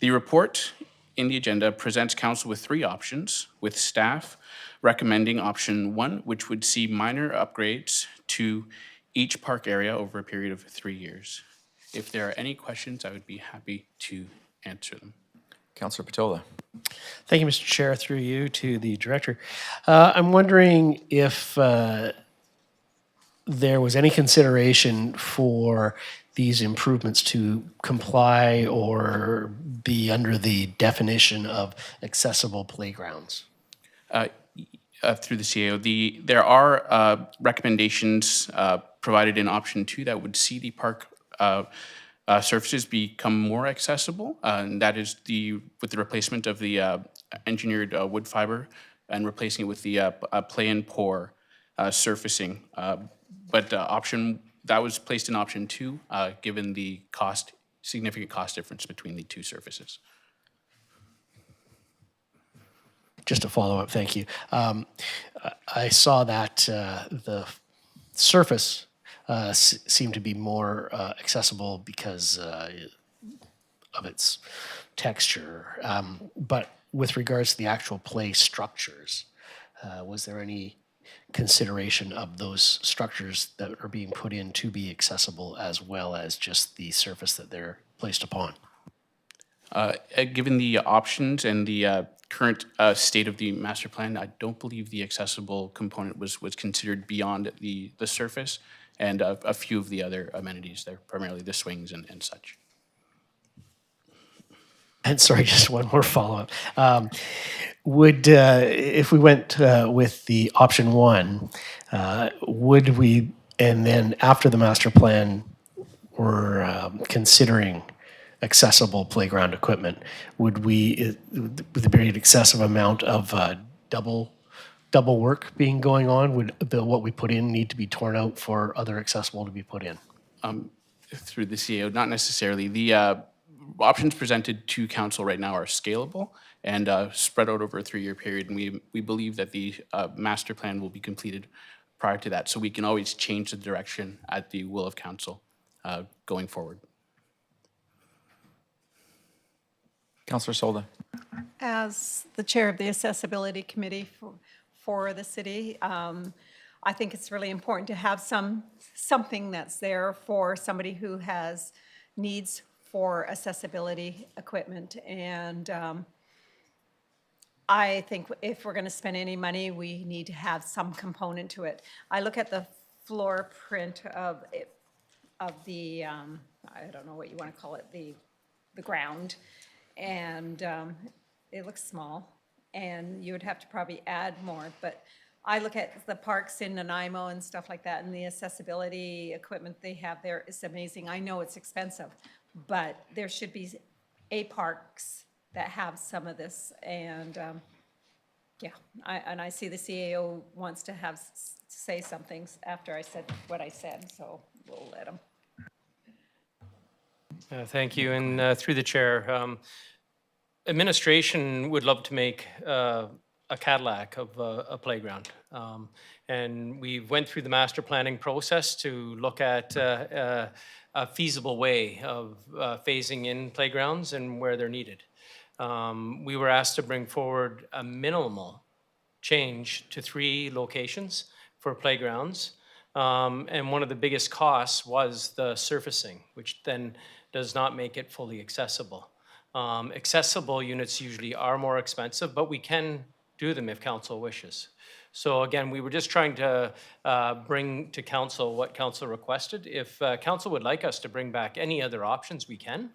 The report in the agenda presents council with 3 options, with staff recommending option 1, which would see minor upgrades to each park area over a period of 3 years. If there are any questions, I would be happy to answer them. Councillor Bertola. Thank you, Mr. Chair. Through you to the director. I'm wondering if there was any consideration for these improvements to comply or be under the definition of accessible playgrounds? Through the CAO, there are recommendations provided in option 2 that would see the park surfaces become more accessible, and that is with the replacement of the engineered wood fiber and replacing it with the play and pour surfacing. But that was placed in option 2, given the significant cost difference between the 2 surfaces. Just a follow-up, thank you. I saw that the surface seemed to be more accessible because of its texture. But with regards to the actual play structures, was there any consideration of those structures that are being put in to be accessible as well as just the surface that they're placed upon? Given the options and the current state of the master plan, I don't believe the accessible component was considered beyond the surface and a few of the other amenities there, primarily the swings and such. And sorry, just one more follow-up. If we went with the option 1, would we And then after the master plan, we're considering accessible playground equipment. Would there be an excessive amount of double work being going on? Would what we put in need to be torn out for other accessible to be put in? Through the CEO, not necessarily. The options presented to council right now are scalable and spread out over a 3-year period, and we believe that the master plan will be completed prior to that, so we can always change the direction at the will of council going forward. Councillor Solda. As the chair of the Accessibility Committee for the city, I think it's really important to have something that's there for somebody who has needs for accessibility equipment. And I think if we're going to spend any money, we need to have some component to it. I look at the floor print of the, I don't know what you want to call it, the ground, and it looks small, and you would have to probably add more, but I look at the parks in Nanaimo and stuff like that, and the accessibility equipment they have there is amazing. I know it's expensive, but there should be parks that have some of this, and yeah, I see the CAO wants to say some things after I said what I said, so we'll let them. Thank you, and through the chair, administration would love to make a Cadillac of a playground. And we went through the master planning process to look at a feasible way of phasing in playgrounds and where they're needed. We were asked to bring forward a minimal change to 3 locations for playgrounds. And one of the biggest costs was the surfacing, which then does not make it fully accessible. Accessible units usually are more expensive, but we can do them if council wishes. So again, we were just trying to bring to council what council requested. If council would like us to bring back any other options, we can.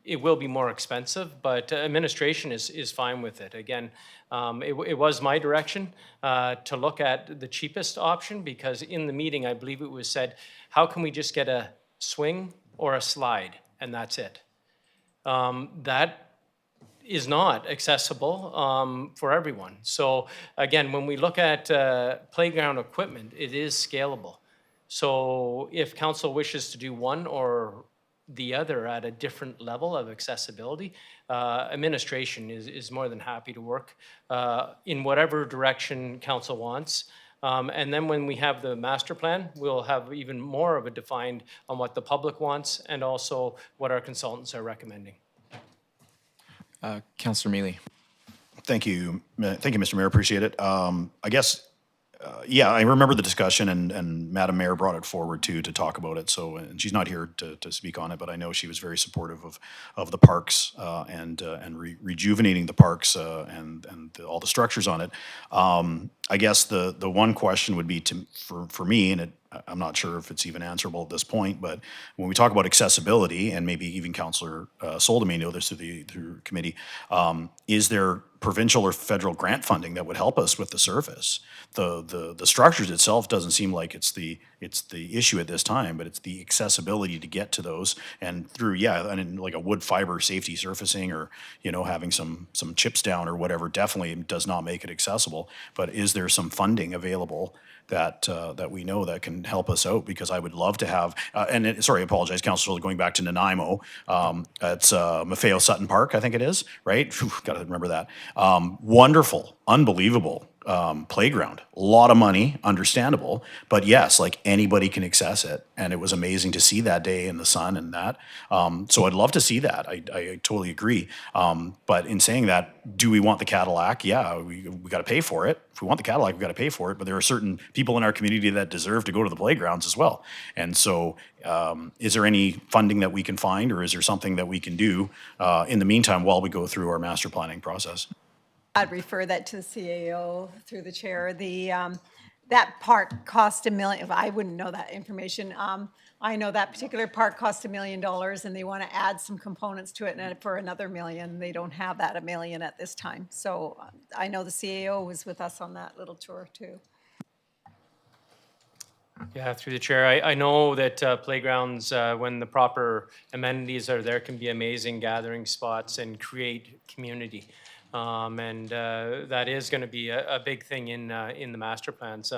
It will be more expensive, but administration is fine with it. Again, it was my direction to look at the cheapest option, because in the meeting, I believe it was said, how can we just get a swing or a slide, and that's it? That is not accessible for everyone. So again, when we look at playground equipment, it is scalable. So if council wishes to do one or the other at a different level of accessibility, administration is more than happy to work in whatever direction council wants. And then when we have the master plan, we'll have even more of a defined on what the public wants and also what our consultants are recommending. Councillor Mealy. Thank you, Mr. Mayor. Appreciate it. I guess, yeah, I remember the discussion, and Madam Mayor brought it forward too to talk about it. So, and she's not here to speak on it, but I know she was very supportive of the parks and rejuvenating the parks and all the structures on it. I guess the one question would be for me, and I'm not sure if it's even answerable at this point, but when we talk about accessibility, and maybe even Councillor Solda may know this through committee, is there provincial or federal grant funding that would help us with the surface? The structures itself doesn't seem like it's the issue at this time, but it's the accessibility to get to those, and through, yeah, and like a wood fiber safety surfacing, or having some chips down or whatever, definitely does not make it accessible. But is there some funding available that we know that can help us out? Because I would love to have, sorry, I apologize, Councilor, going back to Nanaimo, it's Maffeo Sutton Park, I think it is, right? Got to remember that. Wonderful, unbelievable playground. A lot of money, understandable, but yes, like anybody can access it, and it was amazing to see that day in the sun and that. So I'd love to see that. I totally agree. But in saying that, do we want the Cadillac? Yeah, we got to pay for it. If we want the Cadillac, we got to pay for it. But there are certain people in our community that deserve to go to the playgrounds as well. And so, is there any funding that we can find, or is there something that we can do in the meantime while we go through our master planning process? I'd refer that to the CAO through the chair. That park cost $1 million. I wouldn't know that information. I know that particular park cost $1 million, and they want to add some components to it, and for another $1 million. They don't have that $1 million at this time. So I know the CAO was with us on that little tour too. Yeah, through the chair, I know that playgrounds, when the proper amenities are there, can be amazing gathering spots and create community. And that is going to be a big thing in the master plans.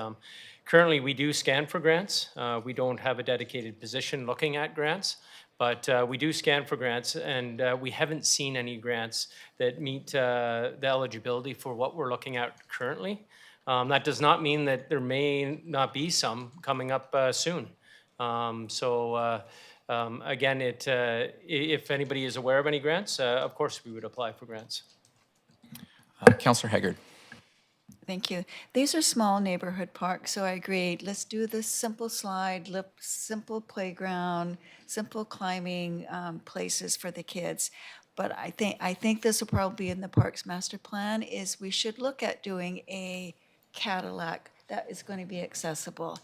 Currently, we do scan for grants. We don't have a dedicated position looking at grants, but we do scan for grants, and we haven't seen any grants that meet the eligibility for what we're looking at currently. That does not mean that there may not be some coming up soon. Again, if anybody is aware of any grants, of course we would apply for grants. Councillor Haggard. Thank you. These are small neighborhood parks, so I agree. Let's do this simple slide, simple playground, simple climbing places for the kids. But I think this will probably be in the Parks Master Plan, is we should look at doing a Cadillac that is going to be accessible.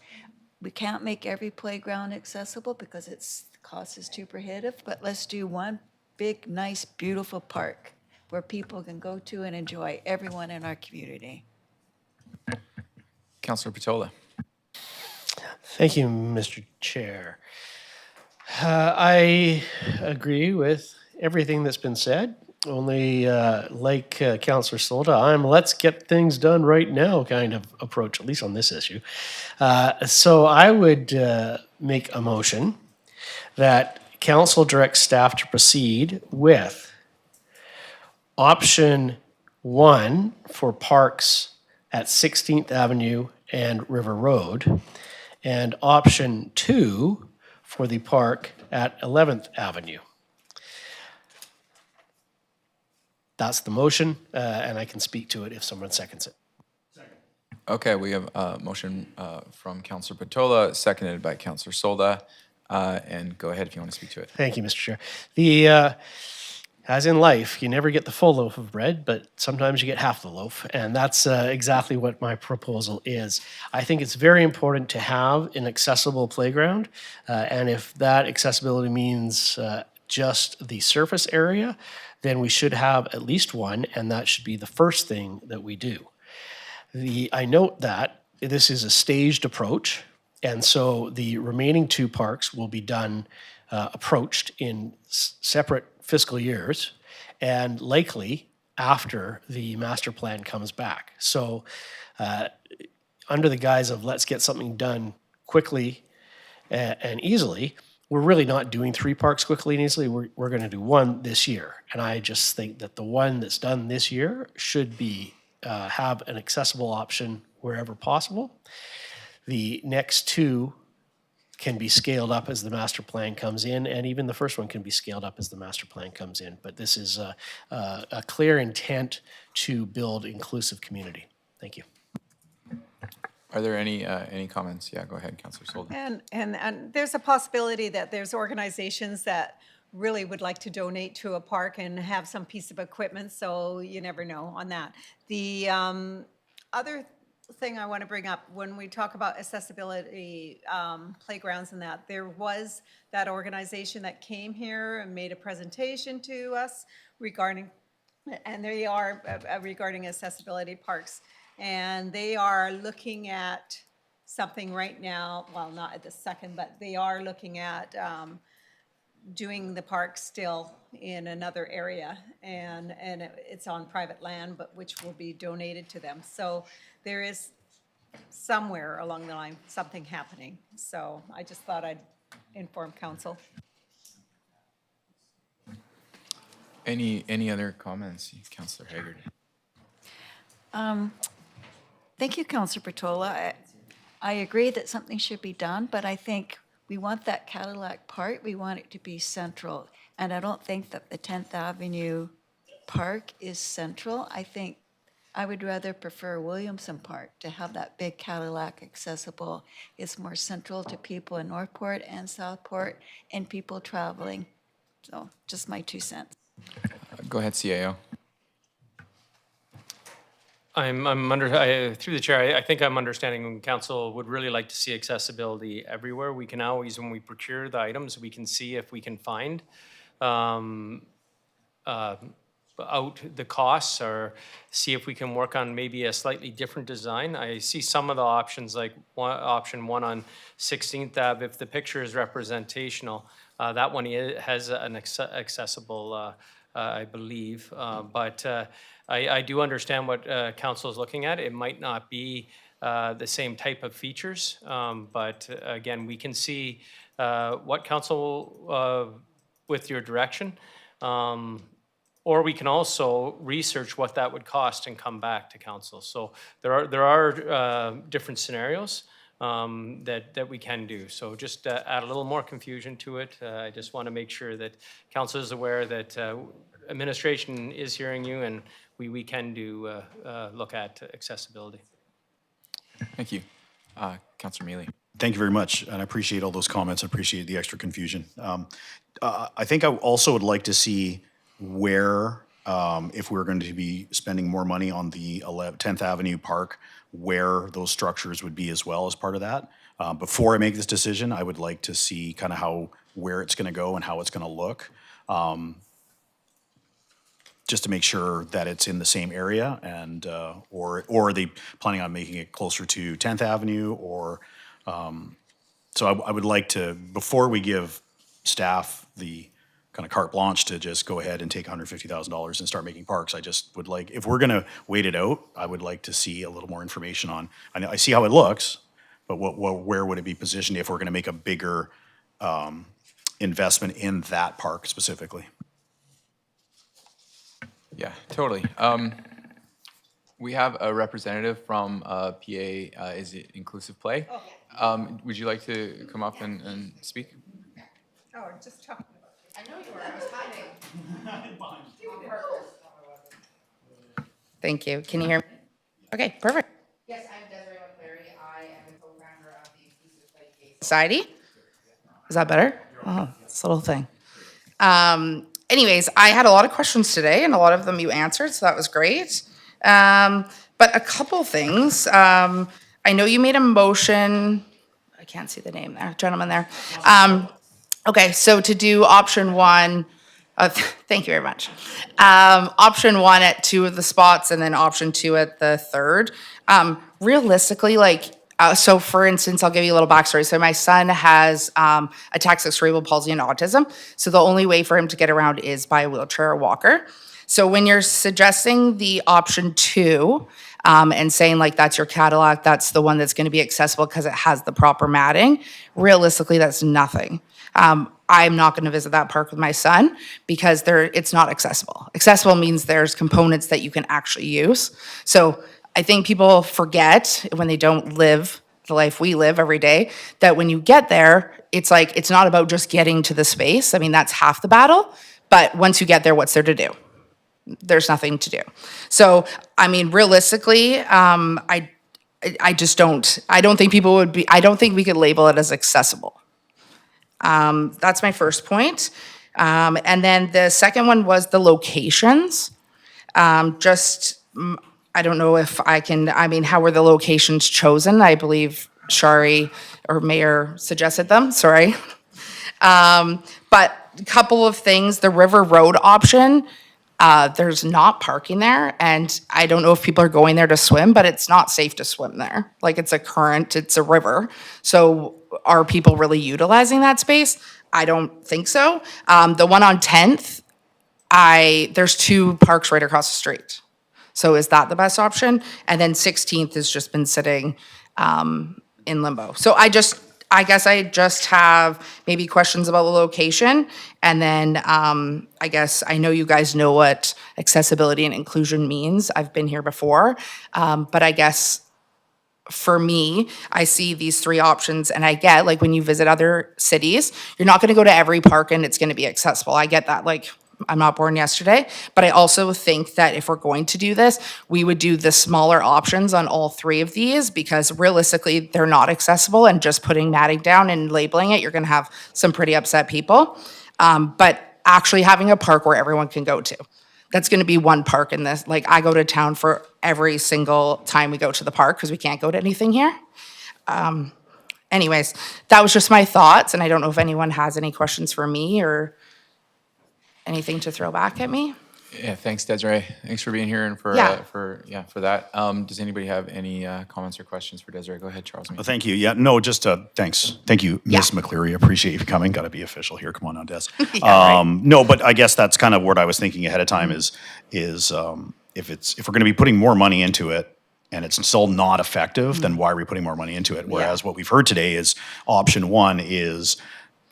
We can't make every playground accessible because the cost is too prohibitive, but let's do one big, nice, beautiful park where people can go to and enjoy, everyone in our community. Councillor Patola. Thank you, Mr. Chair. I agree with everything that's been said. Only like Councillor Solda, I'm let's get things done right now kind of approach, at least on this issue. So I would make a motion that council directs staff to proceed with option 1 for parks at 16th Avenue and River Road, and option 2 for the park at 11th Avenue. That's the motion, and I can speak to it if someone seconds it. Okay, we have a motion from Councillor Patola, seconded by Councillor Solda. And go ahead if you want to speak to it. Thank you, Mr. Chair. As in life, you never get the full loaf of bread, but sometimes you get half the loaf. And that's exactly what my proposal is. I think it's very important to have an accessible playground. And if that accessibility means just the surface area, then we should have at least one, and that should be the first thing that we do. I note that this is a staged approach, and so the remaining 2 parks will be done, approached in separate fiscal years, and likely after the master plan comes back. So under the guise of let's get something done quickly and easily, we're really not doing 3 parks quickly and easily. We're going to do 1 this year. And I just think that the one that's done this year should be have an accessible option wherever possible. The next 2 can be scaled up as the master plan comes in, and even the first one can be scaled up as the master plan comes in. But this is a clear intent to build inclusive community. Thank you. Are there any comments? Yeah, go ahead, Councillor Solda. And there's a possibility that there's organizations that really would like to donate to a park and have some piece of equipment, so you never know on that. The other thing I want to bring up, when we talk about accessibility playgrounds and that, there was that organization that came here and made a presentation to us regarding, and they are regarding accessibility parks, and they are looking at something right now, well, not at the second, but they are looking at doing the park still in another area, and it's on private land, but which will be donated to them. So there is somewhere along the line something happening. So I just thought I'd inform council. Any other comments, Councillor Haggard? Thank you, Councillor Patola. I agree that something should be done, but I think we want that Cadillac part, we want it to be central. And I don't think that the 10th Avenue Park is central. I think I would rather prefer Williamson Park to have that big Cadillac accessible. It's more central to people in Northport and Southport and people traveling. So just my 2 cents. Go ahead, CAO. Through the chair, I think I'm understanding council would really like to see accessibility everywhere. We can always, when we procure the items, we can see if we can find out the costs or see if we can work on maybe a slightly different design. I see some of the options, like option 1 on 16th Ave, if the picture is representational, that one has an accessible, I believe. But I do understand what council is looking at. It might not be the same type of features, but again, we can see what council, with your direction, or we can also research what that would cost and come back to council. So there are different scenarios that we can do. So just add a little more confusion to it. I just want to make sure that council is aware that administration is hearing you, and we can do look at accessibility. Thank you. Councillor Mealy. Thank you very much, and I appreciate all those comments. I appreciate the extra confusion. I think I also would like to see where, if we're going to be spending more money on the 10th Avenue Park, where those structures would be as well as part of that. Before I make this decision, I would like to see kind of where it's going to go and how it's going to look. Just to make sure that it's in the same area, and or are they planning on making it closer to 10th Avenue, or so I would like to, before we give staff the kind of carte blanche to just go ahead and take $150,000 and start making parks, I just would like, if we're gonna wait it out, I would like to see a little more information on, I see how it looks, but where would it be positioned if we're gonna make a bigger investment in that park specifically? Yeah, totally. We have a representative from PA, is it Inclusive Play? Would you like to come up and speak? Oh, just talking about it. I know you were, I was hiding. Thank you. Can you hear me? Okay, perfect. Yes, I'm Desiree McCleary. I am a co-founder of the Inclusive Play Case Society. Is that better? Oh, this little thing. Anyways, I had a lot of questions today, and a lot of them you answered, so that was great. But a couple things. I know you made a motion. I can't see the name there, gentleman there. Okay, so to do option 1, thank you very much. Option 1 at 2 of the spots, and then option 2 at the 3rd. Realistically, so for instance, I'll give you a little backstory. So my son has attacks of cerebral palsy and autism. So the only way for him to get around is by a wheelchair or walker. So when you're suggesting the option 2 and saying that's your Cadillac, that's the one that's going to be accessible because it has the proper matting, realistically, that's nothing. I'm not going to visit that park with my son because it's not accessible. Accessible means there's components that you can actually use. So I think people forget when they don't live the life we live every day, that when you get there, it's not about just getting to the space. I mean, that's half the battle. But once you get there, what's there to do? There's nothing to do. So, I mean, realistically, I don't think we could label it as accessible. That's my first point. And then the second one was the locations. I don't know if how were the locations chosen? I believe Shari or Mayor suggested them, sorry. But a couple of things, the River Road option, there's not parking there, and I don't know if people are going there to swim, but it's not safe to swim there. It's a current, it's a river. So are people really utilizing that space? I don't think so. The one on 10th, there's 2 parks right across the street. So is that the best option? And then 16th has just been sitting in limbo. So I guess I just have maybe questions about the location. And then I guess I know you guys know what accessibility and inclusion means. I've been here before. But I guess for me, I see these 3 options, and I get when you visit other cities, you're not going to go to every park and it's going to be accessible. I get that. I'm not born yesterday, but I also think that if we're going to do this, we would do the smaller options on all 3 of these, because realistically, they're not accessible, and just putting matting down and labeling it, you're gonna have some pretty upset people. But actually having a park where everyone can go to. That's gonna be one park in this. I go to town for every single time we go to the park because we can't go to anything here. Anyways, that was just my thoughts, and I don't know if anyone has any questions for me or anything to throw back at me? Yeah, thanks, Desiree. Thanks for being here and for, Yeah. for that. Does anybody have any comments or questions for Desiree? Go ahead, Charles. Thank you. Yeah, no, just thanks. Thank you, Ms. McCleary. Appreciate you coming. Got to be official here. Come on now, Des. Yeah, right. No, but I guess that's kind of what I was thinking ahead of time is if we're going to be putting more money into it and it's still not effective, then why are we putting more money into it? Whereas what we've heard today is option one is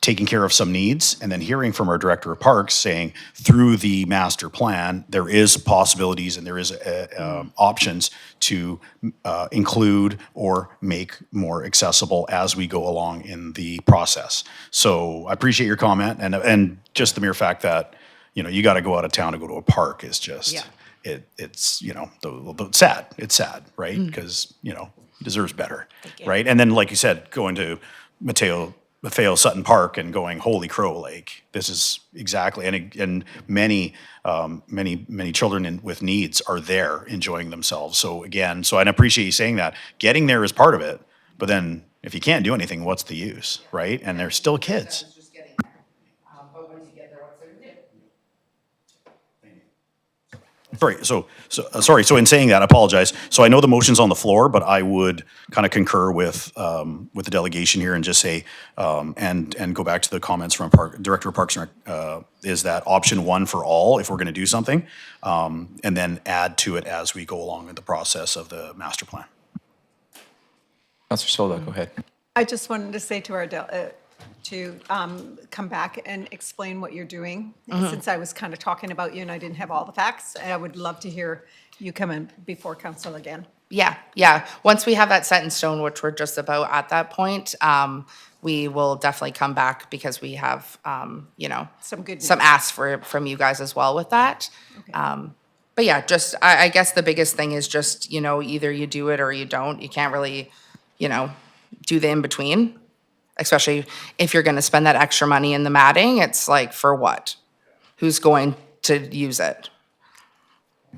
taking care of some needs, and then hearing from our director of parks saying through the master plan there is possibilities and there is options to include or make more accessible as we go along in the process. So I appreciate your comment, and just the mere fact that you got to go out of town to go to a park is just it's sad. It's sad, right? Because he deserves better, right? And then like you said, going to Mateo Sutton Park and going, holy crow, like this is exactly, and many children with needs are there enjoying themselves. So again, I appreciate you saying that. Getting there is part of it, but then if you can't do anything, what's the use, right? And they're still kids. But once you get there, what's there to do? Sorry. So in saying that, I apologize. So I know the motion's on the floor, but I would kind of concur with the delegation here and just say, and go back to the comments from Director of Parks and Rec, is that option one for all if we're going to do something, and then add to it as we go along in the process of the master plan. Councillor Solda, go ahead. I just wanted to say to our to come back and explain what you're doing. Since I was kind of talking about you and I didn't have all the facts, I would love to hear you come in before council again. Yeah. Once we have that set in stone, which we're just about at that point, we will definitely come back because we have, Some good some news. asks from you guys as well with that. But yeah, just, I guess the biggest thing is just, either you do it or you don't. You can't really, do the in-between, especially if you're gonna spend that extra money in the matting. It's like, for what? Who's going to use it?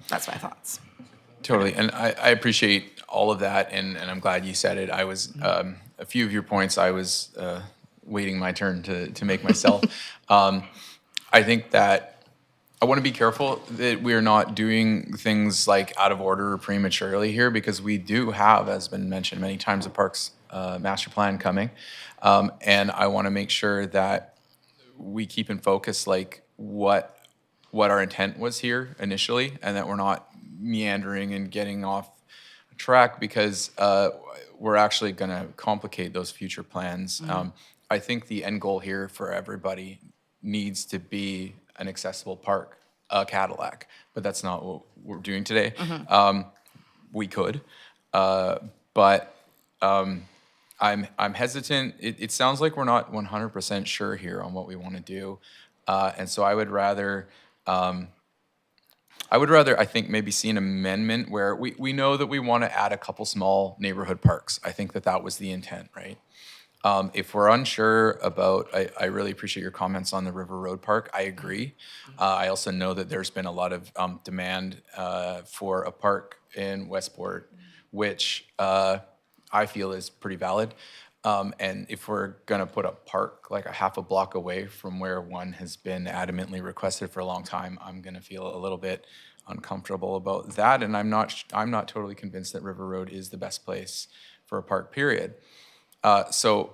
That's my thoughts. Totally, and I appreciate all of that, and I'm glad you said it. I was, a few of your points, I was waiting my turn to make myself. I think that I want to be careful that we're not doing things like out of order or prematurely here, because we do have, as been mentioned many times, a Parks master plan coming. And I want to make sure that we keep in focus like what our intent was here initially, and that we're not meandering and getting off track, because we're actually going to complicate those future plans. I think the end goal here for everybody needs to be an accessible park, a Cadillac, but that's not what we're doing today. We could, but I'm hesitant. It sounds like we're not 100% sure here on what we want to do, and so I would rather, I think, maybe see an amendment where we know that we want to add a couple small neighborhood parks. I think that was the intent, right? If we're unsure about, I really appreciate your comments on the River Road Park. I agree. I also know that there's been a lot of demand for a park in Westport, which I feel is pretty valid. And if we're gonna put a park like a half a block away from where one has been adamantly requested for a long time, I'm gonna feel a little bit uncomfortable about that. And I'm not totally convinced that River Road is the best place for a park, period. So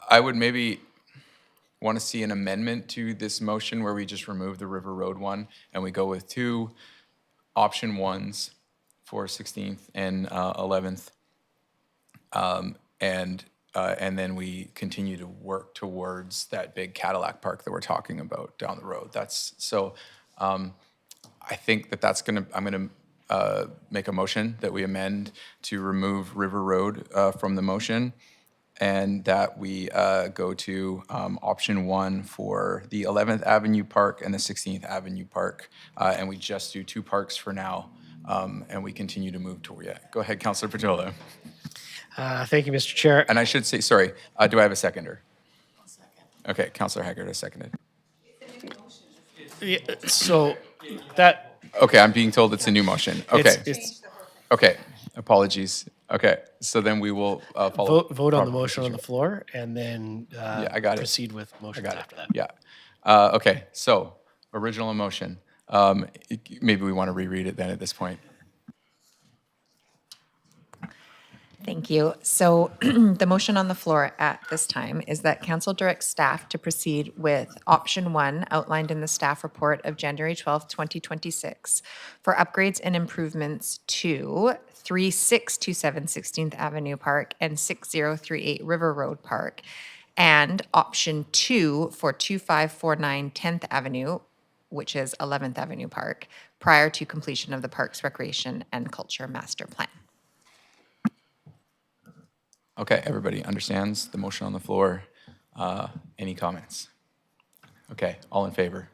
I would maybe want to see an amendment to this motion where we just remove the River Road one and we go with two option ones for 16th and 11th. And then we continue to work towards that big Cadillac park that we're talking about down the road. I think I'm gonna make a motion that we amend to remove River Road from the motion, and that we go to option one for the 11th Avenue Park and the 16th Avenue Park, and we just do two parks for now, and we continue to move toward, Go ahead, Councillor Patola. Thank you, Mr. Chair. And I should say, sorry, do I have a seconder? Okay, Councillor Haggard has seconded. Yeah, so that. Okay, I'm being told it's a new motion. Okay. It's Okay, apologies. Okay, so then we will follow. vote on the proper motion on the procedure. floor and then Yeah, I got it. proceed with motions after that. Yeah. Okay, so original motion. Maybe we want to reread it then at this point. Thank you. So the motion on the floor at this time is that council directs staff to proceed with option 1 outlined in the staff report of January 12th, 2026 for upgrades and improvements to 3627 16th Avenue Park and 6038 River Road Park, and option 2 for 2549 10th Avenue, which is 11th Avenue Park, prior to completion of the Parks, Recreation, and Culture Master Plan. Okay, everybody understands the motion on the floor. Any comments? Okay, all in favor?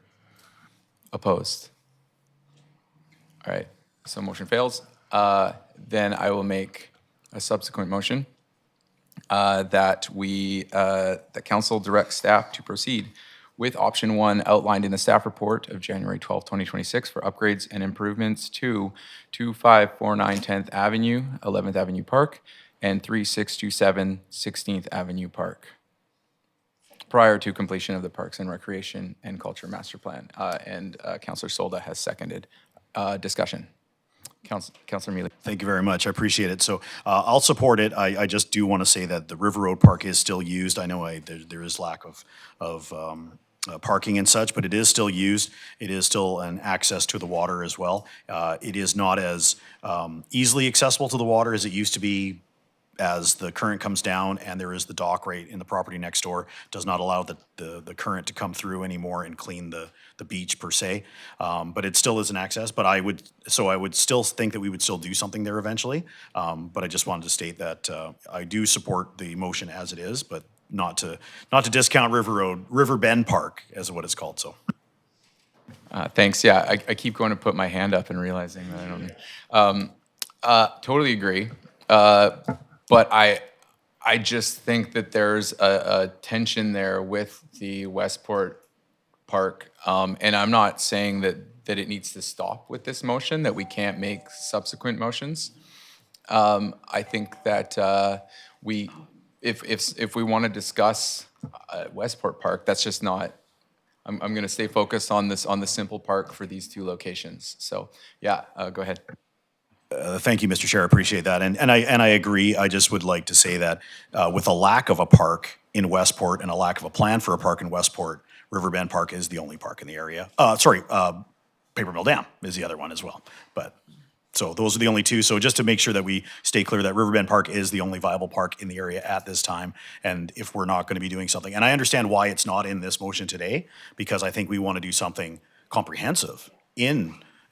Opposed? All right, so motion fails. Then I will make a subsequent motion that that council directs staff to proceed with option 1 outlined in the staff report of January 12, 2026 for upgrades and improvements to 2549 10th Avenue, 11th Avenue Park, and 3627 16th Avenue Park, prior to completion of the Parks and Recreation and Culture Master Plan. And Councillor Solda has seconded. Discussion. Councillor Mealy. Thank you very much. I appreciate it. So I'll support it. I just do want to say that the River Road Park is still used. I know there is lack of parking and such, but it is still used. It is still an access to the water as well. It is not as easily accessible to the water as it used to be as the current comes down, and there is the dock right in the property next door, does not allow the current to come through anymore and clean the beach per se. But it still is an access, but I would still think that we would still do something there eventually. But I just wanted to state that I do support the motion as it is, but not to discount River Bend Park as what it's called, so. Thanks. Yeah, I keep going to put my hand up and realizing that I don't. Totally agree. But I just think that there's a tension there with the Westport Park. And I'm not saying that it needs to stop with this motion, that we can't make subsequent motions. I think that if we want to discuss Westport Park, that's just not, I'm going to stay focused on the simple park for these 2 locations. So yeah, go ahead. Thank you, Mr. Chair. I appreciate that. And I agree. I just would like to say that with a lack of a park in Westport and a lack of a plan for a park in Westport, Riverbend Park is the only park in the area. Paper Mill Dam is the other one as well. But so those are the only 2. So just to make sure that we stay clear that Riverbend Park is the only viable park in the area at this time. And if we're not going to be doing something, and I understand why it's not in this motion today, because I think we want to do something comprehensive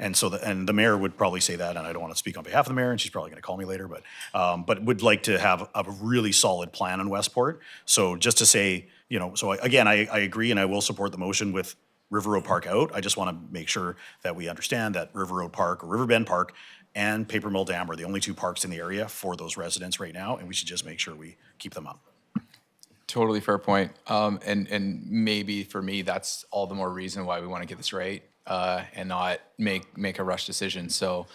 and so the mayor would probably say that, and I don't want to speak on behalf of the mayor, and she's probably going to call me later, but would like to have a really solid plan on Westport. So just to say, so again, I agree, and I will support the motion with River Road Park out. I just want to make sure that we understand that River Road Park, or Riverbend Park, and Paper Mill Dam are the only 2 parks in the area for those residents right now, and we should just make sure we keep them up. Totally fair point. And maybe for me, that's all the more reason why we want to get this right. And not make a rush decision. So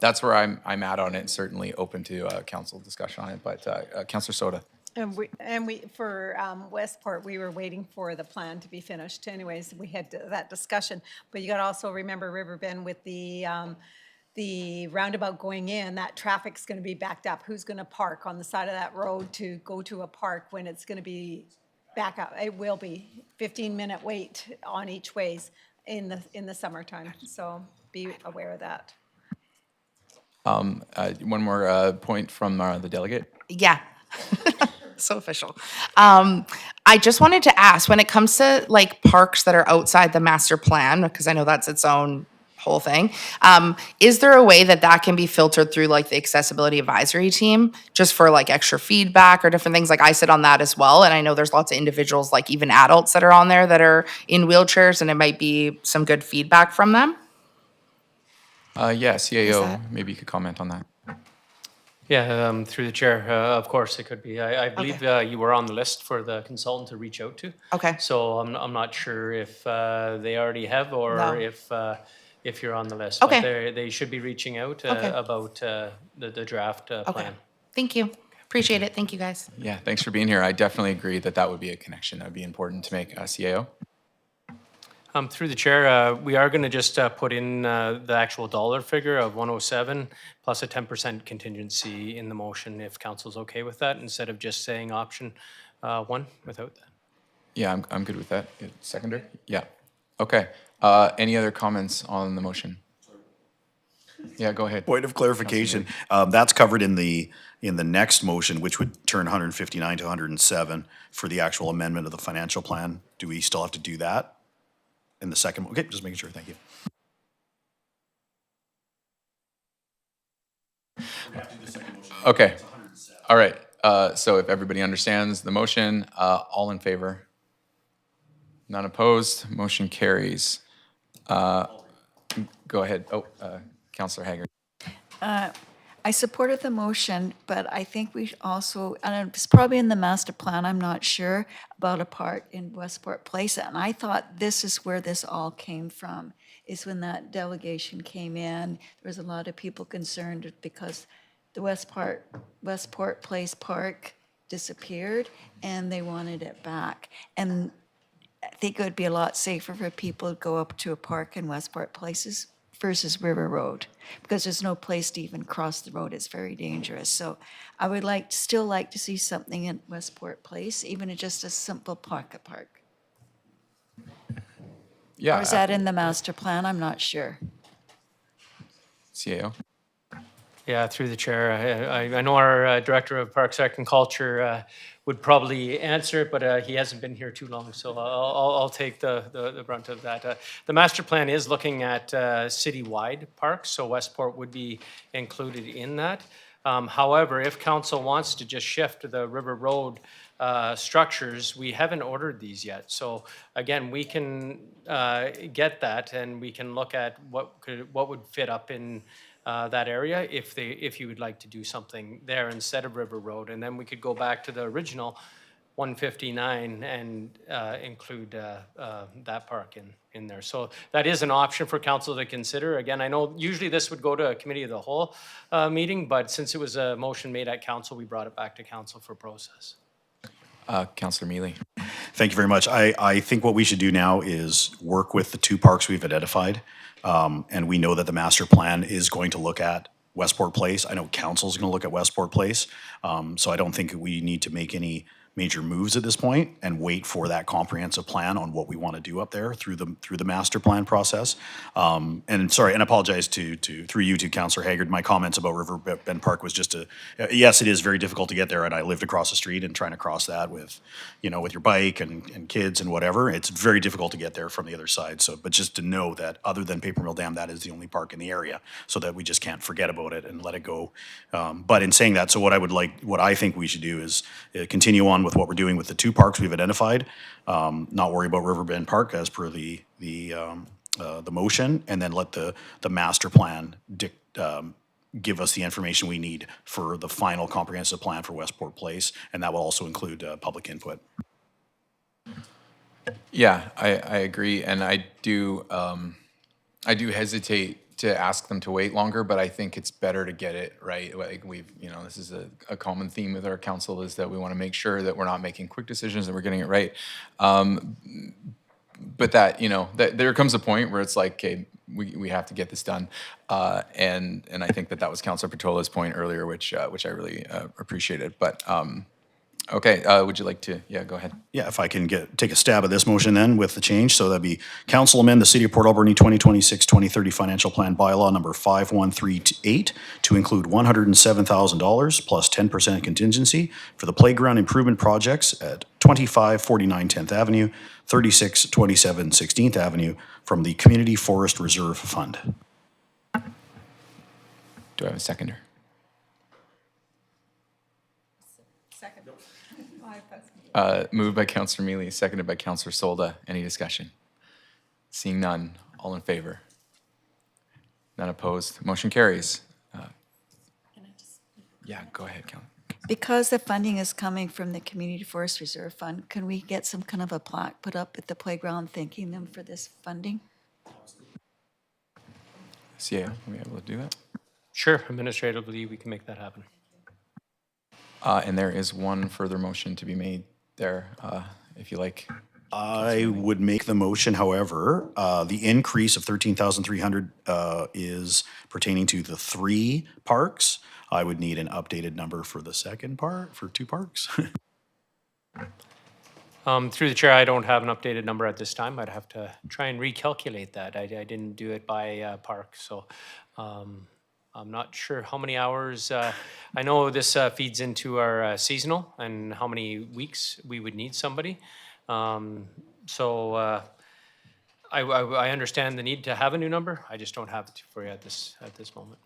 that's where I'm at on it. Certainly open to council discussion on it. But Councillor Soda. And we for Westport, we were waiting for the plan to be finished. Anyways, we had that discussion. But you got to also remember Riverbend with the roundabout going in. That traffic's going to be backed up. Who's going to park on the side of that road to go to a park when it's going to be back up? It will be 15-minute wait on each ways in the summertime, so be aware of that. One more point from the delegate. Yeah. So official. I just wanted to ask, when it comes to like parks that are outside the master plan, because I know that's its own whole thing, is there a way that can be filtered through like the accessibility advisory team just for like extra feedback or different things? Like I sit on that as well, and I know there's lots of individuals, like even adults that are on there that are in wheelchairs, and it might be some good feedback from them. Yeah, CAO, maybe you could comment on that. Yeah, through the chair, of course it could be. I believe you were on the list for the consultant to reach out to. Okay. So I'm not sure if they already have or No. if you're on the list. Okay. But they should be reaching out about the draft plan. Thank you. Appreciate it. Thank you, guys. Yeah, thanks for being here. I definitely agree that would be a connection. That would be important to make CAO. Through the chair, we are going to just put in the actual dollar figure of 107 plus a 10% contingency in the motion, if council's okay with that, instead of just saying option one without that. Yeah, I'm good with that. Seconder? Yeah. Okay. Any other comments on the motion? Yeah, go ahead. Point of clarification, that's covered in the next motion, which would turn 159 to 107 for the actual amendment of the financial plan. Do we still have to do that in the second? Okay, just making sure, thank you. Okay. All right. So if everybody understands the motion, all in favor? None opposed? Motion carries. Go ahead. Oh, Councillor Haggard. I supported the motion, but I think we also, and it's probably in the master plan, I'm not sure, about a park in Westport Place. And I thought this is where this all came from, is when that delegation came in. There was a lot of people concerned because the Westport Place Park disappeared and they wanted it back. And I think it would be a lot safer for people to go up to a park in Westport Places versus River Road, because there's no place to even cross the road. It's very dangerous. So I would still like to see something in Westport Place, even just a simple pocket park. Yeah. Or is that in the master plan? I'm not sure. CAO. Yeah, through the chair. I know our Director of Parks, Rec and Culture would probably answer it, but he hasn't been here too long, so I'll take the brunt of that. The master plan is looking at citywide parks, so Westport would be included in that. However, if council wants to just shift the River Road structures, we haven't ordered these yet. So again, we can get that, and we can look at what would fit up in that area if you would like to do something there instead of River Road. And then we could go back to the original 159 and include that park in there. So that is an option for council to consider. Again, I know usually this would go to a committee of the whole meeting, but since it was a motion made at council, we brought it back to council for process. Councillor Mealy. Thank you very much. I think what we should do now is work with the two parks we've identified. And we know that the master plan is going to look at Westport Place. I know council's going to look at Westport Place. So I don't think we need to make any major moves at this point and wait for that comprehensive plan on what we want to do up there through the master plan process. And sorry, and I apologize through you to Councillor Haggard. My comments about Riverbend Park was just yes, it is very difficult to get there, and I lived across the street, and trying to cross that with your bike and kids and whatever, it's very difficult to get there from the other side. So, but just to know that other than Paper Mill Dam, that is the only park in the area, so that we just can't forget about it and let it go. But in saying that, so what I think we should do is continue on with what we're doing with the two parks we've identified, not worry about Riverbend Park as per the motion, and then let the master plan give us the information we need for the final comprehensive plan for Westport Place, and that will also include public input. Yeah, I agree, and I do hesitate to ask them to wait longer, but I think it's better to get it right. Like this is a common theme with our council, is that we want to make sure that we're not making quick decisions and we're getting it right. But that there comes a point where it's like, okay, we have to get this done. And I think that was Councilor Petola's point earlier, which I really appreciated. But okay, would you like to, go ahead. Yeah, if I can take a stab at this motion then with the change. So that'd be council amend the City of Port Alberni 2026-2030 Financial Plan Bylaw number 5138 to include $107,000 plus 10% contingency for the playground improvement projects at 2549 10th Avenue, 3627 16th Avenue from the Community Forest Reserve Fund. Do I have a seconder? Moved by Councillor Mealy, seconded by Councillor Solda. Any discussion? Seeing none, all in favor? None opposed. Motion carries. Yeah, go ahead, Councillor. Because the funding is coming from the Community Forest Reserve Fund, can we get some kind of a plaque put up at the playground thanking them for this funding? CAO, are we able to do that? Sure, administratively, we can make that happen. And there is one further motion to be made there, if you like. I would make the motion, however, the increase of 13,300 is pertaining to the 3 parks. I would need an updated number for the second part, for 2 parks. Through the chair, I don't have an updated number at this time. I'd have to try and recalculate that. I didn't do it by park, so I'm not sure how many hours. I know this feeds into our seasonal and how many weeks we would need somebody. So I understand the need to have a new number. I just don't have it for you at this moment.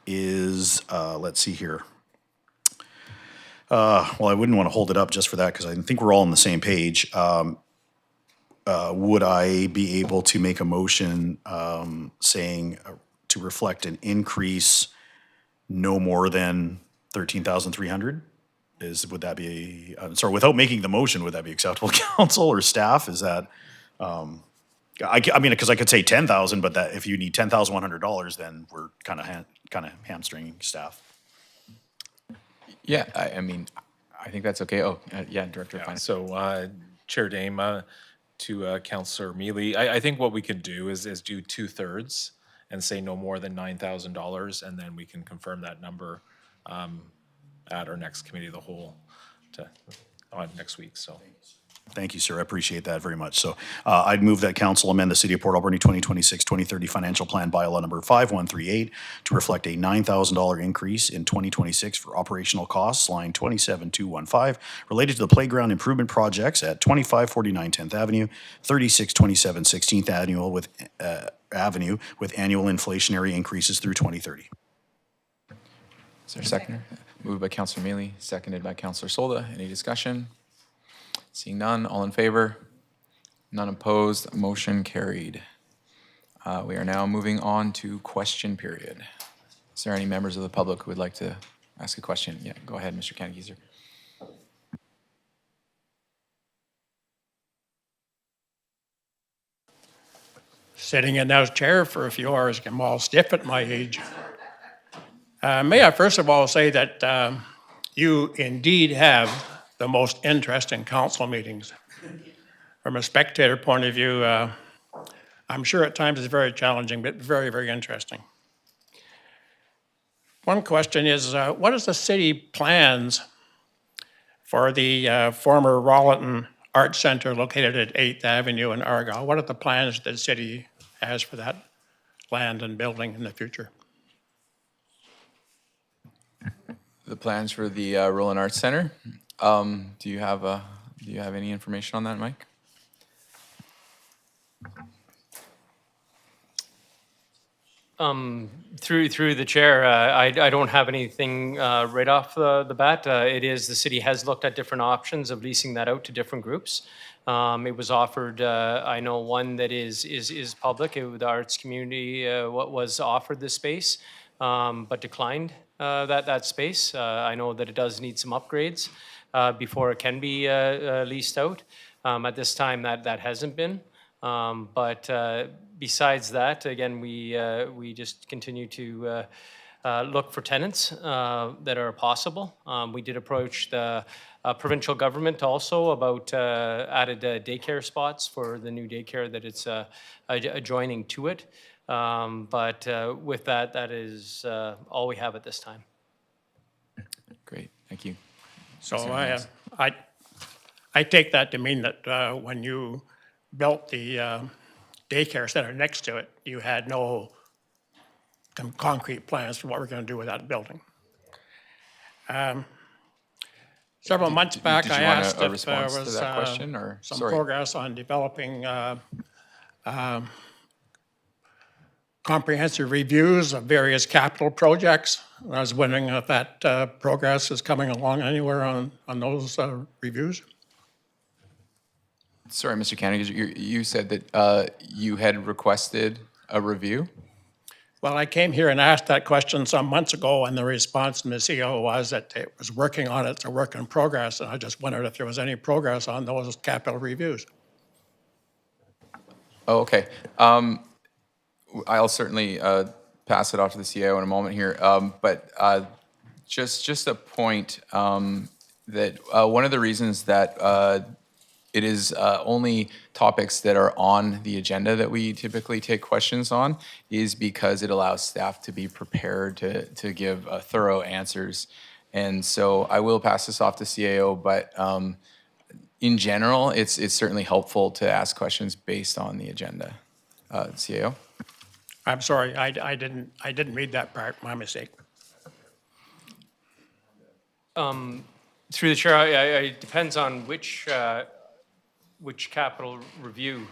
Is, let's see here. Well, I wouldn't want to hold it up just for that because I think we're all on the same page. Would I be able to make a motion saying to reflect an increase no more than 13,300? Would that be, sorry, without making the motion, would that be acceptable, council or staff? Is that, I mean, because I could say 10,000, but that if you need $10,100, then we're kind of hamstringing staff. Yeah, I mean, I think that's okay. Oh, yeah, Director of Finance. So, Chair Dame, to Councillor Mealy, I think what we could do is do 2/3 and say no more than $9,000, and then we can confirm that number at our next committee of the whole on next week. So. Thank you, sir. I appreciate that very much. So I'd move that council amend the City of Port Alberni 2026-2030 Financial Plan bylaw number 5138 to reflect a $9,000 increase in 2026 for operational costs, line 27215, related to the playground improvement projects at 2549 10th Avenue, 3627 16th Avenue with annual inflationary increases through 2030. Is there a seconder? Moved by Councillor Mealy, seconded by Councillor Solda. Any discussion? Seeing none, all in favor? None opposed, motion carried. We are now moving on to question period. Is there any members of the public who would like to ask a question? Yeah, go ahead, Mr. Kannegeezer. Sitting in that chair for a few hours, I'm all stiff at my age. May I first of all say that you indeed have the most interesting council meetings. From a spectator point of view, I'm sure at times it's very challenging, but very, very interesting. One question is, what is the city plans for the former Rolleton Arts Center located at 8th Avenue in Argyle? What are the plans that the city has for that land and building in the future? The plans for the Roland Arts Center. Do you have any information on that, Mike? Through the chair, I don't have anything right off the bat. It is, the city has looked at different options of leasing that out to different groups. It was offered, I know one that is public, the arts community, what was offered this space, but declined that space. I know that it does need some upgrades before it can be leased out. At this time, that hasn't been. But besides that, again, we just continue to look for tenants that are possible. We did approach the provincial government also about added daycare spots for the new daycare that it's adjoining to it. But with that, that is all we have at this time. Great, thank you. So I take that to mean that when you built the daycare center next to it, you had no concrete plans for what we're going to do with that building. Several months back, I asked if there was some progress on developing comprehensive reviews of various capital projects. I was wondering if that progress is coming along anywhere on those reviews. Sorry, Mr. Kannegeezer, you said that you had requested a review? Well, I came here and asked that question some months ago, and the response from the CEO was that it was working on it, it's a work in progress, and I just wondered if there was any progress on those capital reviews. Oh, okay. I'll certainly pass it off to the CEO in a moment here, but just a point. that one of the reasons that it is only topics that are on the agenda that we typically take questions on is because it allows staff to be prepared to give thorough answers. And so I will pass this off to CAO, but in general, it's certainly helpful to ask questions based on the agenda. CAO? I'm sorry, I didn't read that part, my mistake. Through the chair, it depends on which capital review.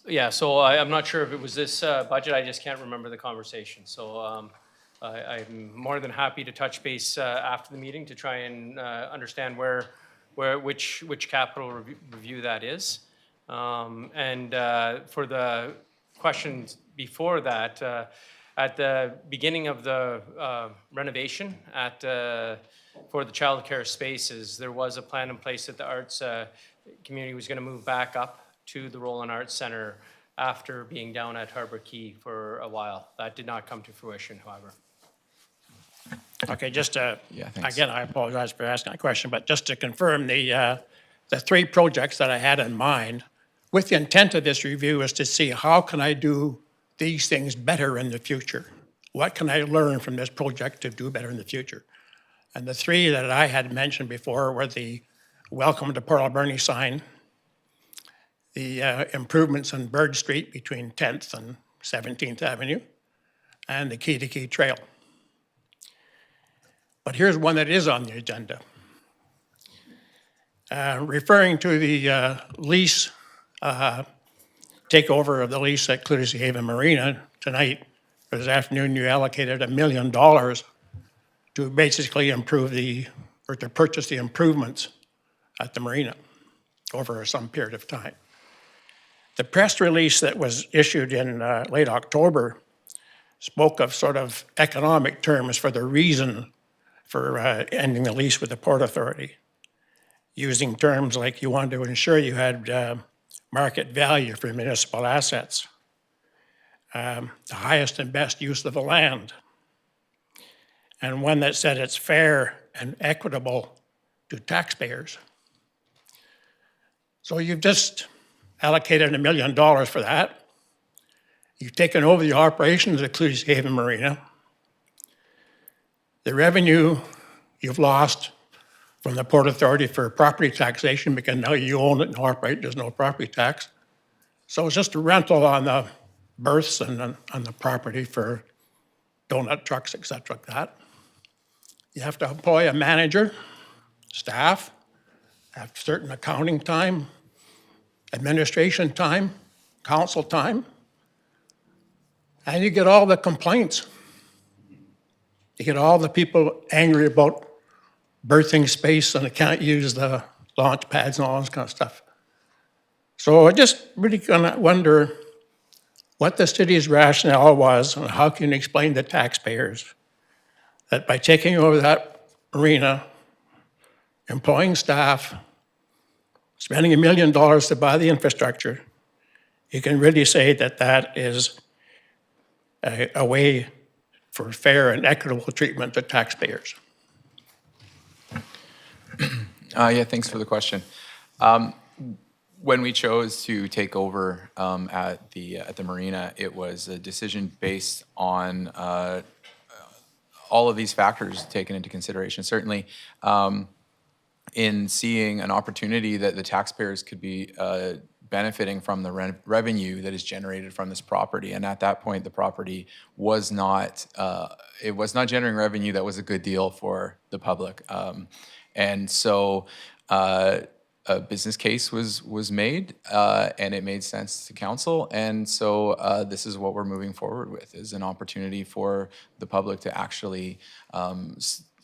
Yeah, so I'm not sure if it was this budget, I just can't remember the conversation. So I'm more than happy to touch base after the meeting to try and understand which capital review that is. And for the questions before that, at the beginning of the renovation for the childcare spaces, there was a plan in place that the arts community was going to move back up to the Roland Arts Center after being down at Harbor Key for a while. That did not come to fruition, however. Okay, just thanks. again, I apologize for asking that question, but just to confirm, the 3 projects that I had in mind, with the intent of this review is to see how can I do these things better in the future? What can I learn from this project to do better in the future? And the 3 that I had mentioned before were the Welcome to Port Alberni sign, the improvements on Bird Street between 10th and 17th Avenue, and the Key to Key Trail. But here's one that is on the agenda. Referring to the lease, takeover of the lease at Clutter's Haven Marina tonight, or this afternoon, you allocated $1 million to basically to purchase the improvements at the marina over some period of time. The press release that was issued in late October spoke of sort of economic terms for the reason for ending the lease with the Port Authority, using terms like you wanted to ensure you had market value for municipal assets, the highest and best use of the land, and one that said it's fair and equitable to taxpayers. So you've just allocated $1 million for that. You've taken over the operations of Clutter's Haven Marina. The revenue you've lost from the Port Authority for property taxation because now you own it and operate, there's no property tax. So it's just a rental on the berths and on the property for donut trucks, et cetera, like that. You have to employ a manager, staff, have certain accounting time, administration time, council time, and you get all the complaints. You get all the people angry about berthing space and they can't use the launch pads and all this kind of stuff. So I just really gonna wonder what the city's rationale was and how can you explain to taxpayers that by taking over that marina, employing staff, spending $1 million to buy the infrastructure, you can really say that that is a way for fair and equitable treatment to taxpayers. Yeah, thanks for the question. When we chose to take over at the marina, it was a decision based on all of these factors taken into consideration. Certainly, in seeing an opportunity that the taxpayers could be benefiting from the revenue that is generated from this property, and at that point, the property was not generating revenue that was a good deal for the public, and so a business case was made, and it made sense to council, and so this is what we're moving forward with, is an opportunity for the public to actually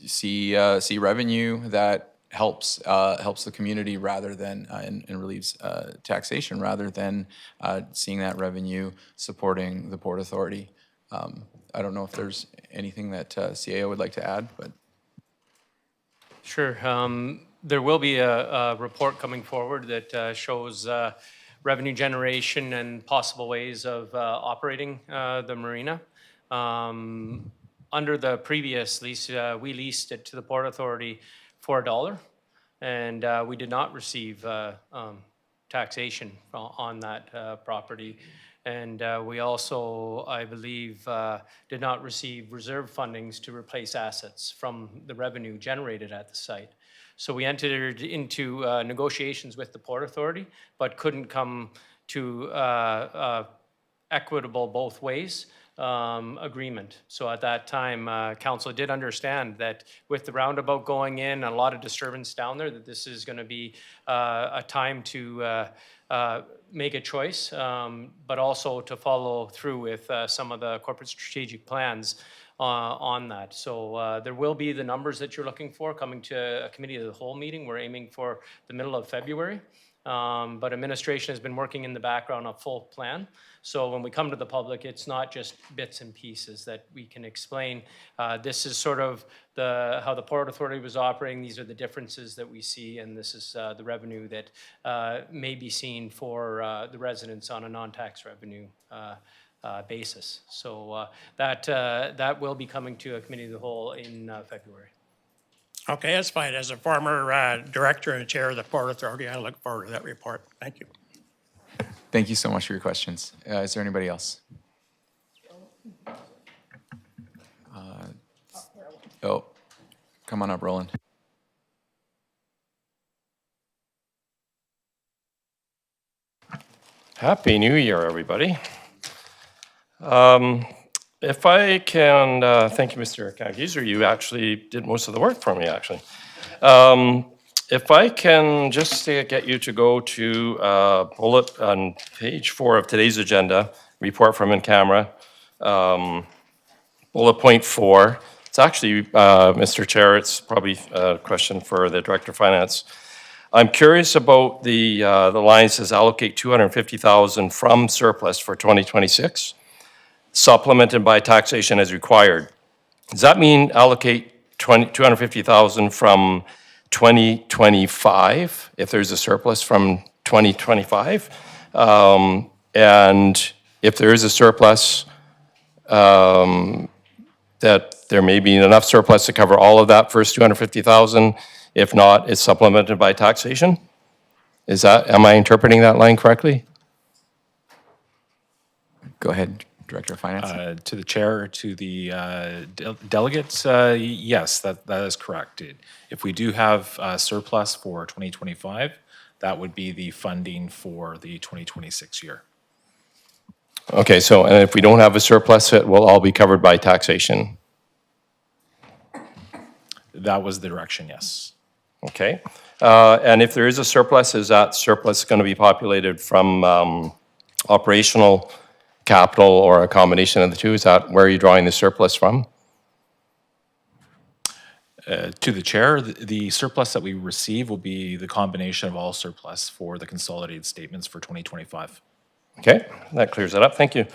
see revenue that helps the community rather than and relieves taxation rather than seeing that revenue supporting the Port Authority. I don't know if there's anything that CAO would like to add, but. Sure. There will be a report coming forward that shows revenue generation and possible ways of operating the marina. under the previous lease, we leased it to the Port Authority for $1, and we did not receive taxation on that property. And we also, I believe, did not receive reserve fundings to replace assets from the revenue generated at the site. So we entered into negotiations with the Port Authority, but couldn't come to equitable both ways agreement. So at that time, council did understand that with the roundabout going in, a lot of disturbance down there, that this is going to be a time to make a choice, but also to follow through with some of the corporate strategic plans on that. So there will be the numbers that you're looking for coming to a committee of the whole meeting. We're aiming for the middle of February. But administration has been working in the background on a full plan. So when we come to the public, it's not just bits and pieces that we can explain. This is sort of how the Port Authority was operating. These are the differences that we see, and this is the revenue that may be seen for the residents on a non-tax revenue basis. So that will be coming to a committee of the whole in February. Okay, that's fine. As a former director and chair of the Port Authority, I look forward to that report. Thank you. Thank you so much for your questions. Is there anybody else? Oh, come on up, Roland. Happy New Year, everybody. If I can, thank you, Mr. Kagizer, you actually did most of the work for me, actually. If I can just get you to go to bullet on page 4 of today's agenda, report from in camera, bullet point 4. It's actually, Mr. Chair, it's probably a question for the Director of Finance. I'm curious about the line that says allocate $250,000 from surplus for 2026, supplemented by taxation as required. Does that mean allocate $250,000 from 2025 if there's a surplus from 2025? And if there is a surplus, that there may be enough surplus to cover all of that first $250,000. If not, it's supplemented by taxation? Am I interpreting that line correctly? Go ahead, Director of Finance. To the chair, to the delegates, yes, that is correct. If we do have surplus for 2025, that would be the funding for the 2026 year. Okay, so and if we don't have a surplus, it will all be covered by taxation? That was the direction, yes. Okay. And if there is a surplus, is that surplus going to be populated from operational, capital, or a combination of the two? Is that where you're drawing the surplus from? To the chair, the surplus that we receive will be the combination of all surplus for the consolidated statements for 2025. Okay, that clears it up. Thank you.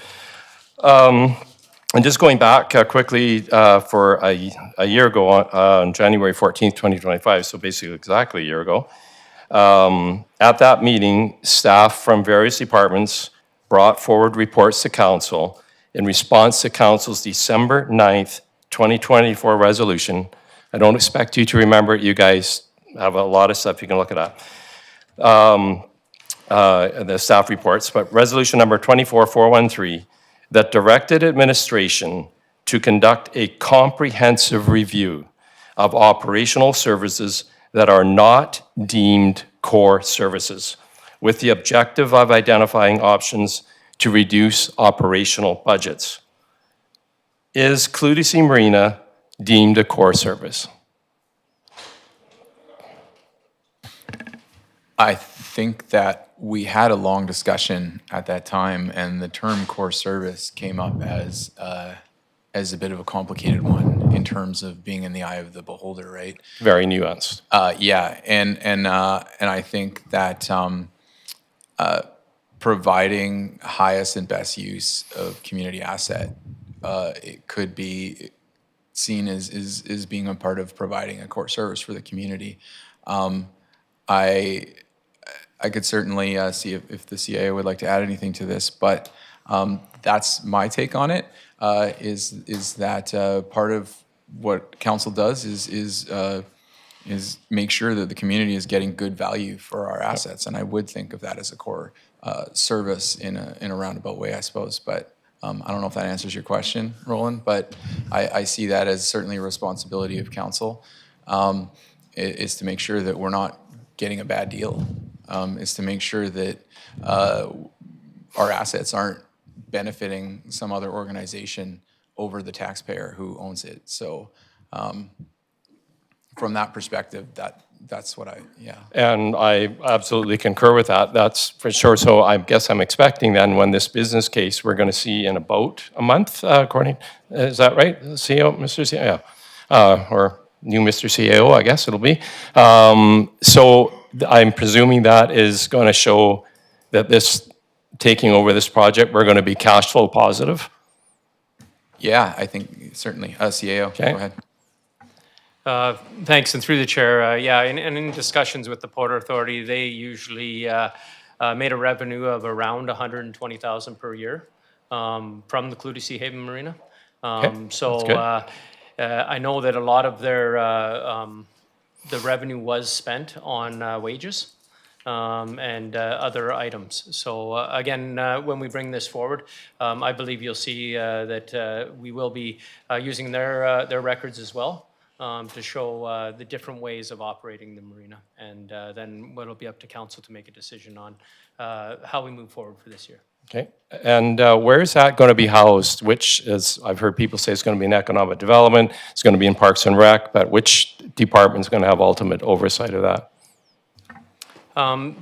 And just going back quickly for a year ago, on January 14th, 2025, so basically exactly a year ago, at that meeting, staff from various departments brought forward reports to council in response to council's December 9th, 2024 resolution. I don't expect you to remember it. You guys have a lot of stuff you can look it up. The staff reports, but resolution number 24413 that directed administration to conduct a comprehensive review of operational services that are not deemed core services, with the objective of identifying options to reduce operational budgets. Is Clos du Seuil Marina deemed a core service? I think that we had a long discussion at that time, and the term core service came up as a bit of a complicated one in terms of being in the eye of the beholder, right? Very nuanced. Yeah, and I think that providing highest and best use of community asset, it could be seen as being a part of providing a core service for the community. I could certainly see if the CIA would like to add anything to this, but That's my take on it. Is that part of what council does is make sure that the community is getting good value for our assets, and I would think of that as a core service in a roundabout way, I suppose. But I don't know if that answers your question, Roland. But I see that as certainly a responsibility of council, is to make sure that we're not getting a bad deal. Is to make sure that our assets aren't benefiting some other organization over the taxpayer who owns it. So from that perspective, that's what yeah. And I absolutely concur with that. That's for sure. So I guess I'm expecting then when this business case we're going to see in about a month, according, is that right? CEO, Mr. CEO, yeah. Or new Mr. CEO, I guess it'll be. So I'm presuming that is going to show that this, taking over this project, we're going to be cash flow positive. Yeah, I think certainly. CAO, Okay. Go ahead. Thanks, and through the chair, yeah, and in discussions with the Port Authority, they usually made a revenue of around 120,000 per year from the Clutie Haven Marina. So I know that a lot of their the revenue was spent on wages and other items. So again, when we bring this forward, I believe you'll see that we will be using their records as well. To show the different ways of operating the marina. And then it'll be up to council to make a decision on how we move forward for this year. Okay, and where is that going to be housed? Which is, I've heard people say it's going to be in economic development, it's going to be in Parks and Rec, but which department is going to have ultimate oversight of that?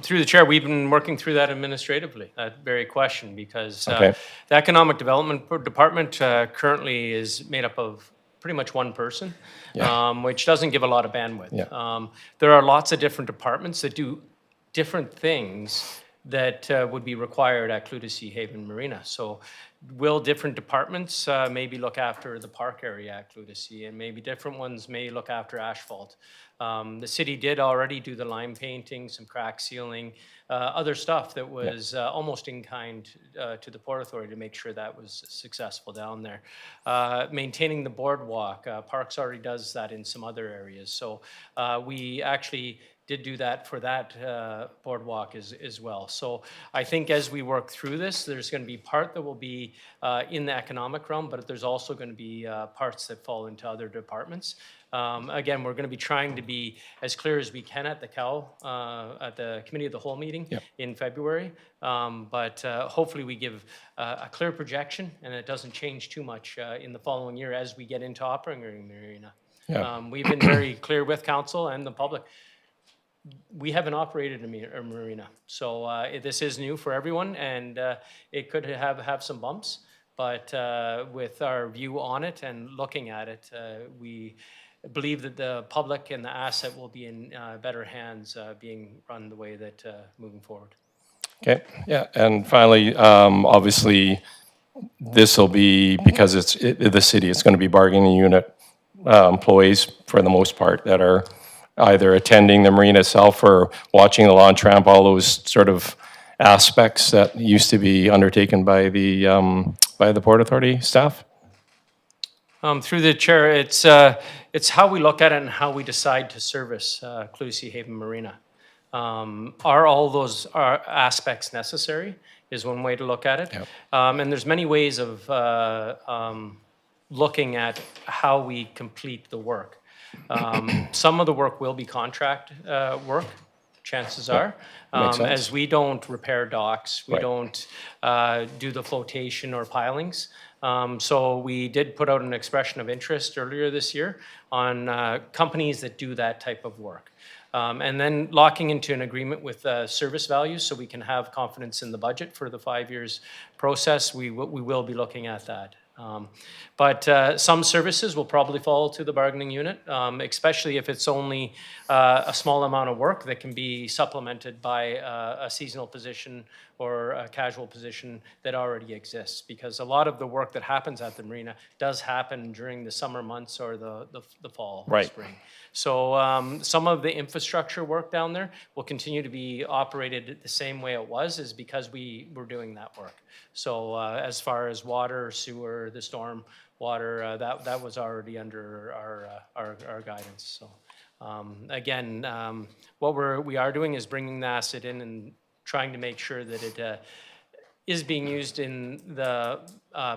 Through the chair, we've been working through that administratively, that very question, because Okay. the economic development department currently is made up of pretty much one person, which doesn't give a lot of bandwidth. Yeah. There are lots of different departments that do different things that would be required at Clutie Haven Marina. So will different departments maybe look after the park area at Clutie, and maybe different ones may look after asphalt. The city did already do the lime painting, some crack sealing, other stuff that was almost in kind to the Port Authority to make sure that was successful down there. Maintaining the boardwalk, Parks already does that in some other areas. So we actually did do that for that boardwalk as well. So I think as we work through this, there's going to be part that will be in the economic realm, but there's also going to be parts that fall into other departments. Again, we're going to be trying to be as clear as we can at the at the Committee of the Whole meeting in February. But hopefully we give a clear projection and it doesn't change too much in the following year as we get into operating the marina. We've been very clear with council and the public. We haven't operated a marina, so this is new for everyone, and it could have some bumps. But with our view on it and looking at it, we believe that the public and the asset will be in better hands, being run the way that moving forward. Okay, yeah, and finally, obviously, this will be, because it's the city, it's going to be bargaining unit employees for the most part that are either attending the marina itself or watching the lawn tramp, all those sort of aspects that used to be undertaken by the Port Authority staff? Through the chair, it's how we look at it and how we decide to service Clutie Haven Marina. Are all those aspects necessary is one way to look at it. Yep. And there's many ways of looking at how we complete the work. Some of the work will be contract work, chances are, as we don't repair docks, we don't do the flotation or pilings. So we did put out an expression of interest earlier this year on companies that do that type of work. And then locking into an agreement with service values so we can have confidence in the budget for the 5 years process, we will be looking at that. But some services will probably fall to the bargaining unit, especially if it's only a small amount of work that can be supplemented by a seasonal position or a casual position that already exists, because a lot of the work that happens at the marina does happen during the summer months or the fall, Right. spring. So some of the infrastructure work down there will continue to be operated the same way it was, is because we were doing that work. So as far as water, sewer, the storm water, that was already under our guidance. So again, what we are doing is bringing the asset in and trying to make sure that it is being used in the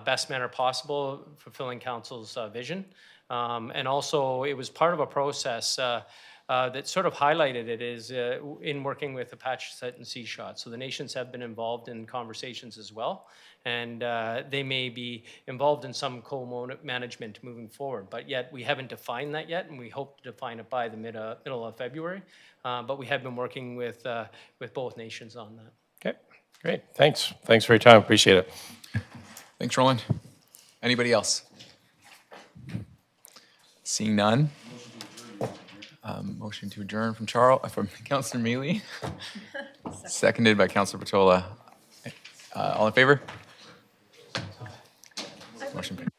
best manner possible, fulfilling council's vision. And also, it was part of a process that sort of highlighted it is in working with Apache and Seashot. So the nations have been involved in conversations as well, and they may be involved in some co-management moving forward. But yet, we haven't defined that yet, and we hope to define it by the middle of February. But we have been working with both nations on that. Okay, great. Thanks. Thanks for your time. Appreciate it. Thanks, Roland. Anybody else? Seeing none. Motion to adjourn from from Councillor Mealy, seconded by Councillor Patola. All in favor? Motion.